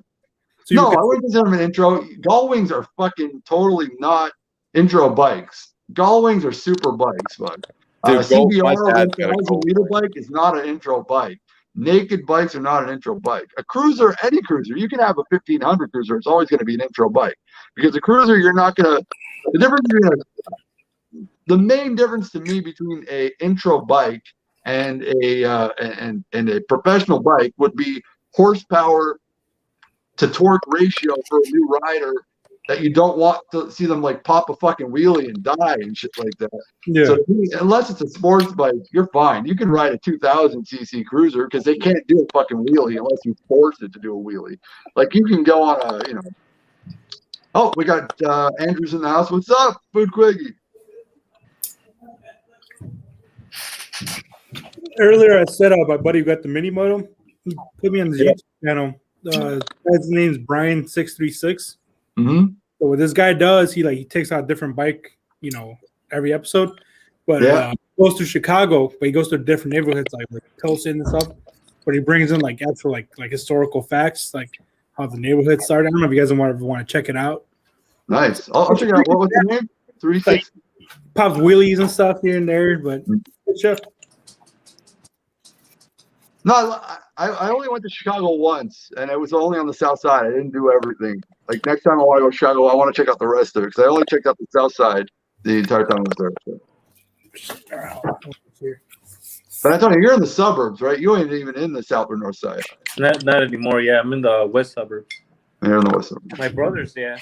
So no, I wouldn't consider them an intro. Gullwings are fucking totally not intro bikes. Gullwings are super bikes, but Dude, CBR my dad's got a 1000 liter bike is not an intro bike. Naked bikes are not an intro bike. A cruiser, any cruiser, you can have a 1500 cruiser. It's always going to be an intro bike because a cruiser, you're not going to. The main difference to me between a intro bike and a professional bike would be horsepower to torque ratio for a new rider that you don't want to see them like pop a fucking wheelie and die and shit like that. Yeah. So unless it's a sports bike, you're fine. You can ride a 2000 cc cruiser because they can't do a fucking wheelie unless you force it to do a wheelie. Like you can go on a, Oh, we got Andrews in the house. What's up, Food Quiggy? Earlier, I said my buddy got the mini moto. He put me on the YouTube channel. His name's Brian636. Mm-hmm. So what this guy does, he takes out a different bike, every episode. But goes to Chicago, but he goes to different neighborhoods like Pilsen and stuff. But he brings in like actual like historical facts, like how the neighborhood started. I don't know if you guys want to check it out. Nice. I'll check it out. What's the name? 36. Pops wheelies and stuff here and there, but good stuff. No, I only went to Chicago once, and it was only on the south side. I didn't do everything. Like next time I want to go to Chicago, I want to check out the rest of it because I only checked out the south side the entire time I was there. But I told you, you're in the suburbs, right? You ain't even in the south or north side. Not anymore. Yeah, I'm in the west suburbs. You're in the west suburbs. My brothers, they're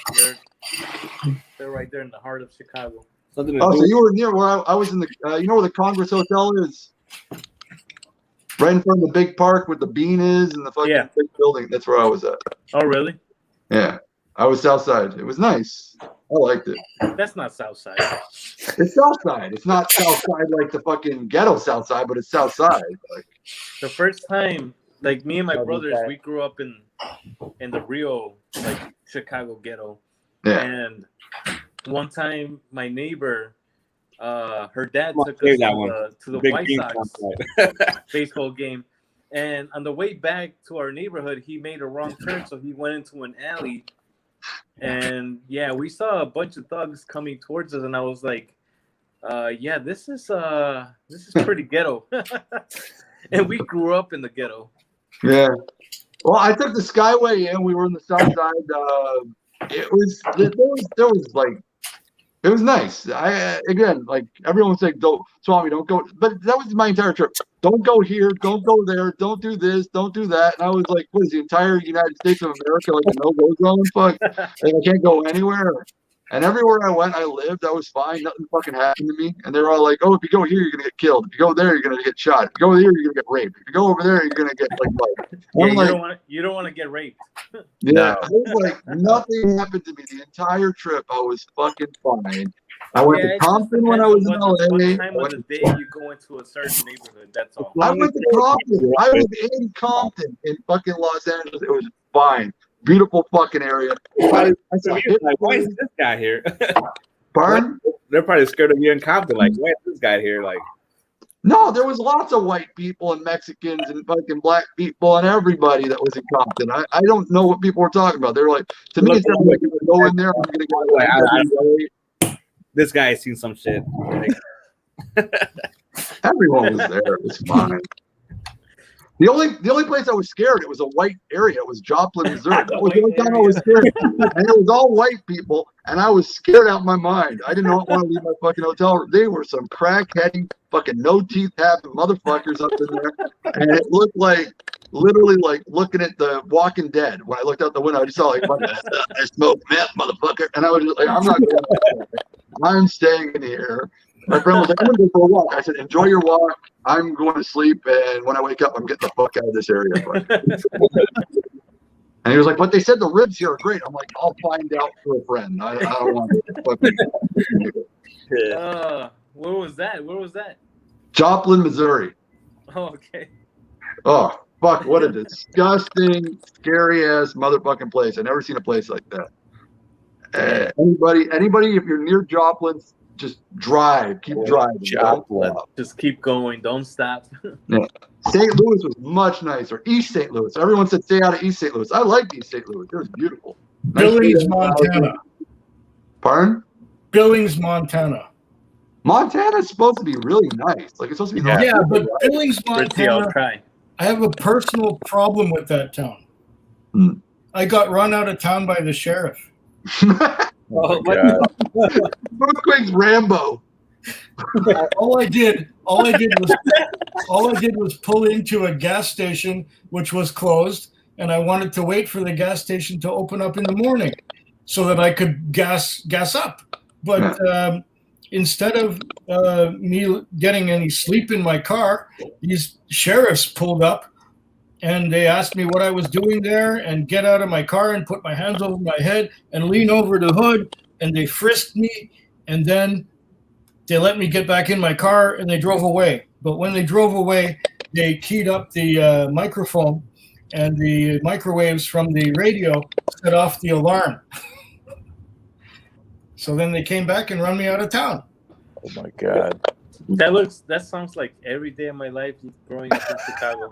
right there in the heart of Chicago. So you were near where I was in the. You know where the Congress Hotel is? Right in front of the big park with the bean is and the fucking big building. That's where I was at. Oh, really? Yeah. I was south side. It was nice. I liked it. That's not south side. It's south side. It's not south side like the fucking ghetto south side, but it's south side. Like the first time, like me and my That'd be brothers, bad. we grew up in the real like Chicago ghetto, Yeah. and one time my neighbor, her dad Come on, took us save that one. to the Big White green Sox complex. baseball game, and on the way back to our neighborhood, he made a wrong turn, so he went into an alley, and yeah, we saw a bunch of thugs coming towards us, and I was like, yeah, this is pretty ghetto. And we grew up in the ghetto. Yeah. Well, I took the Skyway in. We were in the south side. There was like, it was nice. Again, like everyone was saying, don't go. But that was my entire trip. Don't go here. Don't go there. Don't do this. Don't do that. And I was like, what is the entire United States of America like a no-go zone? Fuck. Like, I can't go anywhere. And everywhere I went, I lived. I was fine. Nothing fucking happened to me. And they were all like, "Oh, if you go here, you're gonna get killed. If you go there, you're gonna get shot. If you go here, you're gonna get raped. If you go over there, you're gonna get like." Yeah, I'm like, you don't want to get raped. yeah, I was like, nothing happened to me the entire trip. I was fucking fine. I went to Compton when I was in LA. What time of the day you go into a certain neighborhood? That's all. I went to Compton. I was in Compton in fucking Los Angeles. It was fine. Beautiful fucking area. I said, like, why is this guy here? Pardon? They're probably scared of you in Compton. Like, why is this guy here? Like, no, there was lots of white people and Mexicans and fucking black people and everybody that was in Compton. I don't know what people were talking about. They were like, to me, it sounded like if I go in there, I'm gonna get this guy has seen some shit. Everyone was there. It was fine. The only place I was scared, it was a white area. It was Joplin, Missouri. That was the only time I was scared. And it was all white people, and I was scared out of my mind. I did not want to leave my fucking hotel room. They were some crack-heading, fucking no-teeth having motherfuckers up in there. And it looked like, literally like looking at the Walking Dead. When I looked out the window, I just saw like, I smoke meth, motherfucker. And I was just like, I'm not going. I'm staying in here. My friend was like, I'm going to go for a walk. I said, enjoy your walk. I'm going to sleep. And when I wake up, I'm getting the fuck out of this area. And he was like, but they said the ribs here are great. I'm like, I'll find out for a friend. I don't want to. Where was that? Where was that? Joplin, Missouri. Oh, okay. Oh, fuck. What a disgusting, scary ass motherfucking place. I've never seen a place like that. Anybody, if you're near Joplin, just drive. Keep driving. Joplin. Just keep going. Don't stop. Yeah. St. Louis was much nicer. East St. Louis. Everyone said stay out of East St. Louis. I liked East St. Louis. It was beautiful. Billings, Montana. Pardon? Billings, Montana. Montana's supposed to be really nice. Like, it's supposed to be nice. Yeah, but Billings, Montana, I'll try. I have a personal problem with that town. I got run out of town by the sheriff. Oh my God. Quick's Rambo. all I did was pull into a gas station which was closed, and I wanted to wait for the gas station to open up in the morning so that I could gas up. But instead of me getting any sleep in my car, these sheriffs pulled up and they asked me what I was doing there, and get out of my car and put my hands over my head and lean over the hood, and they frisked me, and then they let me get back in my car and they drove away. But when they drove away, they keyed up the microphone, and the microwaves from the radio set off the alarm. So then they came back and run me out of town. Oh my God. That sounds like every day of my life growing up in Chicago.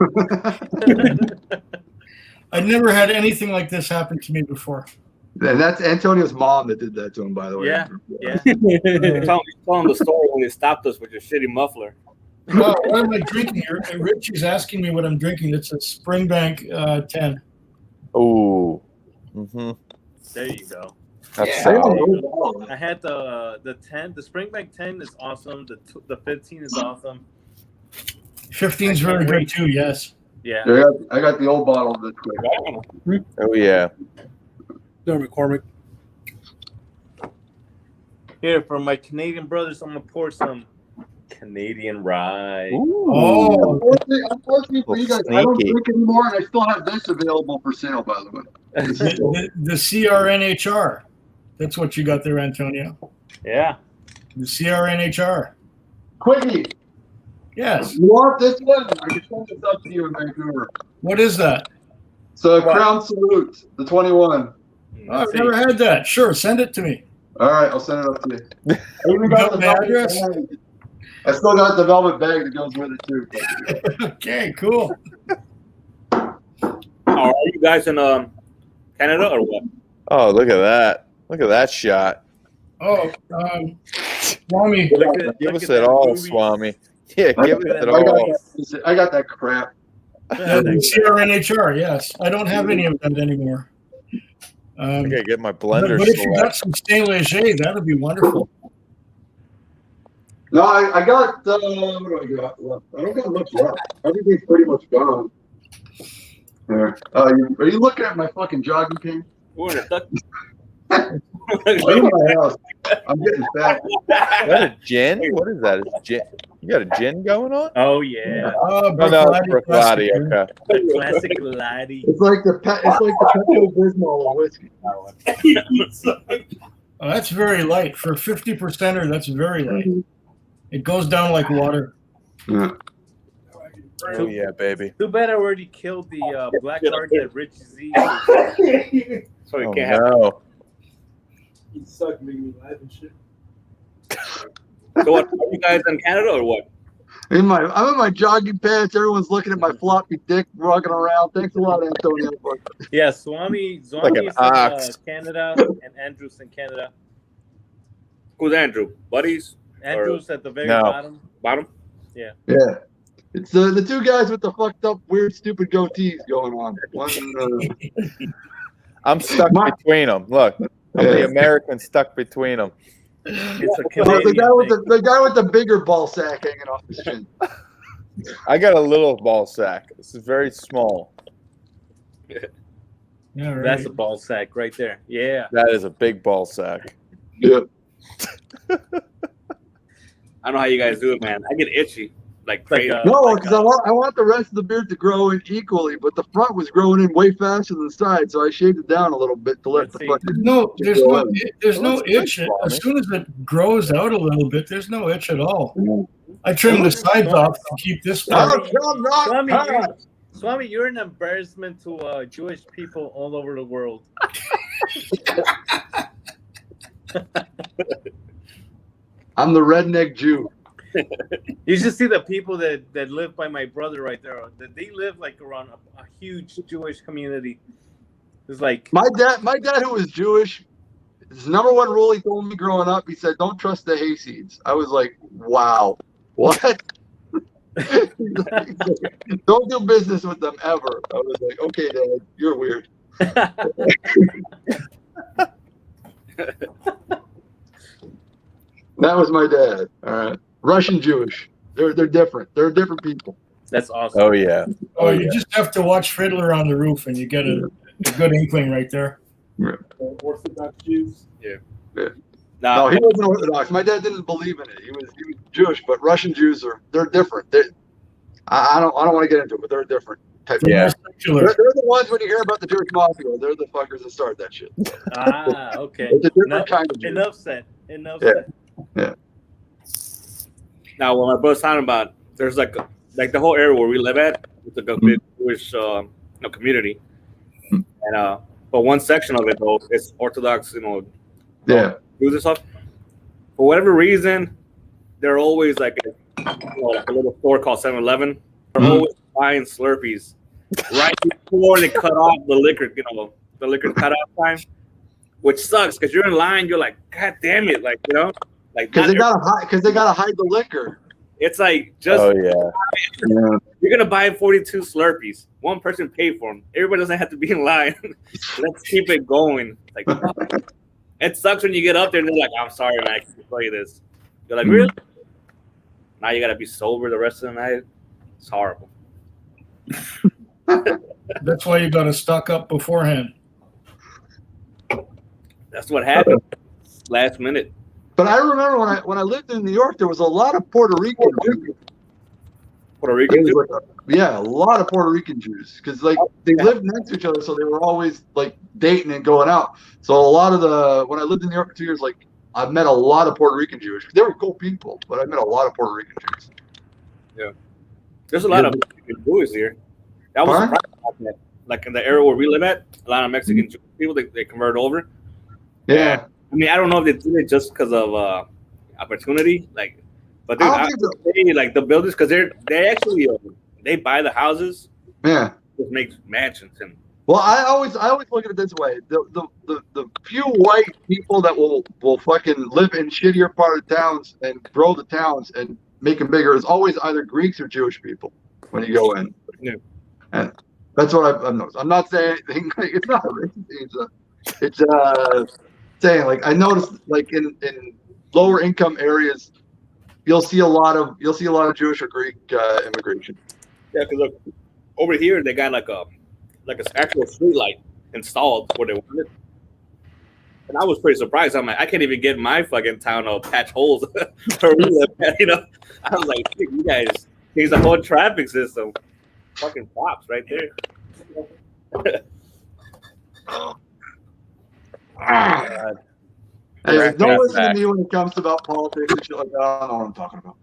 I'd never had anything like this happen to me before. And that's Antonio's mom that did that to him, by the way. Yeah. Tell him the story when they stopped us with your shitty muffler. Well, what am I drinking here? Richie's asking me what I'm drinking. It's a Springbank 10. Oh. Mm-hmm. There you go. That's I had the 10. The Springbank 10 is awesome. The 15 is awesome. 15 is really good too. Yes. Yeah. I got the old bottle of this. Oh yeah. No, McCormick. Here, for my Canadian brothers, I'm gonna pour some Canadian rye. Oh, unfortunately for you guys, I don't drink anymore, and I still have this available for sale, by the way. the CRNHR. That's what you got there, Antonio. Yeah. The CRNHR. Quickie. Yes. You want this one? I can send this up to you in Vancouver. What is that? So Crown Salute, the 21. Oh, I've never had that. Sure, send it to me. All right, I'll send it up to you. I even You got got the my velvet address? bag. I still got the velvet bag that goes with it too. Okay, cool. Are you guys in Canada or what? Oh, look at that! Look at that shot. Oh, Swami. Give us it all, Swami. Yeah, give us it all. I got that crap. CRNHR, yes. I don't have any of that anymore. I gotta get my blender. But if you got some stainless shade, that would be wonderful. No, I got, what do I got left? I don't got much left. Everything's pretty much gone. There. Are you looking at my fucking jogging pants? I'm in my house. I'm getting fat. Is that a gin? What is that? Is gin? You got a gin going on? Oh yeah. Oh no, it's Bruichladdich. Okay. The classic laddie. It's like the Pepto-Bismol of whiskey. Oh, that's very light. For 50%er, that's very light. It goes down like water. Yeah. Oh yeah, baby. Too bad I already killed the black card that Rich Z. So you Oh, can't have. no. You suck, making me laugh and shit. So what? Are you guys in Canada or what? I'm in my jogging pants. Everyone's looking at my floppy dick walking around. Thanks a lot, Antonio. Yeah, Swami Like an is ox. in Canada, and Andrew's in Canada. Who's Andrew? Buddies? Andrew's at the very No. bottom. Bottom? Yeah. Yeah. It's the two guys with the fucked up, weird, stupid goatees going on. One, I'm stuck between them. Look, I'm the American stuck between them. It's a the Canadian guy with thing. the guy with the bigger ball sack hanging off his chin. I got a little ball sack. This is very small. Yeah, right. That's a ball sack right there. Yeah. That is a big ball sack. Yeah. I don't know how you guys do it, man. I get itchy. Like crazy. No, because I want the rest of the beard to grow in equally, but the front was growing in way faster than the side, so I shaved it down a little bit to let the fucking. No, there's no itch. As soon as it grows out a little bit, there's no itch at all. I trim the sides off to keep this part. Swami, you're an embarrassment to Jewish people all over the world. I'm the redneck Jew. You should see the people that live by my brother right there. That they live like around a huge Jewish community. It's like My dad who was Jewish, his number one rule he told me growing up, he said, "Don't trust the hayseeds." I was like, "Wow, what?" Don't do business with them ever. I was like, "Okay, Dad, you're weird." That was my dad. All right, Russian Jewish. They're different. They're different people. That's awesome. Oh yeah. Oh, you just have to watch Fiddler on the Roof, and you get a good inkling right there. Orthodox Jews. Yeah. No, he wasn't Orthodox. My dad didn't believe in it. He was Jewish, but Russian Jews they're different. I don't want to get into it, but they're different type. Yeah. They're the ones when you hear about the Jewish mafia. They're the fuckers that started that shit. Ah, okay. It's a different kind of Jew. Enough said. Enough Yeah. said. Yeah. Now, what my brother's talking about, there's like the whole area where we live at, it's like a big Jewish community, and but one section of it though is Orthodox, Yeah. Jews and stuff. For whatever reason, they're always like a little store called 7-Eleven. They're always buying Slurpees right before they cut off the liquor, the liquor cutoff time, which sucks because you're in line. You're like, God damn it, like like Because they gotta hide the liquor. It's like just Oh yeah. you're gonna buy 42 Slurpees. One person paid for them. Everybody doesn't have to be in line. Let's keep it going. Like it sucks when you get up there and they're like, "I'm sorry, man, I can't play this." You're like, "Really?" Now you gotta be sober the rest of the night. It's horrible. That's why you got to stock up beforehand. That's what happened last minute. But I remember when I lived in New York, there was a lot of Puerto Rican Jews. Puerto Rican Jews? Yeah, a lot of Puerto Rican Jews because like they lived next to each other, so they were always like dating and going out. So a lot of when I lived in New York for 2 years, like I met a lot of Puerto Rican Jews. They were cool people, but I met a lot of Puerto Rican Jews. There's a lot of Mexican Jews here. That was surprising about that. Like in the area where we live at, a lot of Mexican people they convert over. Yeah. I mean, I don't know if they did it just because of opportunity, like, but they like the builders because they actually they buy the houses. Yeah. Just make mansions and. Well, I always look at it this way: the few white people that will fucking live in shittier part of towns and grow the towns and make them bigger is always either Greeks or Jewish people when you go in. Yeah. And that's what I've noticed. I'm not saying anything. It's not racist. It's saying like I noticed like in lower income areas, you'll see a lot of Jewish or Greek immigration. Yeah, because look, over here they got like an actual street light installed where they wanted. And I was pretty surprised. I'm like, I can't even get my fucking town to patch holes where we live at, you know. I was like, you guys changed the whole traffic system. Fucking props right there. Hey, don't listen to me when it comes about politics and shit like that. I don't know what I'm talking about.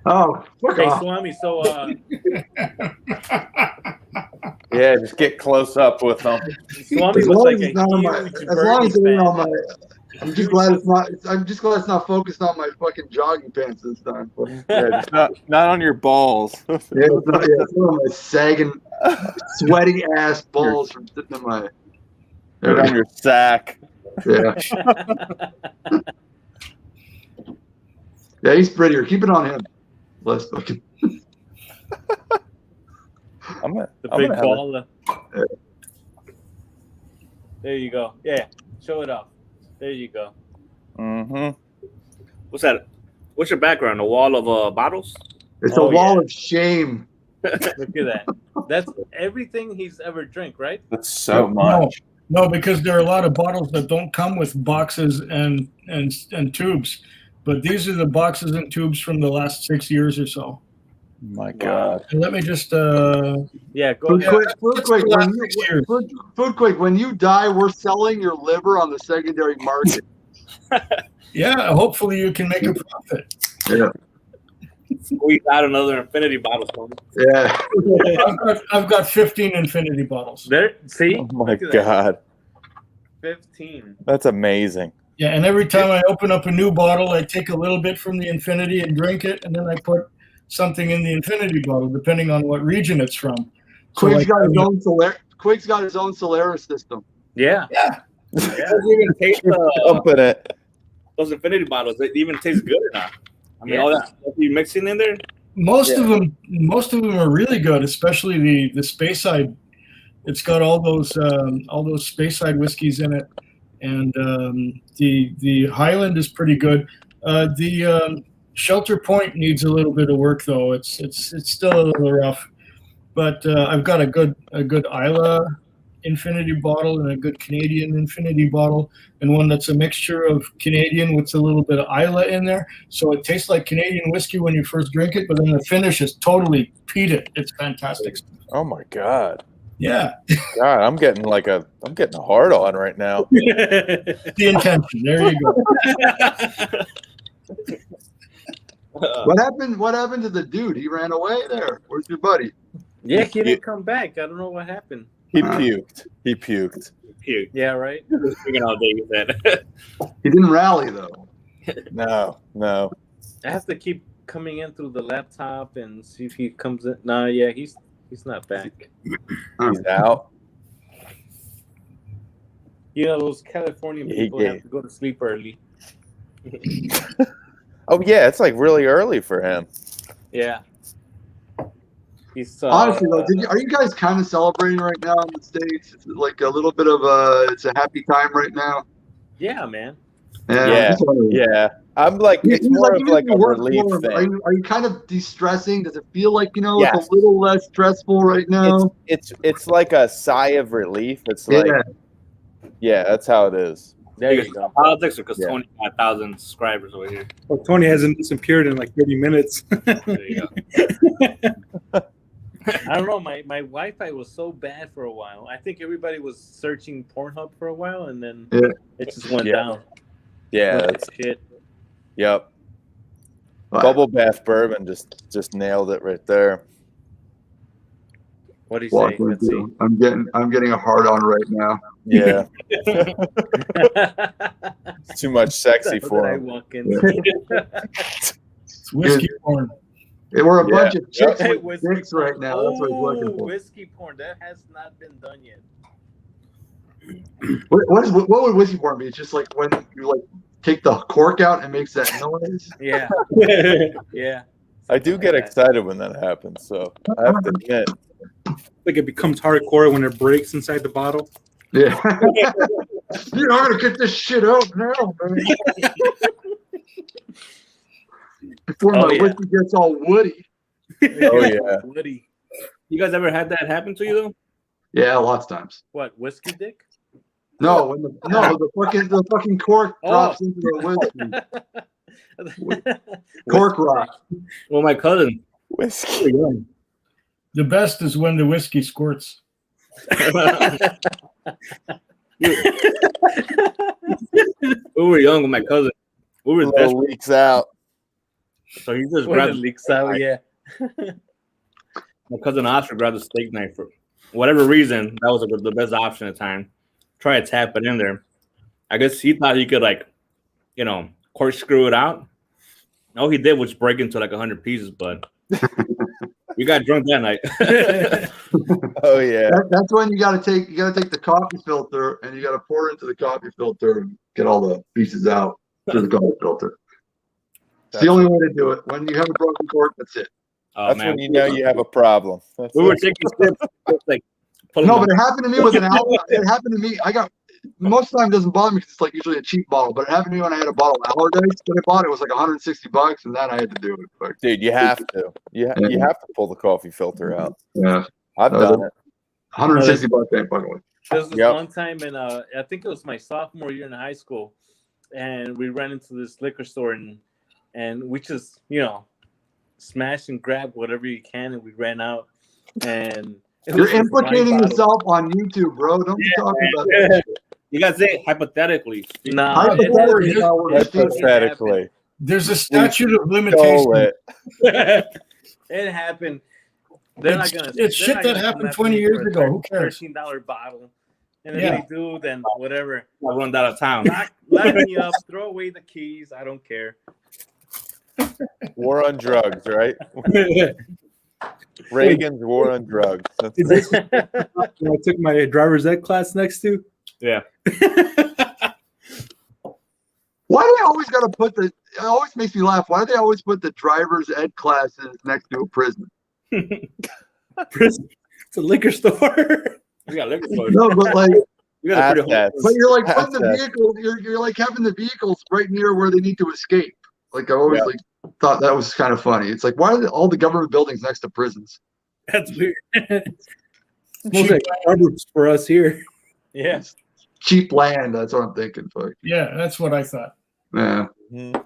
Oh, okay, Swami. So, yeah, just get close up with them. Swami was like a huge as long as they're on my. I'm just glad it's not. I'm just glad it's not focused on my fucking jogging pants this time. Yeah, not on your balls. Yeah, it's not on my sagging, sweaty ass balls from sitting in my. Put on your sack. Yeah. Yeah, he's prettier. Keep it on him. Less fucking. The big ball. There you go. Yeah, show it off. There you go. Mm-hmm. What's that? What's your background? A wall of bottles? It's a wall of shame. Look at that. That's everything he's ever drank, right? That's so much. No, because there are a lot of bottles that don't come with boxes and tubes, but these are the boxes and tubes from the last 6 years or so. My God. And let me just yeah, go ahead. Food quick. When you die, we're selling your liver on the secondary market. Yeah, hopefully you can make a profit. Yeah. Squeeze out another infinity bottle for me. Yeah. I've got 15 infinity bottles. There, see? Oh my God. 15. That's amazing. Yeah, and every time I open up a new bottle, I take a little bit from the infinity and drink it, and then I put something in the infinity bottle, depending on what region it's from. So Quig's got his own Solaris system. Yeah. Yeah. Doesn't even taste Open it. those infinity bottles. They even taste good or not? I mean, all that stuff you mixing in there. Most of them are really good, especially the Speyside. It's got all those Speyside whiskeys in it, and the Highland is pretty good. The Shelter Point needs a little bit of work though. It's still a little rough, but I've got a good Isla Infinity bottle and a good Canadian Infinity bottle, and one that's a mixture of Canadian with a little bit of Isla in there. So it tastes like Canadian whiskey when you first drink it, but then the finish is totally peated. It's fantastic. Oh my God. Yeah. God, I'm getting a hard on right now. The intention. There you go. What happened to the dude? He ran away there. Where's your buddy? Yeah, he didn't come back. I don't know what happened. He puked. He puked. Yeah, right. He didn't rally though. No. I have to keep coming in through the laptop and see if he comes in. No, yeah, he's not back. He's out. You know, those Californian people have to go to sleep early. Oh yeah, it's like really early for him. Yeah. He's honestly though, are you guys kind of celebrating right now in the States? It's like a little bit of it's a happy time right now. Yeah, man. Yeah. I'm like, it's more of like a relief thing. Are you kind of de-stressing? Does it feel like, it's a little less stressful right now? It's like a sigh of relief. It's like, yeah, that's how it is. There you go. Politics because 25,000 subscribers over here. Well, Tony hasn't disappeared in like 30 minutes. There you go. I don't know. My Wi-Fi was so bad for a while. I think everybody was searching Pornhub for a while, and then it just went down. Yeah, shit. Yep. But- Bubble bath bourbon just nailed it right there. What do you Walk say? Let's see. into- I'm getting a hard on right now. Yeah. Too much sexy That's for what I him. walk into. It's whiskey porn. They were a Yeah. bunch of chicks Hey, with whiskey dicks right porn. now. That's what he's looking Oh, for. whiskey porn. That has not been done yet. What would whiskey porn be? It's just like when you like take the cork out and makes that noise. Yeah. Yeah. I do get excited when that happens, so I have to admit. Like it becomes hardcore when it breaks inside the bottle. Yeah. You're not gonna get this shit out now, man. Before Oh, my yeah. whiskey gets all woody. Oh yeah. Woody. You guys ever had that happen to you though? Yeah, lots of times. What? Whiskey dick? No, when the fucking cork Oh. drops into the whiskey. Cork rock. Well, my cousin. Whiskey. The best is when the whiskey squirts. We were young with my cousin. We were Little desperate, leaks out. so he just When it grabbed. leaks out, yeah. My cousin Oscar grabbed a steak knife for whatever reason. That was the best option at the time. Try to tap it in there. I guess he thought he could corkscrew it out. All he did was break into like 100 pieces, but we got drunk that night. Oh yeah. That's when you gotta take the coffee filter and you gotta pour it into the coffee filter and get all the pieces out through the coffee filter. It's the only way to do it. When you have a broken cork, that's it. Oh, That's man. when you know you have a problem. That's We were it. taking sips, like pulling No, them. but it happened to me with an alcohol. It happened to me. I got most of the time it doesn't bother me because it's like usually a cheap bottle. But it happened to me when I had a bottle of Allardyce that I bought. It was like $160, and then I had to do it. But, Dude, you have to. You have to pull the coffee filter out. yeah, I've done it. $160 ain't fucking with. There was this Yep. one time in I think it was my sophomore year in high school, and we ran into this liquor store and we just smash and grab whatever you can, and we ran out. And it You're was just implicating wine yourself on YouTube, bro. Don't be talking about Yeah. that. You guys say hypothetically. bottles. Nah, Hypothetically, it- how we're it- Hypothetically. There's a statute of Stole limitation. it. It happened. They're It's- not gonna. it's shit not that gonna happened come after 20 me years for a ago. Who cares? $13 bottle, and if Yeah. they do, then whatever. I run out of town. Lock me up. Throw away the keys. I don't care. War on drugs, right? Reagan's war on drugs. That's Is this when I took my driver's ed class next to? Yeah. Why do they always got to put the? It always makes me laugh. Why do they always put the driver's ed classes next to a prison? Prison. It's a liquor store. We got liquor stores. No, but like, We got a pretty whole. assets. but you're like putting the Assets. vehicle. You're like having the vehicles right near where they need to escape. Like I always Yeah. like thought that was kind of funny. It's like why are all the government buildings next to prisons? That's weird. It's most like suburbs for us here. Yeah. Cheap land. That's what I'm thinking. Fuck. Yeah, that's what I thought. Yeah. Mhm.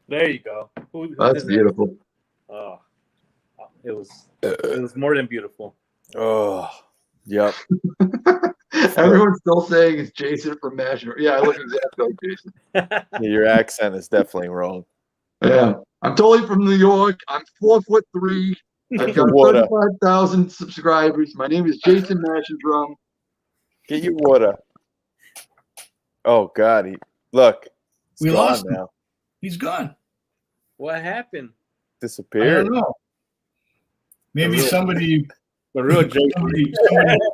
There you go. Who That's did that? beautiful. Oh, it was more than beautiful. Oh, yep. Everyone's still saying it's Jason from Mashing. Yeah, I look exactly like Jason. Your accent is definitely wrong. Yeah, I'm totally from New York. I'm 4'3". I've got What a- 35,000 subscribers. My name is Jason Mashindrum. Get your water. Oh God, look. It's We gone lost him. now. He's gone. What happened? I Disappeared. don't know. Maybe somebody The real Jason. somebody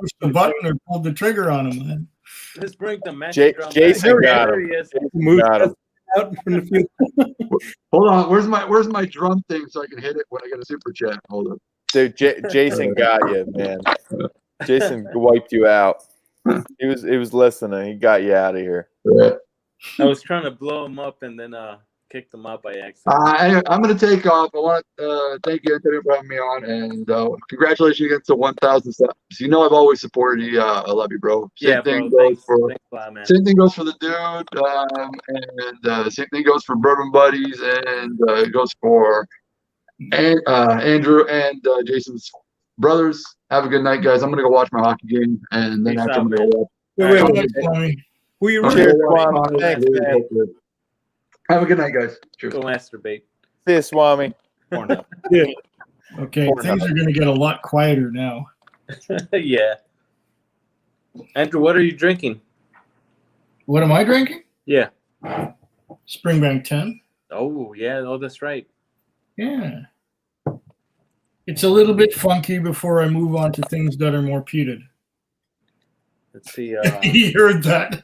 pushed the button or pulled the trigger on him. Man. Let's bring the magic J- drum Jason back. got There him. he is. Move Got him. out from the field. Hold on, where's my drum thing so I can hit it when I get a super chat? Hold on. Dude, Jason got you, man. Jason wiped you out. He was listening. He got you out of here. Yeah. I was trying to blow him up and then kicked him out by accident. Anyway, I'm going to take off. I want to thank you Antonio, for having me on, and congratulations against the 1,000 subs. You know I've always supported you. I love you, bro. Yeah, thing bro. goes for Thanks a lot, man. same thing goes for the dude, and same thing goes for Bourbon Buddies, and it goes for Andrew and Jason's brothers. Have a good night, guys. I'm gonna go watch my hockey game, and then Peace after out, I'm gonna man. go Wait, All wait, right. wait. Swami. Who you Okay. rooting Cheers, for? Swami. Thanks, man. Have a good night, guys. Cheers. Go masturbate. See you, Swami. Pornhub. Yeah. Okay, Pornhub. things are going to get a lot quieter now. Yeah. Andrew, what are you drinking? What am I drinking? Yeah. Springbank 10. Oh, yeah. Oh, that's right. Yeah. It's a little bit funky before I move on to things that are more peated. Let's see. You heard that.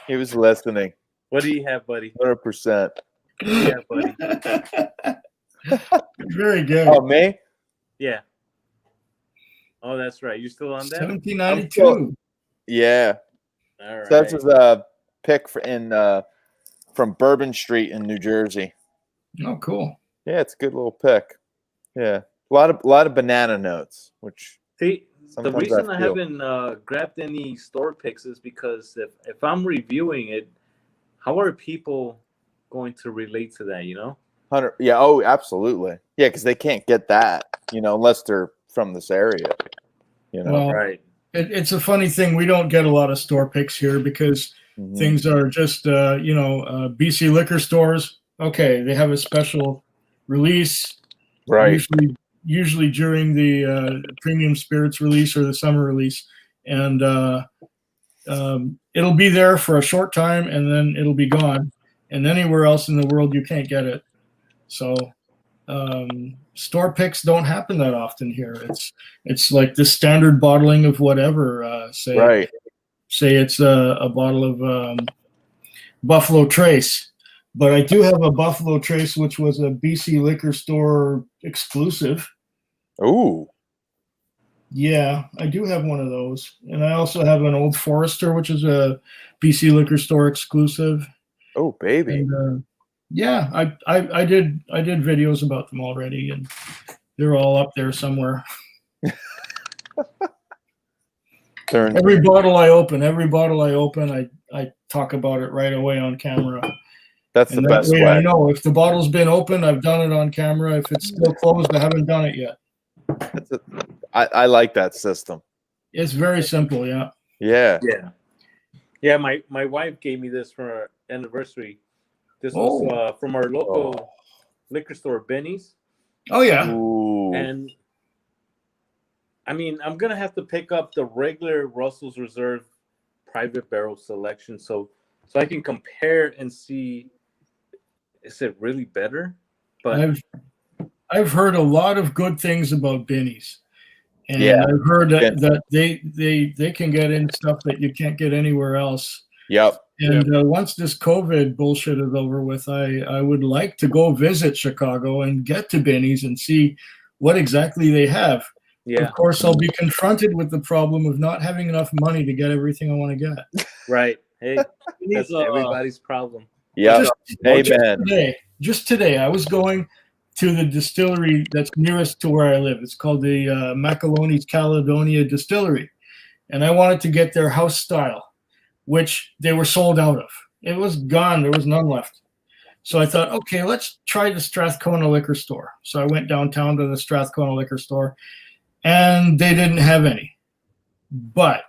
He was listening. What do you have, buddy? 100%. What do you have, buddy? Very good. Oh, me? Yeah. Oh, that's right. You still on that? 1792. Yeah. All right. So that's his pick from Bourbon Street in New Jersey. Oh, cool. Yeah, it's a good little pick. Yeah, a lot of banana notes, which See, the sometimes reason I feel. haven't grabbed any store picks is because if I'm reviewing it, how are people going to relate to that? You know? 100. Yeah. Oh, absolutely. Yeah, because they can't get that, unless they're from this area. Well, Right. it's a funny thing. We don't get a lot of store picks here because Mhm. things are just, BC liquor stores. Okay, they have a special release. Right. Usually during the premium spirits release or the summer release, and it'll be there for a short time and then it'll be gone. And anywhere else in the world you can't get it. So store picks don't happen that often here. It's like the standard bottling of whatever. Say it's a bottle of Buffalo Trace. But I do have a Buffalo Trace, which was a BC liquor store exclusive. Ooh. Yeah, I do have one of those. And I also have an Old Forester, which is a BC liquor store exclusive. Oh, baby. And, yeah, I did videos about them already, and they're all up there somewhere. Every bottle I open, I talk about it right away on camera. That's the And best that way. I know if the bottle's been opened, I've done it on camera. If it's still closed, I haven't done it yet. I like that system. It's very simple, yeah. Yeah. Yeah. Yeah, my wife gave me this for our anniversary. This was from our local liquor store, Benny's. Oh yeah. Ooh. And I mean, I'm gonna have to pick up the regular Russell's Reserve Private Barrel Selection so I can compare and see, is it really better? But I've heard a lot of good things about Benny's. And Yeah. I've heard that they can get in stuff that you can't get anywhere else. Yep. And once this COVID bullshit is over with, I would like to go visit Chicago and get to Benny's and see what exactly they have. Yeah. Of course, I'll be confronted with the problem of not having enough money to get everything I want to get. right. Hey, that's everybody's problem. Yeah. Amen. Just today, I was going to the distillery that's nearest to where I live. It's called the Macaloni's Caledonia Distillery. And I wanted to get their house style, which they were sold out of. It was gone. There was none left. So I thought, okay, let's try the Strathcona liquor store. So I went downtown to the Strathcona liquor store, and they didn't have any. But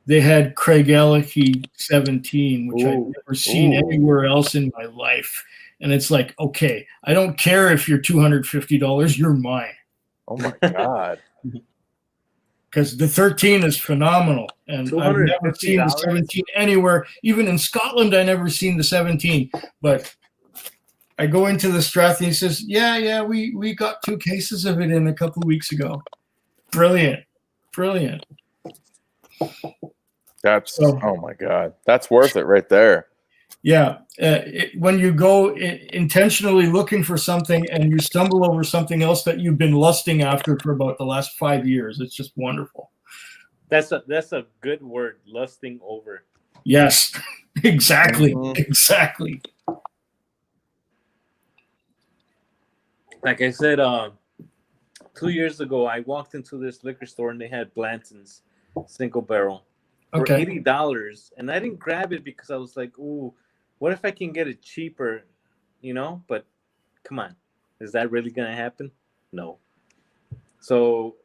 they had Craig Ellachie 17, which I've never seen anywhere else in my life. And it's like, okay, I don't care if you're $250, you're mine. Oh my God. Because the 13 is phenomenal. And I've never seen the 17 anywhere. Even in Scotland, I never seen the 17. But I go into the Strath and he says, yeah, we got 2 cases of it in a couple of weeks ago. Brilliant. That's, oh my God. That's worth it right there. Yeah. When you go intentionally looking for something and you stumble over something else that you've been lusting after for about the last 5 years, it's just wonderful. That's a good word, lusting over. Yes, exactly. Exactly. Like I said, 2 years ago, I walked into this liquor store and they had Blanton's single barrel for $80. And I didn't grab it because I was like, ooh, what if I can get it cheaper, But come on, is that really going to happen? No. So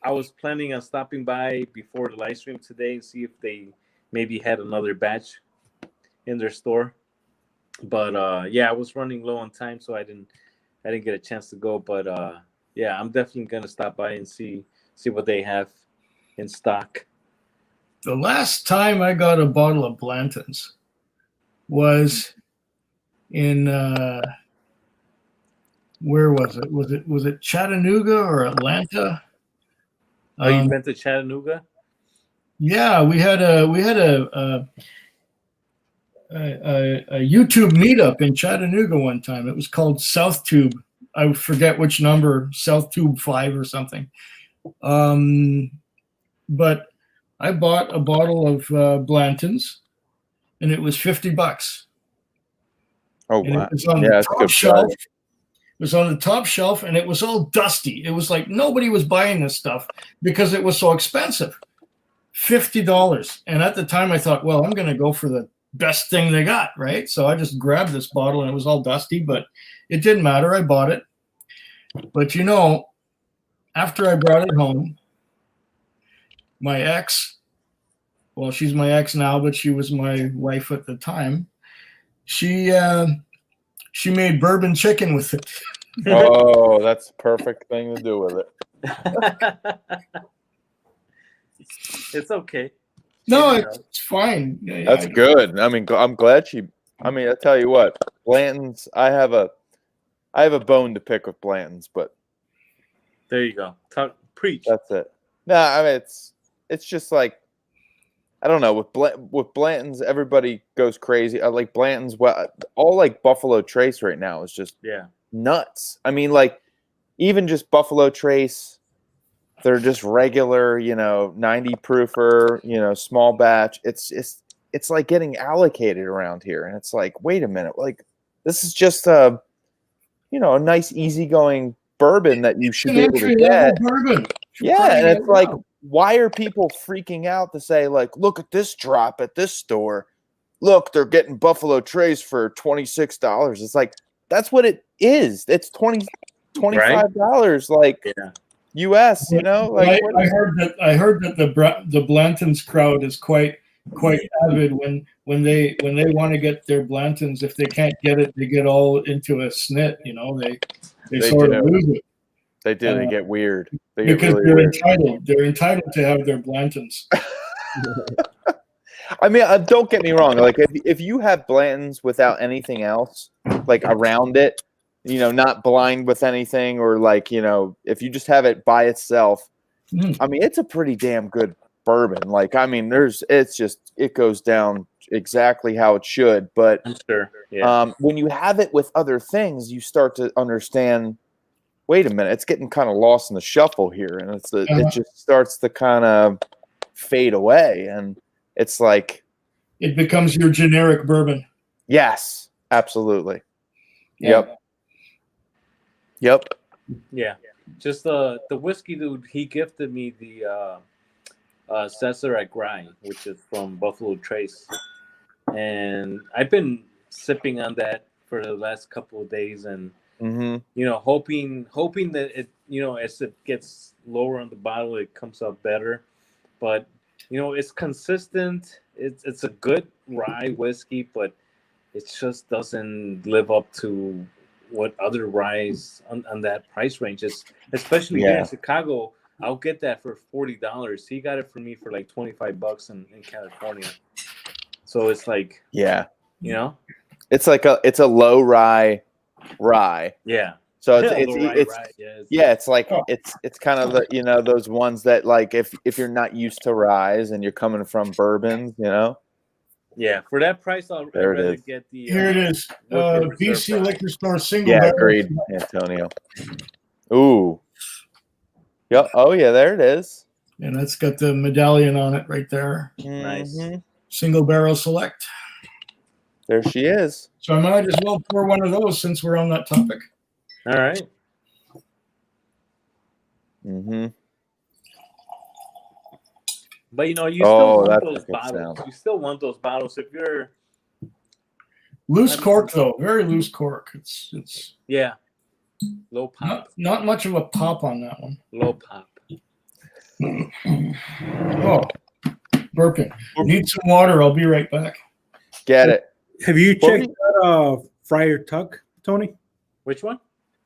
I was planning on stopping by before the live stream today and see if they maybe had another batch in their store. But yeah, I was running low on time, so I didn't get a chance to go. But yeah, I'm definitely gonna stop by and see what they have in stock. The last time I got a bottle of Blanton's was in where was it? Was it Chattanooga or Atlanta? Oh, you went to Chattanooga? Yeah, we had a YouTube meetup in Chattanooga one time. It was called South Tube. I forget which number, South Tube 5 or something. But I bought a bottle of Blanton's, and it was $50. Oh, And wow. it was on Yeah, the that's a top good shelf. price. It was on the top shelf, and it was all dusty. It was like nobody was buying this stuff because it was so expensive. $50. And at the time, I thought, well, I'm going to go for the best thing they got, right? So I just grabbed this bottle, and it was all dusty, but it didn't matter. I bought it. But you know, after I brought it home, my ex, well, she's my ex now, but she was my wife at the time. She made bourbon chicken with it. Oh, that's the perfect thing to do with it. It's okay. No, it's fine. That's good. I mean, I'm glad she. I mean, I tell you what, Blanton's. I have a bone to pick with Blanton's, but there you go. Preach. That's it. No, I mean it's just like, I don't know, with Blanton's, everybody goes crazy. I like Blanton's. Well, all like Buffalo Trace right now is just nuts. I mean, like even just Buffalo Trace, they're just regular, 90 proofer, small batch. It's like getting allocated around here, and it's like, wait a minute, like this is just a nice easygoing bourbon that you should be able to get. Bourbon. Yeah, and it's like, why are people freaking out to say, like, look at this drop at this store? Look, they're getting Buffalo Trace for $26. It's like, that's what it is. It's $25, like US, Like I heard that the Blanton's crowd is quite avid when they want to get their Blantons. If they can't get it, they get all into a snit. They sort of lose it. They do. They get weird. They get Because really they're weird. entitled. They're entitled to have their Blantons. I mean, don't get me wrong. Like, if you have Blanton's without anything else, like around it, not blind with anything, or like, if you just have it by itself, I mean, it's a pretty damn good bourbon. Like, I mean, it goes down exactly how it should. But sure. Yeah. When you have it with other things, you start to understand, wait a minute, it's getting kind of lost in the shuffle here, and it just starts to kind of fade away, and it's like it becomes your generic bourbon. Yes, absolutely. Yeah. Yep. Yeah. Just the whiskey dude, he gifted me the Sazerac Rye, which is from Buffalo Trace, and I've been sipping on that for the last couple of days, and hoping that it, as it gets lower on the bottle, it comes out better. But it's consistent. It's a good rye whiskey, but it just doesn't live up to what other ryes on that price range is. Especially here in Chicago, I'll get that for $40. He got it for me for like $25 in California. So it's like, it's like it's a low rye. Yeah. So it's like it's kind of the those ones that, like, if you're not used to ryes and you're coming from bourbons, Yeah, for that price, I'd rather get the. Here it is, BC Liquor Store single. Yeah, barrel. agreed, Antonio. Ooh. Yep. Oh yeah, there it is. And that's got the medallion on it right there. Nice. Single barrel select. There she is. So I might as well pour one of those since we're on that topic. All right. But you still want those bottles. You still want those bottles if you're loose cork, though. Very loose cork. It's low pop. Not much of a pop on that one. Low pop. Oh, burping. Need some water. I'll be right back. Get it. Have you checked out Friar Tuck, Tony? Which one?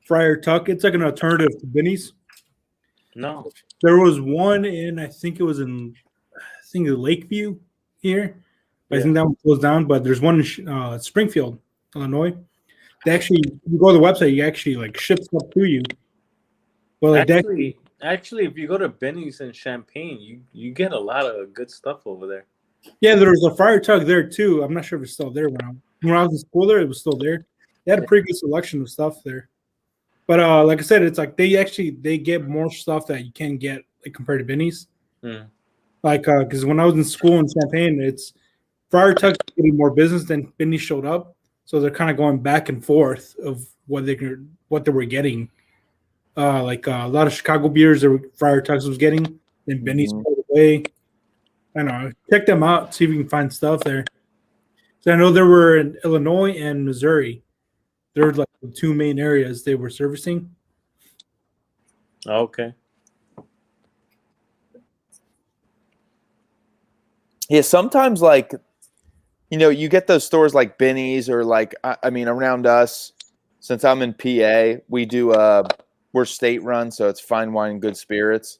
Friar Tuck. It's like an alternative to Benny's. No. There was one in, I think Lakeview here. I think that one closed down, but there's one in Springfield, Illinois. They actually, you go to the website, you actually like ship stuff to you. Well, like Actually, if you go to Benny's in Champaign, you get a lot of good stuff over there. yeah, there was a Friar Tuck there too. I'm not sure if it's still there when I was in school there. It was still there. They had a pretty good selection of stuff there. But like I said, it's like they get more stuff that you can get like compared to Benny's. Like because when I was in school in Champaign, it's Friar Tuck's getting more business than Benny's showed up, so they're kind of going back and forth of what they were getting. Like a lot of Chicago beers that Friar Tuck's was getting, and Benny's pulled away. I don't know. Check them out, see if you can find stuff there. So I know there were in Illinois and Missouri. They're like the two main areas they were servicing. Okay. Yeah, sometimes like, you get those stores like Benny's or like, I mean, around us, since I'm in PA, we do, we're state run, so it's fine wine and good spirits.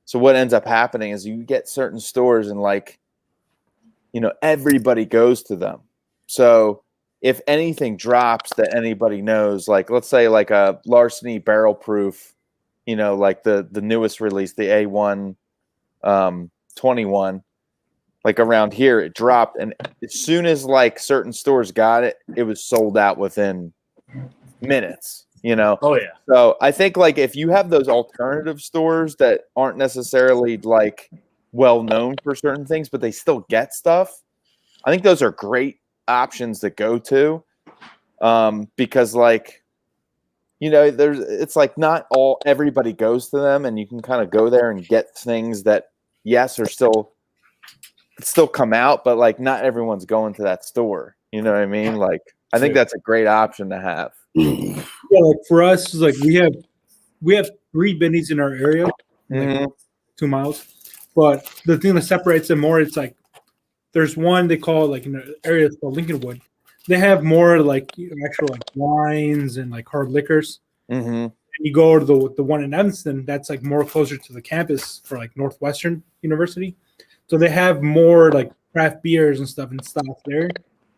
So what ends up happening is you get certain stores and like, everybody goes to them. So if anything drops that anybody knows, like let's say like a Larceny Barrel Proof, like the newest release, the A1 21, like around here it dropped, and as soon as like certain stores got it, it was sold out within minutes. Oh yeah. So I think like if you have those alternative stores that aren't necessarily like well known for certain things, but they still get stuff, I think those are great options to go to, because like it's like not everybody goes to them, and you can kind of go there and get things that are still come out, but like not everyone's going to that store. You know what I mean? Like I think that's a great option to have. Yeah, like for us, like we have 3 Benny's in our area, like 2 miles. But the thing that separates them more, it's like there's one they call like in the area called Lincolnwood. They have more like actual like wines and like hard liquors. And you go to the one in Evanston, that's like more closer to the campus for like Northwestern University. So they have more like craft beers and stuff in stock there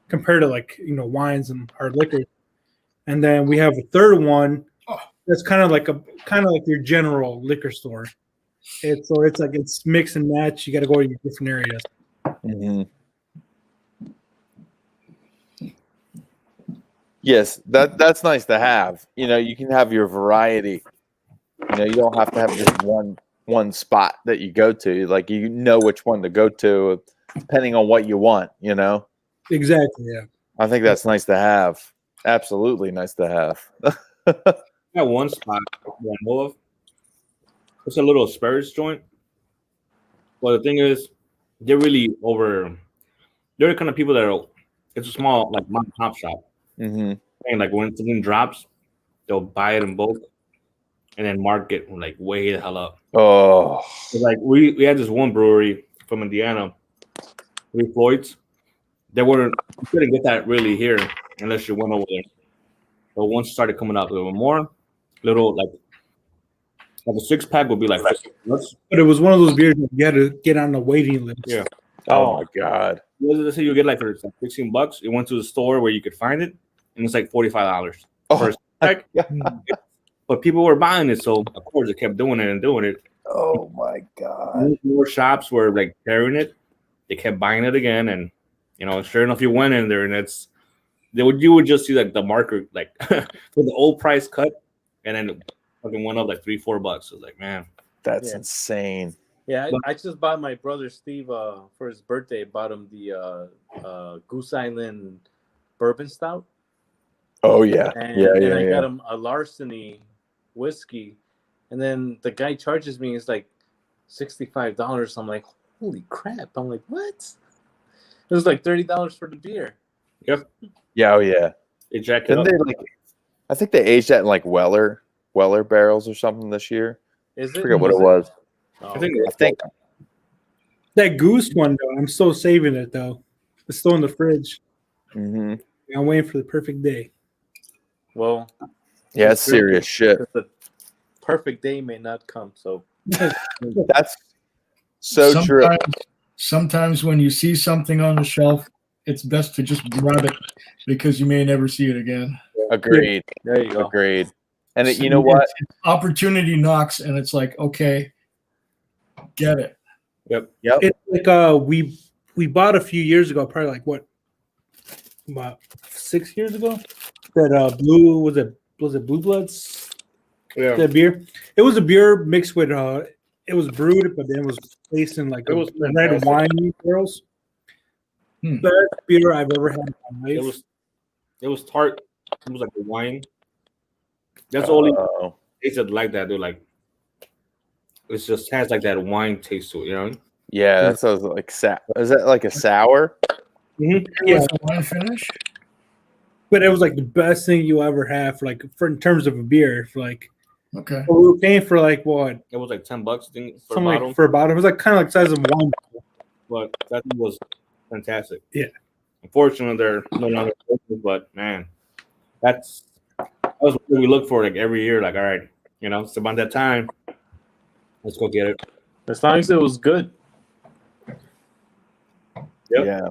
compared to like wines and hard liquors. And then we have a third one that's kind of like your general liquor store. It's like it's mix and match. You got to go to your different areas. Yes, that's nice to have. You can have your variety. You don't have to have just one spot that you go to. Like which one to go to, depending on what you want. Exactly. Yeah. I think that's nice to have. Absolutely nice to have. I got one spot I know of. It's a little Spurs joint. Well, the thing is, they're really they're the kind of people that it's a small like mom and pop shop. And like when something drops, they'll buy it in bulk and then market like way the hell up. Oh, so like we had this one brewery from Indiana, Floyd's. You couldn't get that really here unless you went over there. But once it started coming out a little more, like a 6-pack would be like $50. But it was one of those beers that you had to get on the waiting list. Yeah. Oh my God. Let's say you get like for $16. You went to the store where you could find it, and it's like $45 for a pack. But people were buying it, so of course they kept doing it. Oh my God. More shops were like carrying it. They kept buying it again, and sure enough, you went in there, and you would just see like the marker like with the old price cut, and then it fucking went up like $3-4. I was like, man, that's insane. Yeah, I just bought my brother Steve for his birthday. Bought him the Goose Island Bourbon Stout. Oh yeah, and I got him a Larceny whiskey, and then the guy charges me it's like $65. I'm like, holy crap! I'm like, what? It was like $30 for the beer. Yep. Yeah. Oh yeah. They jacked it up. I think they aged that in like Weller barrels or something this year. Is it? I forget what it was. I think that goose one though. I'm still saving it though. It's still in the fridge. Mm-hmm. I'm waiting for the perfect day. Well, Yeah, it's serious shit. the perfect day may not come. So That's so true. Sometimes when you see something on the shelf, it's best to just grab it because you may never see it again. Agreed. there you go. Agreed. And you know what? Opportunity knocks, and it's like, okay, get it. Yep. It's like we bought a few years ago, probably like what, about 6 years ago. That blue was it Blue Bloods? Yeah. That beer. It was a beer mixed with it was brewed, but then it was placed in like It was red fantastic. wine barrels. Best beer I've ever had in my life. It was tart. It was like a wine. That's the only Oh. tasted like that. They're like, it just has like that wine taste to it, you know? Yeah, that sounds like is that like a sour? Yeah, With a wine finish. but it was like the best thing you ever have, for in terms of a beer. Like, Okay. we were paying for like what? It was like $10 I think, for a Something bottle. like for a bottle. It was like kind of like size of wine. But that was fantastic. Yeah. Unfortunately, they're no longer open, but man, that was what we look for like every year. Like, all right, you know, it's about that time. Let's go get it. As long as it was good. Yep. Yeah.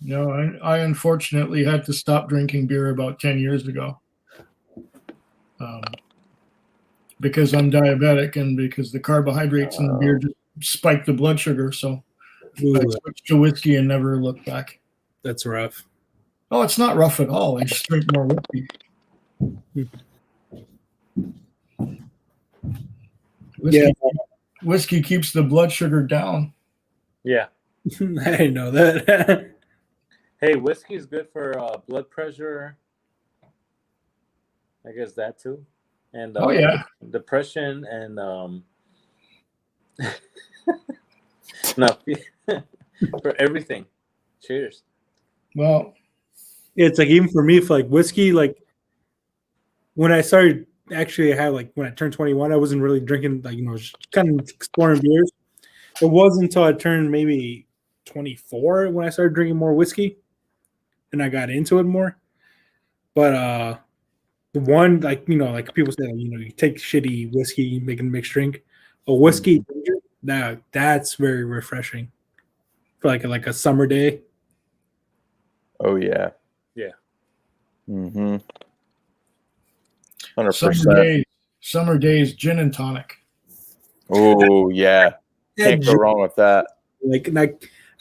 No, I unfortunately had to stop drinking beer about 10 years ago. Because I'm diabetic and because the carbohydrates in the beer just spike the blood sugar. So I switched to whiskey and never looked back. That's rough. Oh, it's not rough at all. I just drink more whiskey. Whiskey keeps the blood sugar down. Yeah. I didn't know that. Hey, whiskey is good for blood pressure. I guess that too. And Oh, yeah. depression and no, for everything. Cheers. Well, It's like even for me, for like whiskey, like when I started actually, I had like when I turned 21, I wasn't really drinking, like, just kind of exploring beers. It wasn't until I turned maybe 24 when I started drinking more whiskey and I got into it more. But the one, like, like people say, you take shitty whiskey, you make a mixed drink. A whiskey ginger, that's very refreshing for like a summer day. Oh yeah. Yeah. Mm-hmm. 100%. Summer days, gin and tonic. Oh yeah. Can't go wrong with that. Like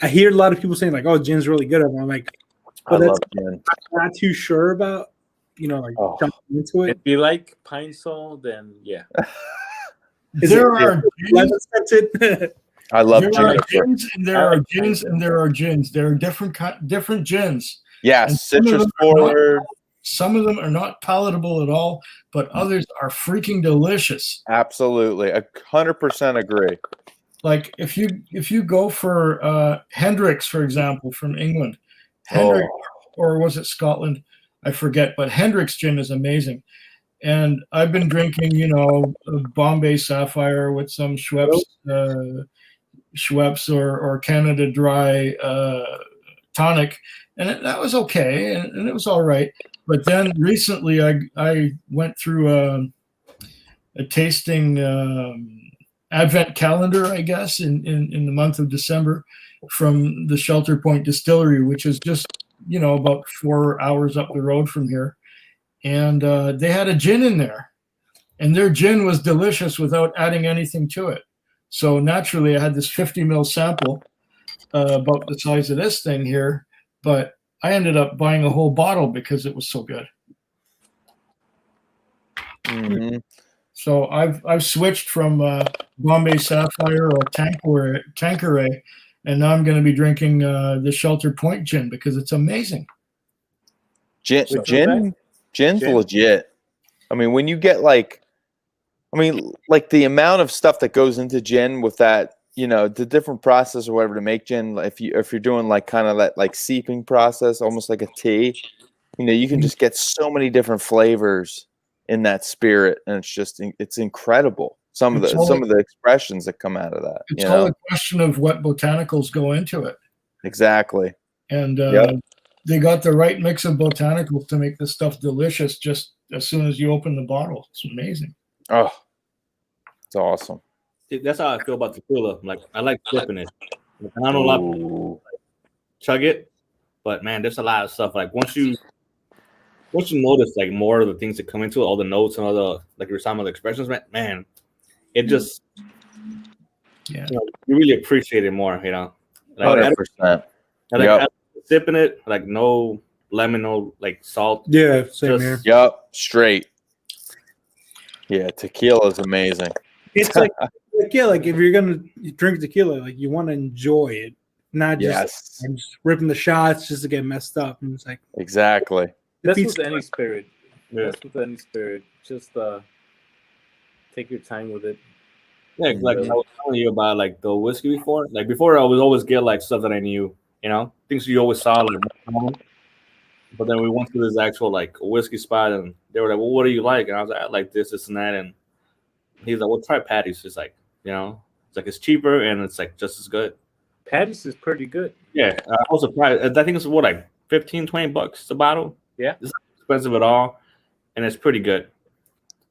I hear a lot of people saying like, "Oh, gin's really good." I'm like, I love gin. I'm not too sure about, jumping into it. If you like Pine Sol, then yeah. There are gins. I love There are gin. gins and there are gins and there are gins. There are different gins. Yes, And some of citrus them are not- forward. Some of them are not palatable at all, but others are freaking delicious. Absolutely. 100% agree. Like if you go for Hendrix, for example, from England, Hendrix, or was it Scotland? I forget, but Hendrix gin is amazing. And I've been drinking, a Bombay Sapphire with some Schweppes or Canada Dry tonic, and that was okay, and it was all right. But then recently, I went through a tasting advent calendar, I guess, in the month of December from the Shelter Point Distillery, which is just about 4 hours up the road from here, and they had a gin in there, and their gin was delicious without adding anything to it. So naturally, I had this 50 ml sample, about the size of this thing here, but I ended up buying a whole bottle because it was so good. Mm-hmm. So I've switched from Bombay Sapphire or Tanqueray, and now I'm going to be drinking the Shelter Point gin because it's amazing. Gin's legit. I mean, when you get like the amount of stuff that goes into gin with that, the different process or whatever to make gin. If you're doing like kind of that like seeping process, almost like a tea, you can just get so many different flavors in that spirit, and it's incredible. some of It's all- the expressions that come out of that. It's You all know? a question of what botanicals go into it. Exactly. And Yep. they got the right mix of botanicals to make this stuff delicious just as soon as you open the bottle. It's amazing. Oh, it's awesome. See, that's how I feel about tequila. Like I like sipping it. And I don't know a lot of people chug it, but man, there's a lot of stuff. Like once you notice like more of the things that come into it, all the notes and all the like some of the expressions, man, it just Yeah. you know, you really appreciate it more, you know. Like, 100%. like Yep. I sipping it, like no lemon, no like salt. Yeah, same Just- here. Yep, straight. Yeah, tequila is amazing. It's like yeah, like if you're gonna drink tequila, like you want to enjoy it, not just, Yes. I'm just ripping the shots just to get messed up. And it's like Exactly. That's defeats- with any spirit. Yeah. That's with any spirit. Just take your time with it. Yeah, like I was telling you about like the whiskey before. Like before, I would always get like stuff that I knew, you know, things you always saw. Like, but then we went to this actual like whiskey spot, and they were like, "Well, what do you like?" And I was like, "I like this, this, and that." And he's like, "Well, try Patty's." It's like, you know, it's like it's cheaper and it's like just as good. Patty's is pretty good. Yeah, I was surprised. I think it's what like $15-$20 a bottle. Yeah, it's not expensive at all, and it's pretty good.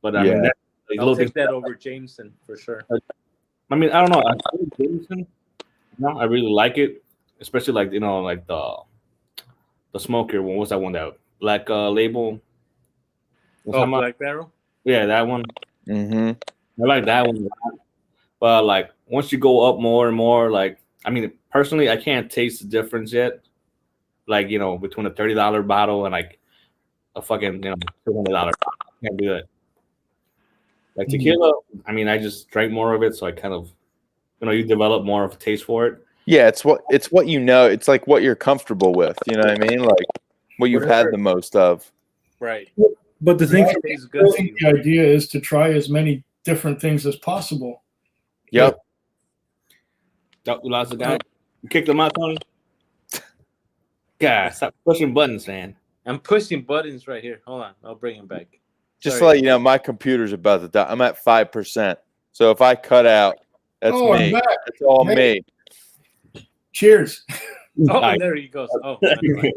But I mean, Yeah. like, I'll little take things- that over Jameson for sure. I mean, I don't know. I like Jameson. No, I really like it, especially like you know, like the smoker one. What's that one? That black label. Oh, Black Barrel. Yeah, that one. Mm-hmm. I like that one a lot. But like once you go up more and more, like I mean, personally, I can't taste the difference yet. Like you know, between a $30 bottle and like a fucking $200 bottle, I can't do that. Like tequila, I mean, I just drank more of it, so I kind of, you develop more of a taste for it. Yeah, it's what you know. It's like what you're comfortable with. You know what I mean? Like what you've had the most of. Right. But the thing, I think the idea is to try as many different things as possible. Yep. Oh, we lost the guy. You kicked him out, Tony. God, stop pushing buttons, man. I'm pushing buttons right here. Hold on, I'll bring him back. Just Sorry. to let you know, my computer's about to die. I'm at 5%. So if I cut out, that's Oh, I'm me. back. It's all Hey. me. Cheers. Oh, Nice. there he goes. Oh, that's right.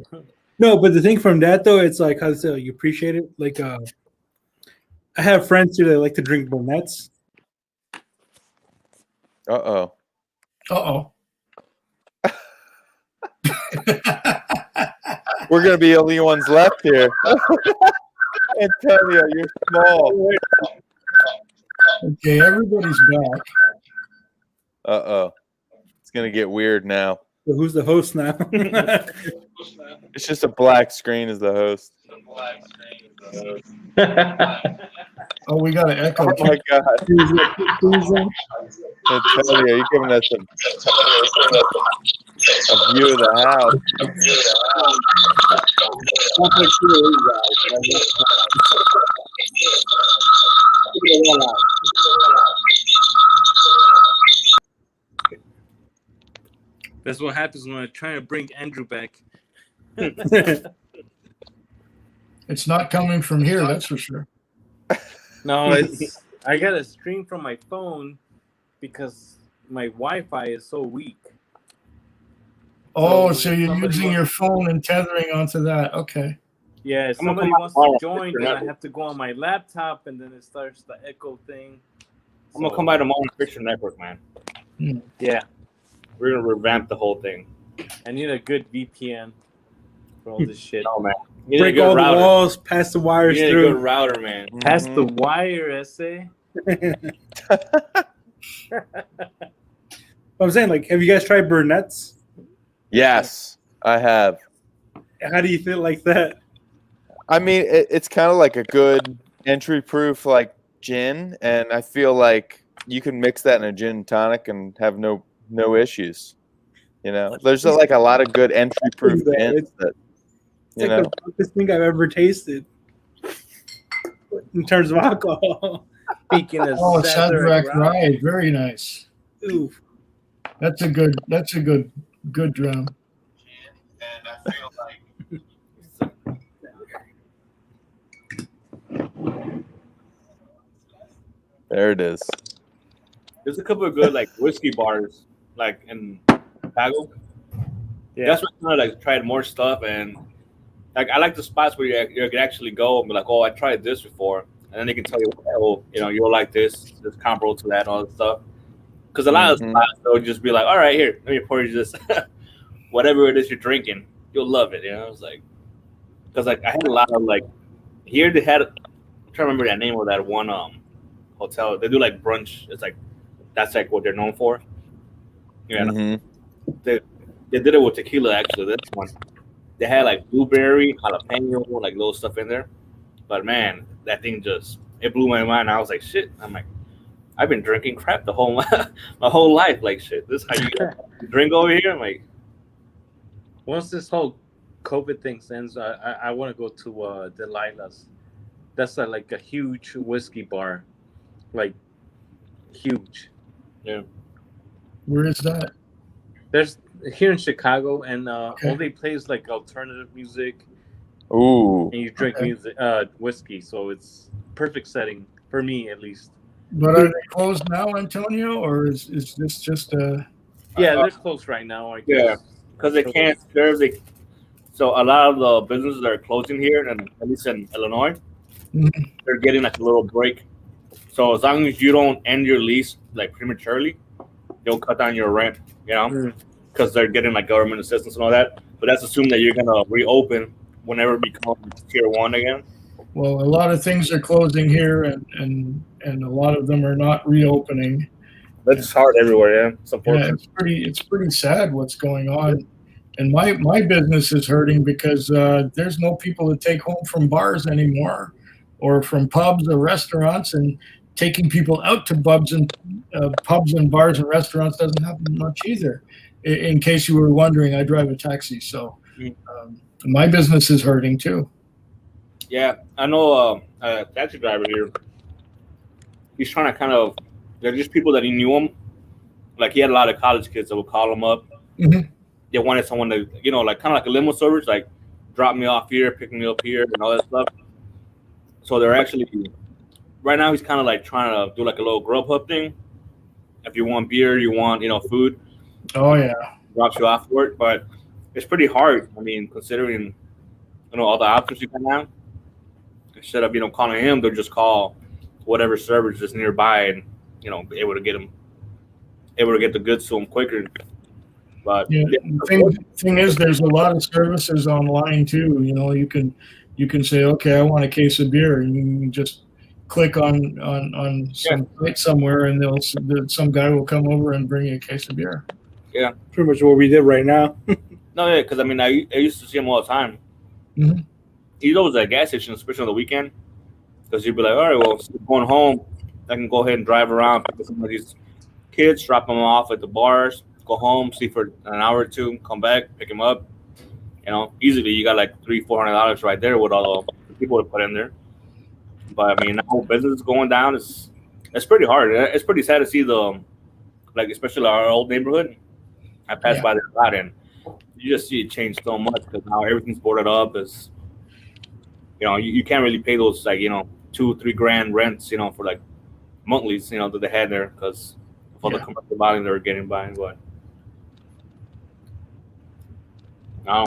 no, but the thing from that though, it's like how to say, like, you appreciate it. Like I have friends too that like to drink brunettes. Uh-oh. Uh-oh. We're going to be the only ones left here. Antonio, you're small. Okay, everybody's back. Uh-oh. It's going to get weird now. So who's the host now? It's just a black screen as the host. Oh, we got an echo. Oh, my God. Antonio, you're giving us a view of the house. That's what happens when I try to bring Andrew back. It's not coming from here, that's for sure. No, it's I got to stream from my phone because my Wi-Fi is so weak. Oh, so you're somebody using wants- your phone and tethering onto that. Okay. Yeah, if I'm gonna somebody come wants out to tomorrow. join, then I have to go on my laptop, and then it starts the echo thing. I'm gonna come by tomorrow and fix your network, man. Yeah, We're gonna revamp the whole thing. I need a good VPN for all this shit. No, man. You need a Break good all router. the walls, pass the You wires need a through. good router, man. Pass the wire, essay. I'm saying, like, have you guys tried brunettes? Yes, I have. How do you feel like that? I mean, it's kind of like a good entry-proof like gin, and I feel like you can mix that in a gin and tonic and have no issues. You know, there's like a lot of good entry-proof gins that It's like the darkest thing I've ever tasted in terms of alcohol. Speaking of Oh, Sazerac Sazerac Rye. Rye, very nice. Ooh. That's a good drum. there it is. there's a couple of good like whiskey bars like in Chicago. Yeah. That's why I kind of like tried more stuff, and like I like the spots where you can actually go and be like, oh, I tried this before, and then they can tell you, oh, you know, you'll like this, it's comparable to that, and all that stuff. Because a lot of spots they'll just be like, all right, here, let me pour you this, whatever it is you're drinking, you'll love it. You know, it's like, because like I had a lot of like here they had, I'm trying to remember that name of that one hotel. They do like brunch. It's like that's like what they're known for. Yeah, they did it with tequila actually. This one. They had like blueberry, jalapeno, like little stuff in there. But man, that thing just it blew my mind. I was like, shit. I'm like, I've been drinking crap the whole my whole life. Like shit. This is how you drink over here? I'm like, once this whole COVID thing ends, I want to go to Delilah's. That's like a huge whiskey bar, like huge. Yeah. Where is that? There's here in Chicago, and all they play is like alternative music. Ooh. And you drink music, whiskey, so it's perfect setting for me at least. But are they closed now, Antonio, or is this just a? Yeah, they're closed right now. I guess. Yeah, because they can't serve. So a lot of the businesses that are closing here, and at least in Illinois, they're getting like a little break. So as long as you don't end your lease like prematurely, they'll cut down your rent. You know, because they're getting like government assistance and all that. But that's assuming that you're gonna reopen whenever it becomes tier 1 again. Well, a lot of things are closing here, and a lot of them are not reopening. That's hard everywhere. Yeah, it's unfortunate. Yeah, it's pretty sad what's going on. And my business is hurting because there's no people to take home from bars anymore, or from pubs or restaurants, and taking people out to pubs and bars and restaurants doesn't happen much either. In case you were wondering, I drive a taxi, so my business is hurting too. Yeah, I know a taxi driver here. He's trying to kind of, they're just people that he knew him. Like he had a lot of college kids that would call him up. They wanted someone to, you know, like kind of like a limo service, like drop me off here, pick me up here, and all that stuff. So they're actually, right now he's kind of like trying to do like a little Grubhub thing. If you want beer, you want, you know, food. Oh yeah. Drops you off work, but it's pretty hard. I mean, considering, you know, all the options you can have. Instead of, you know, calling him, they'll just call whatever service is nearby and, you know, be able to get the goods to him quicker. But yeah, the thing is, there's a lot of services online too. You know, you can say, okay, I want a case of beer, and you can just click on some site somewhere, and some guy will come over and bring you a case of beer. Yeah, pretty much what we did right now. No, yeah, because I mean, I used to see him all the time. He's always at a gas station, especially on the weekend, because you'd be like, all right, well, instead of going home, I can go ahead and drive around, pick up some of these kids, drop them off at the bars, go home, see for an hour or two, come back, pick them up. You know, easily you got like $300-$400 right there with all the people to put in there. But I mean, now business is going down. It's pretty hard. It's pretty sad to see like especially our old neighborhood. I pass by there a lot, and you just see it change so much because now everything's boarded up. Is, you know, you can't really pay those like, you know, $2-3 grand rents, you know, for like monthlies, you know, that they had there because of all the commercial volume they were getting by. But now,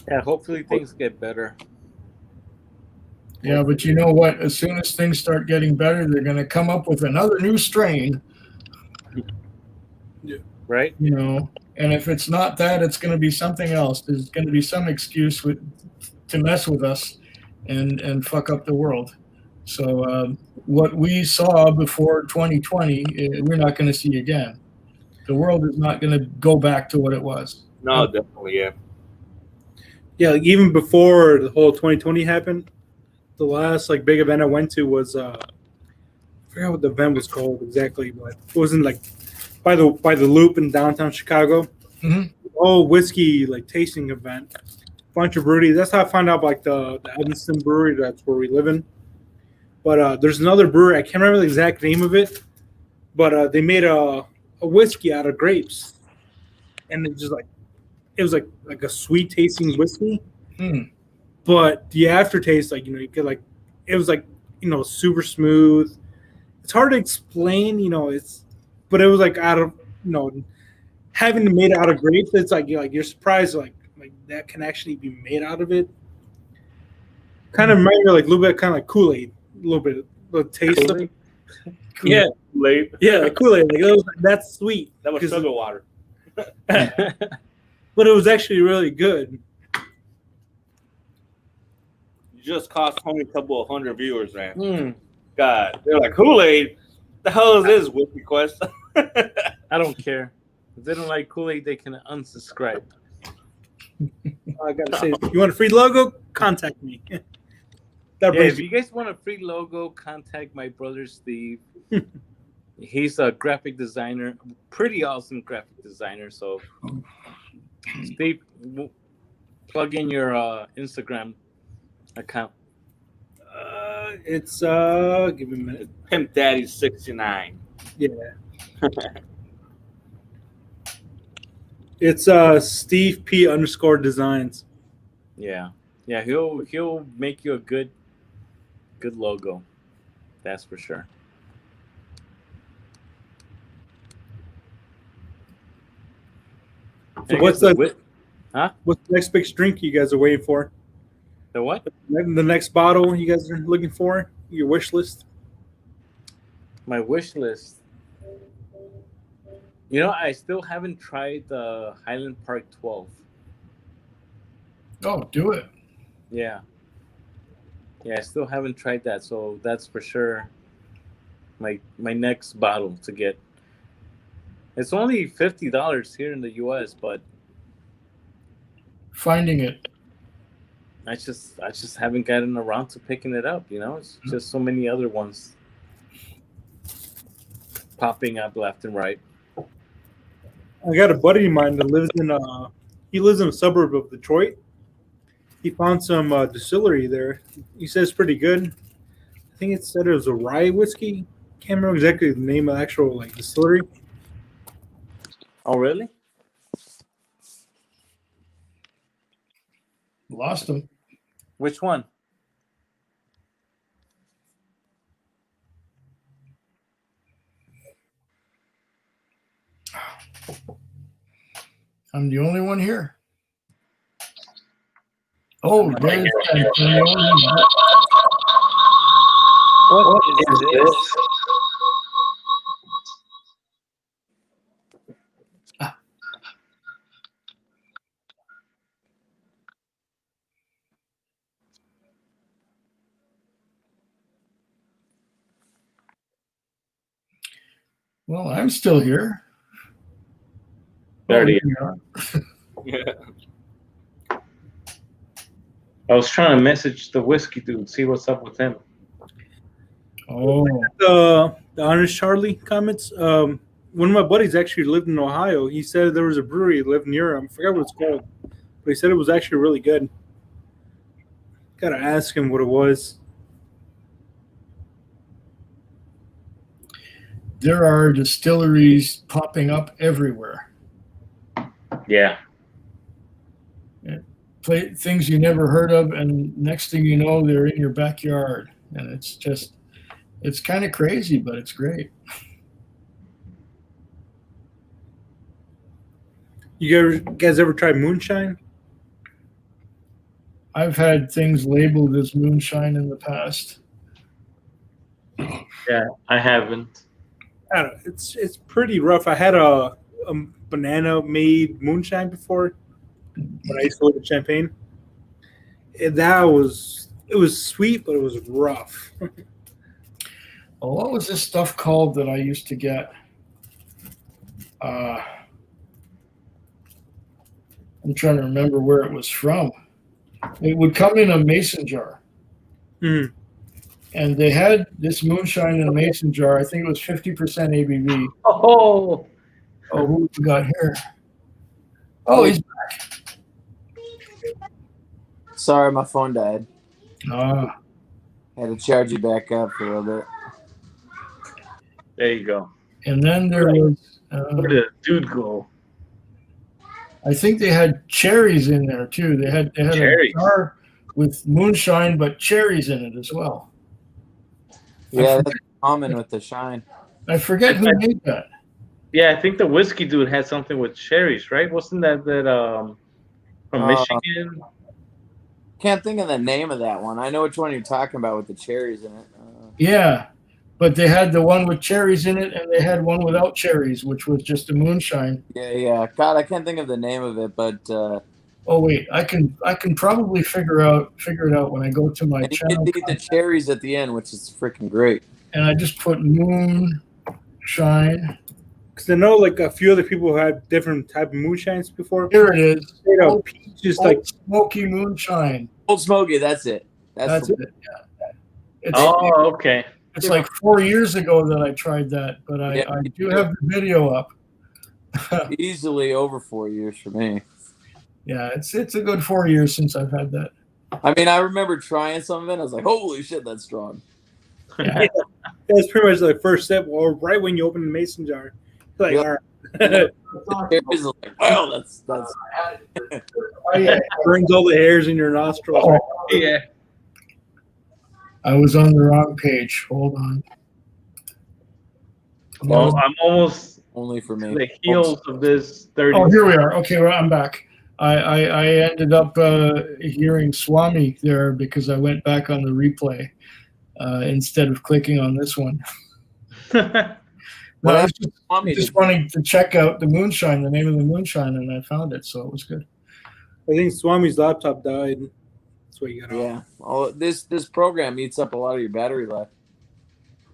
yeah, hopefully things get better. Yeah, but you know what? As soon as things start getting better, they're going to come up with another new strain. Right? You know, and if it's not that, it's going to be something else. There's going to be some excuse to mess with us and fuck up the world. So what we saw before 2020, we're not going to see again. The world is not going to go back to what it was. No, definitely, yeah. Yeah, like even before the whole 2020 happened, the last like big event I went to was I forgot what the event was called exactly, but it wasn't like by the Loop in downtown Chicago. Oh, whiskey like tasting event, bunch of breweries. That's how I found out like the Evanston Brewery. That's where we live in. But there's another brewery. I can't remember the exact name of it, but they made a whiskey out of grapes, and it was like a sweet tasting whiskey. But the aftertaste, like, you know, you could like, it was like, you know, super smooth. It's hard to explain, you know, but it was like out of having it made out of grapes. It's like you're surprised like that can actually be made out of it. Kind of reminded me like a little bit, kind of like Kool-Aid, a little taste of it. Yeah, Kool-Aid. yeah, like Kool-Aid. Like that's sweet. That was sugar water. But it was actually really good. You just cost only a couple of 100 viewers, man. God, they're like Kool-Aid. The hell is this, Whiskey Quest? I don't care. If they don't like Kool-Aid, they can unsubscribe. I gotta say, if you want a free logo, contact me. That Yeah, brings if you guys want a free logo, contact my brother Steve. He's a graphic designer, pretty awesome graphic designer. So, Steve, plug in your Instagram account. It's give me a minute. Pimp Daddy 69. Yeah. It's Steve P _designs. Yeah, he'll make you a good logo. That's for sure. So what's the next big drink you guys are waiting for? The what? The next bottle you guys are looking for? Your wish list? My wish list. I still haven't tried the Highland Park 12. Oh, do it. Yeah, I still haven't tried that, so that's for sure my next bottle to get. It's only $50 here in the U.S., but finding it. I just haven't gotten around to picking it up. It's just so many other ones popping up left and right. I got a buddy of mine that lives in a suburb of Detroit. He found some distillery there. He says it's pretty good. I think it said it was a rye whiskey. Can't remember exactly the name of the actual distillery. Oh, really? Lost him. Which one? I'm the only one here. Oh, there's Antonio. What is this? Well, I'm still here. There you are. Yeah. I was trying to message the whiskey dude, see what's up with him. Oh. The Honest Charlie comments. One of my buddies actually lived in Ohio. He said there was a brewery that lived near him. I forgot what it's called, but he said it was actually really good. Gotta ask him what it was. There are distilleries popping up everywhere. Yeah. Things you never heard of, and next thing you know, they're in your backyard. And it's kind of crazy, but it's great. You guys ever tried moonshine? I've had things labeled as moonshine in the past. Yeah, I haven't. I don't know. It's pretty rough. I had a banana made moonshine before when I used to live in Champaign. And it was sweet, but it was rough. Oh, what was this stuff called that I used to get? I'm trying to remember where it was from. It would come in a mason jar. Mm. And they had this moonshine in a mason jar. I think it was 50% ABV. Oh, who we got here? Oh, he's back. Sorry, my phone died. Ah. Had to charge it back up for a little bit. there you go. And then there was. Where did the dude go? I think they had cherries in there too. They had Cherries. a jar with moonshine, but cherries in it as well. Yeah, that's common with the shine. I forget who made that. Yeah, I think the whiskey dude had something with cherries, right? Wasn't that from Michigan? Can't think of the name of that one. I know which one you're talking about with the cherries in it. Yeah, but they had the one with cherries in it, and they had one without cherries, which was just a moonshine. Yeah. God, I can't think of the name of it, but Oh wait, I can probably figure it out when I go to my and you channel. get the cherries at the end, which is freaking great. And I just put moonshine. Because I know like a few other people who had different type of moonshines before. Here it is. Straight up peach, just like smoky moonshine. Old Smoky, that's it. That's the- it. Yeah. It's, Okay. It's like 4 years ago that I tried that, but I do have the video up. Easily over 4 years for me. Yeah, it's a good 4 years since I've had that. I mean, I remember trying some of it. I was like, holy shit, that's strong. Yeah. That's pretty much the first step, or right when you open the mason jar. Like, all right. It's like, wow, that's Oh, yeah. Brings all the hairs in your nostrils. Oh. Yeah. I was on the wrong page. Hold on. Well, I'm almost only for me. the heels of this 30. Oh, here we are. Okay, well, I'm back. I ended up hearing Swami there because I went back on the replay instead of clicking on this one. No, I was just wanting to check out the moonshine, the name of the moonshine, and I found it, so it was good. I think Swami's laptop died. That's what you got. Yeah. Oh, this program eats up a lot of your battery life.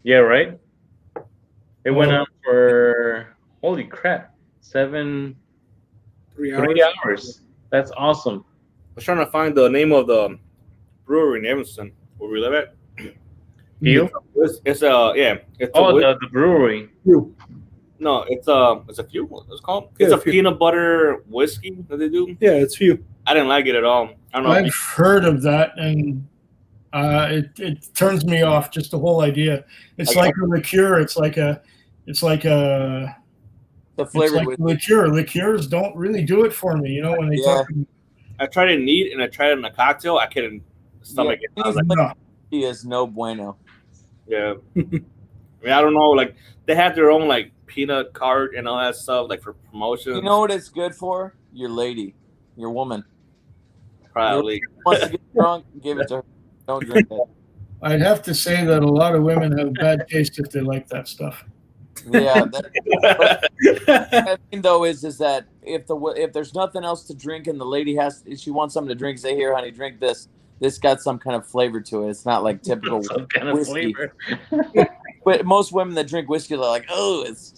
Yeah, right? It went on for, holy crap, 3 hours. That's awesome. I was trying to find the name of the brewery in Evanston where we live at. Few? It's It's the brewery. No, it's a few. What's it called? It's a peanut butter whiskey that they do. Yeah, it's Few. I didn't like it at all. I don't know. I've heard of that, and it turns me off. Just the whole idea. It's like a liqueur. It's like a the flavored like liqueur. Liqueurs don't really do it for me. You know when they talk. I tried it neat and I tried it in a cocktail. I couldn't stomach it. I was like, no. He is no bueno. Yeah. I mean, I don't know. Like they have their own like peanut cart and all that stuff, like for promotion. You know what it's good for? Your lady, your woman. Probably. Wants to get drunk, give it to her. Don't drink it. I'd have to say that a lot of women have bad taste if they like that stuff. Yeah. The thing though is that if there's nothing else to drink and the lady she wants something to drink, say, here, honey, drink this. This got some kind of flavor to it. It's not like typical Some kind of whiskey. flavor. But most women that drink whiskey, they're like, oh, it's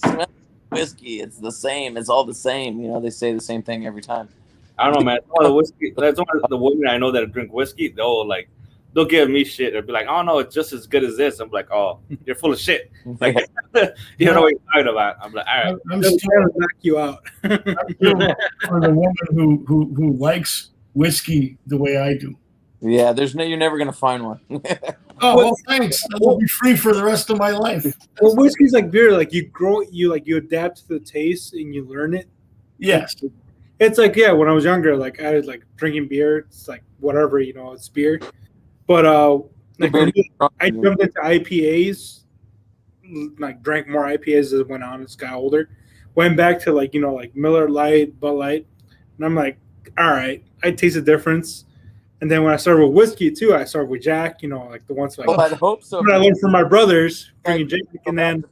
whiskey. It's the same. It's all the same. You know, they say the same thing every time. I don't know, man. All the whiskey. That's one of the women I know that drink whiskey. They'll give me shit. They'll be like, oh no, it's just as good as this. I'm like, oh, you're full of shit. Like, you don't know what you're talking about. I'm like, all right. I'm Just still trying to knock you out. for the woman who likes whiskey the way I do. Yeah, you're never gonna find one. Oh, well, thanks. I'll be free for the rest of my life. Well, whiskey's like beer. Like you adapt to the taste and you learn it. Yes. It's like, yeah, when I was younger, like I was like drinking beer. It's like whatever, it's beer. But like I jumped into IPAs, like drank more IPAs as it went on as got older. Went back to like Miller Lite, Bud Light, and I'm like, all right, I taste the difference. And then when I started with whiskey too, I started with Jack, like the ones like I'd hope so. what I learned from my brothers drinking Jack, and then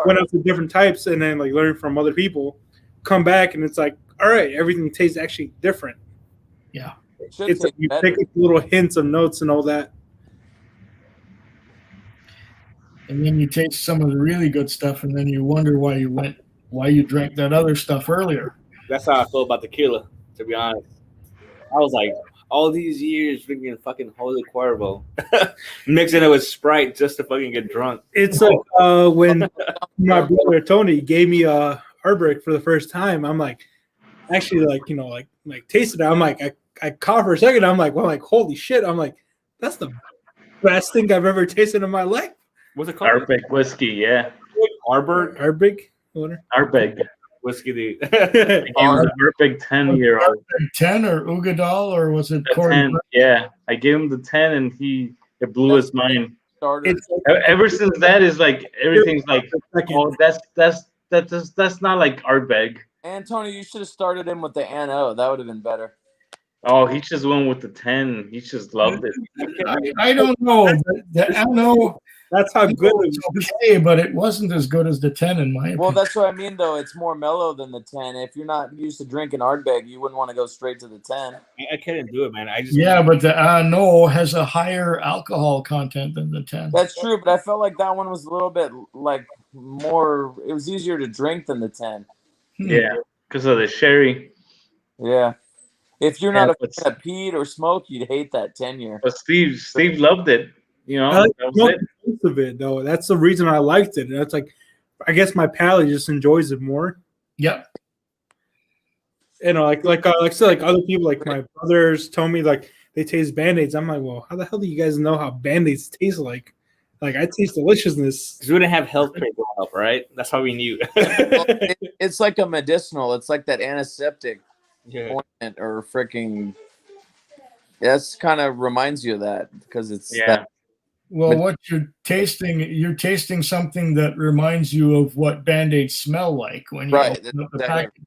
went up to different types, and then like learning from other people. Come back and it's like, all right, everything tastes actually different. Yeah, it's like you pick up little hints of notes and all that. And then you taste some of the really good stuff, and then you wonder why you drank that other stuff earlier. That's how I feel about tequila, to be honest. I was like, all these years drinking fucking Holy Cuervo, mixing it with Sprite just to fucking get drunk. It's like when my brother Tony gave me a Ardbeg for the first time. I'm like, actually, like tasted it. I'm like, I coughed for a second. I'm like, holy shit. I'm like, that's the best thing I've ever tasted in my life. What's it called? Ardbeg whiskey, yeah. Ardbeg? Ardbeg. Whiskey, the Ardbeg 10-year-old. 10 or Ugadal, or was it 10? Yeah, I gave him the 10 and it blew his mind. Ever since that is like everything's like, oh, that's that's not like Ardbeg. Antonio, you should have started him with the NO. That would have been better. Oh, he just went with the 10. He just loved it. I don't know. I know That's how good it it's okay, but it wasn't as good as the 10 in my opinion. Well, that's what I mean, though. It's more mellow than the 10. If you're not used to drinking Ardbeg, you wouldn't want to go straight to the 10. I couldn't do it, man. I just Yeah, but the No has a higher alcohol content than the 10. That's true, but I felt like that one was a little bit like more. It was easier to drink than the 10. Yeah, because of the sherry. Yeah. If you're not Yeah, a fan of peat or smoke, you'd hate that 10 year. But Steve loved it. You know, I like that was it. the taste of it though. That's the reason I liked it. And that's like, I guess my palate just enjoys it more. Yep. You know, like I said, like other people, like my brothers told me like they taste Band-Aids. I'm like, well, how the hell do you guys know how Band-Aids taste like? Like I taste deliciousness. Because we didn't have health care growing up, right? That's how we knew. It's like a medicinal. It's like that antiseptic Yeah. ointment or freaking. That's kind of reminds you of that because it's Yeah. that. Well, what you're tasting something that reminds you of what Band-Aids smell like when you Right, open up the exactly.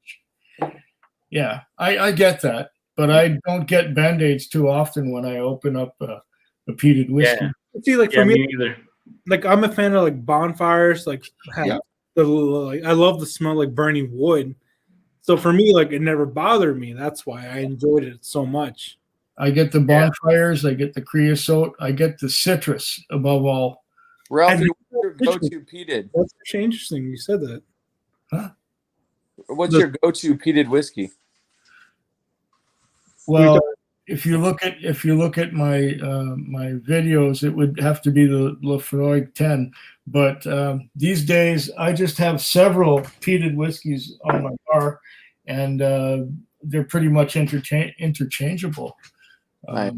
package. Yeah, I get that, but I don't get Band-Aids too often when I open up a peated whiskey. Yeah. See, like Yeah, for me me, either. like I'm a fan of like bonfires. Like, Yeah. like I love the smell like burning wood. So for me, like it never bothered me. That's why I enjoyed it so much. I get the bonfires, I get the creosote, I get the citrus above all. Ralphie, And- what's your go-to peated? That's actually interesting. You said that. What's your go-to peated whiskey? Well, if you look at my my videos, it would have to be the Laphroaig 10. But these days, I just have several peated whiskeys on my bar, and they're pretty much interchangeable. Right.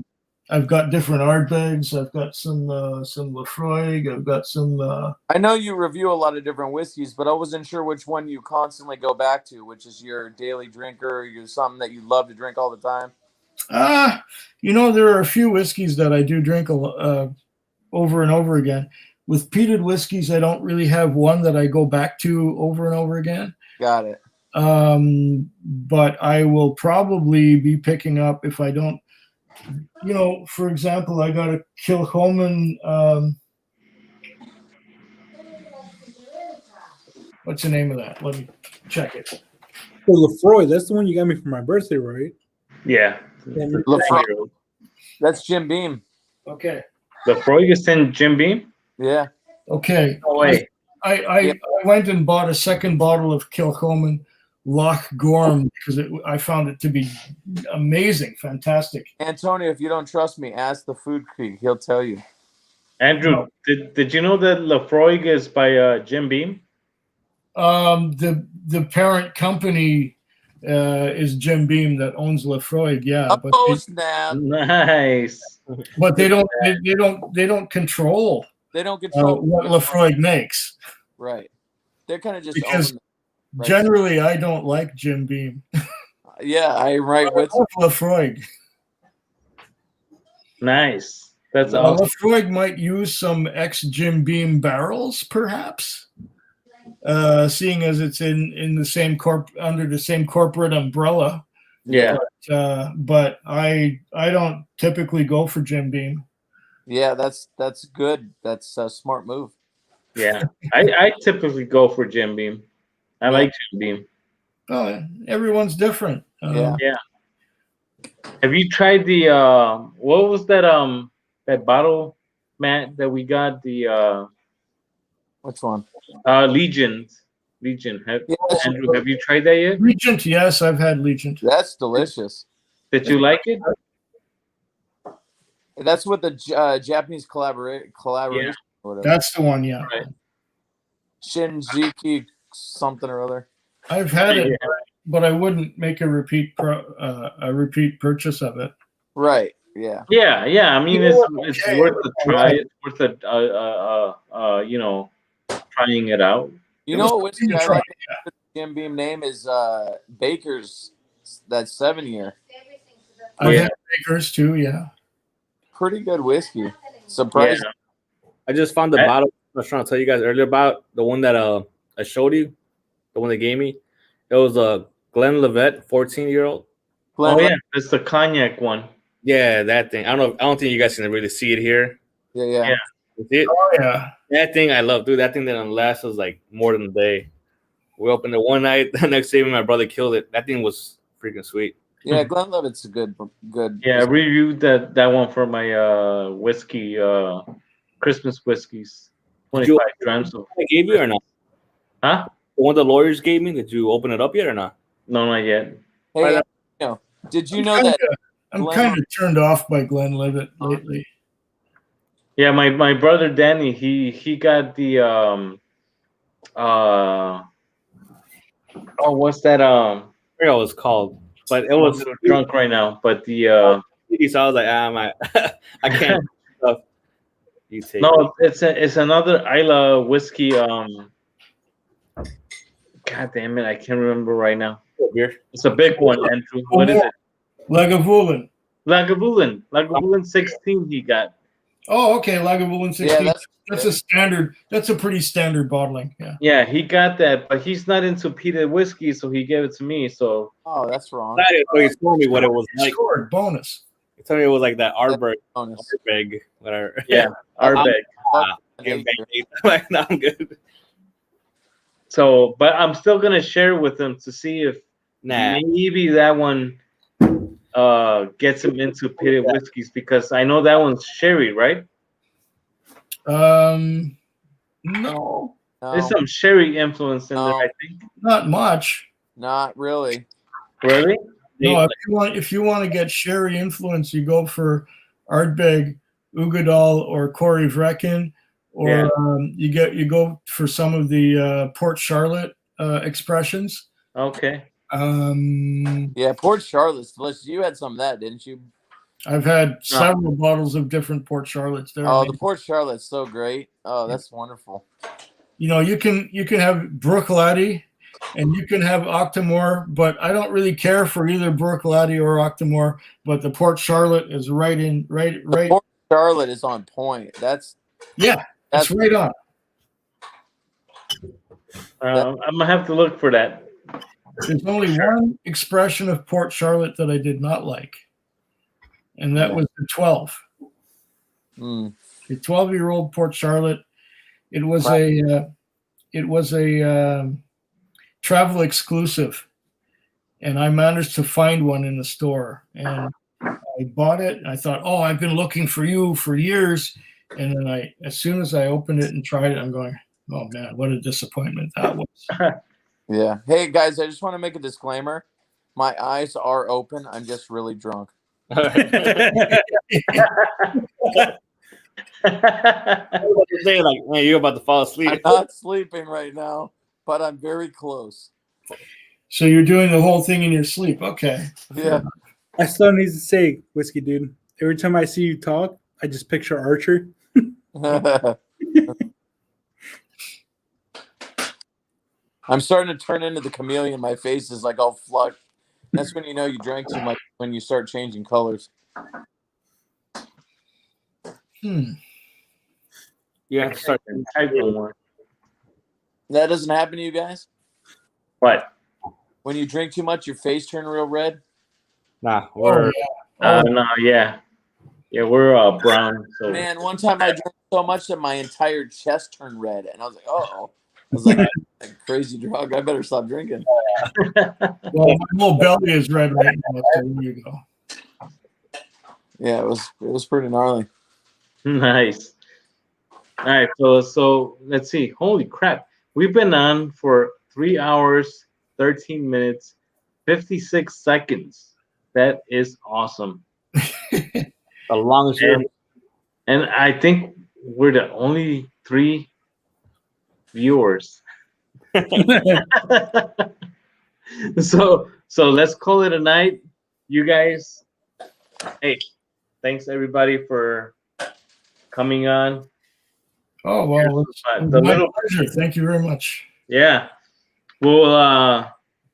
I've got different Ardbegs. I've got some Laphroaig. I've got some. I know you review a lot of different whiskeys, but I wasn't sure which one you constantly go back to, which is your daily drinker, or your something that you love to drink all the time. There are a few whiskeys that I do drink over and over again. With peated whiskeys, I don't really have one that I go back to over and over again. Got it. But I will probably be picking up if I don't. For example, I got a Kilchoman. What's the name of that? Let me check it. Well, Lefroy, that's the one you got me for my birthday, right? Yeah. Lefroy. That's Jim Beam. Okay. Lefroy is in Jim Beam? Yeah. Okay. Oh, wait. I went and bought a second bottle of Kilchoman Loch Gorm because I found it to be amazing, fantastic. Antonio, if you don't trust me, ask the Food Creek. He'll tell you. Andrew, did you know that Lefroy is by Jim Beam? The parent company is Jim Beam that owns Laphroaig, yeah. Snap! Nice. But they don't control. They don't control what Laphroaig makes. Right. They're kind of just Because generally, I don't like Jim Beam. Yeah, I'm right with you. Laphroaig. Nice. That's awesome. Laphroaig might use some ex-Jim Beam barrels, perhaps, seeing as it's in the same under the same corporate umbrella. Yeah. But I don't typically go for Jim Beam. Yeah, that's good. That's a smart move. Yeah. I typically go for Jim Beam. I like Jim Beam. Oh, everyone's different. Yeah. Have you tried the what was that bottle, Matt, that we got the which one? Legion. Andrew, have you tried that yet? Regent, yes, I've had Regent. That's delicious. Did you like it? That's with the Japanese collaboration. Yeah. Or whatever. That's the one, yeah. Right. Shinjiki something or other. I've had it, but I wouldn't make a repeat purchase of it. Right. Yeah. Yeah. I mean, it's worth a try. It's worth trying it out. You know what whiskey I like? Jim Beam name is Baker's. That 7-year. I've had Baker's too. Yeah. Pretty good whiskey. Surprising. I just found the bottle I was trying to tell you guys earlier about, the one that I showed you. the one they gave me. It was a Glenlivet 14-year-old. Oh yeah, it's the cognac one. Yeah, that thing. I don't think you guys can really see it here. Yeah. Yeah. You see it? Oh yeah. That thing I love, dude. That thing that lasts us like more than a day. We opened it one night. The next day, my brother killed it. That thing was freaking sweet. Yeah, Glenlivet's a good. Yeah, I reviewed that one for my whiskey Christmas whiskeys. 25 grams of. I gave you or not? Huh? The one the lawyers gave me. Did you open it up yet or not? No, not yet. Hey, did you know that? I'm kind of turned off by Glenlivet lately. Yeah, my brother Danny, he got the what's that I forgot what it was called, but it was drunk right now. But the so I was like, I can't. You take no, it's another Isla whiskey. God damn it, I can't remember right now. It's a big one, Andrew. What is it? Lagavulin. Lagavulin 16 he got. Oh, okay, Lagavulin 16. Yeah, that's a standard. That's a pretty standard bottling. Yeah. Yeah, he got that, but he's not into peated whiskey, so he gave it to me. So. Oh, that's wrong. So he told me what it was like. Scored bonus. He told me it was like that Ardbeg, whatever. Yeah, Ardbeg. Like, no, I'm good. So, but I'm still gonna share with him to see if maybe that one gets him into peated whiskeys, because I know that one's sherry, right? No. There's some sherry influence in there, I think. Not much. Not really. Really? No, if you want to get sherry influence, you go for Ardbeg, Ugadal, or Corey Vrecken, or you go for some of the Port Charlotte expressions. Okay. Yeah, Port Charlotte's delicious. You had some of that, didn't you? I've had several bottles of different Port Charlottes. There. Oh, the Port Charlotte's so great. Oh, that's wonderful. You know, you can have Brookladdy and you can have Octomore, but I don't really care for either Brookladdy or Octomore. But the Port Charlotte is right. The Port Charlotte is on point. That's right on. I'm gonna have to look for that. There's only one expression of Port Charlotte that I did not like, and that was the 12. The 12-year-old Port Charlotte. It was a travel exclusive, and I managed to find one in the store, and I bought it. And I thought, oh, I've been looking for you for years, and then as soon as I opened it and tried it, I'm going, oh man, what a disappointment that was. Yeah. Hey guys, I just want to make a disclaimer. My eyes are open. I'm just really drunk. Say like, man, you're about to fall asleep. I'm not sleeping right now, but I'm very close. So you're doing the whole thing in your sleep. Okay. Yeah. I still need to say, Whiskey Dude, every time I see you talk, I just picture Archer. I'm starting to turn into the chameleon. My face is like all flushed. That's when you know you drank too much, when you start changing colors. You have to start typing more. That doesn't happen to you guys? What? When you drink too much, your face turn real red? Nah, we're no, yeah, we're brown. So. Man, one time I drank so much that my entire chest turned red, and I was like, oh. I was like, a crazy drug. I better stop drinking. Well, my whole belly is red right now. So there you go. Yeah, it was pretty gnarly. Nice. All right, so let's see. Holy crap. We've been on for 3 hours, 13 minutes, 56 seconds. That is awesome. The longest and I think we're the only 3 viewers. So let's call it a night. You guys, hey, thanks everybody for coming on. Oh well, the my little pleasure. Thank you very much. Yeah, we'll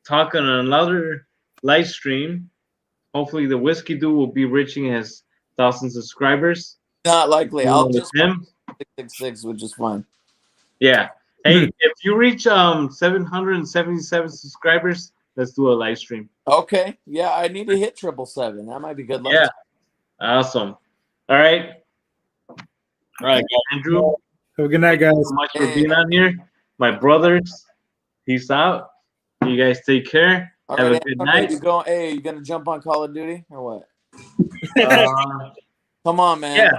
talk on another live stream. Hopefully, the Whiskey Dude will be reaching his 1,000 subscribers. Not likely. I'll just him 666, which is fine. Yeah, Hey, if you reach 777 subscribers, let's do a live stream. Okay. Yeah, I need to hit 777. That might be good luck. Yeah. Awesome. All right. All right, Andrew. Have a good night, guys. Thank you so much for being on here. My brothers, peace out. You guys take care. All Have right, a good Andrew, night. you gonna jump on Call of Duty or what? Uh, Come on, man. yeah,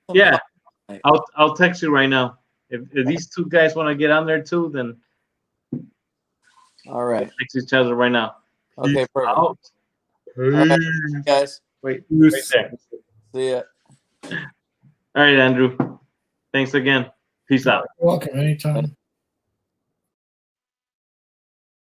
Come yeah. on. I'll text you right now. If these two guys want to get on there too, then All right. text each other right now. Okay, Peace perfect. out. All right, guys. Wait, right there. See ya. All right, Andrew. Thanks again. Peace out. Welcome anytime.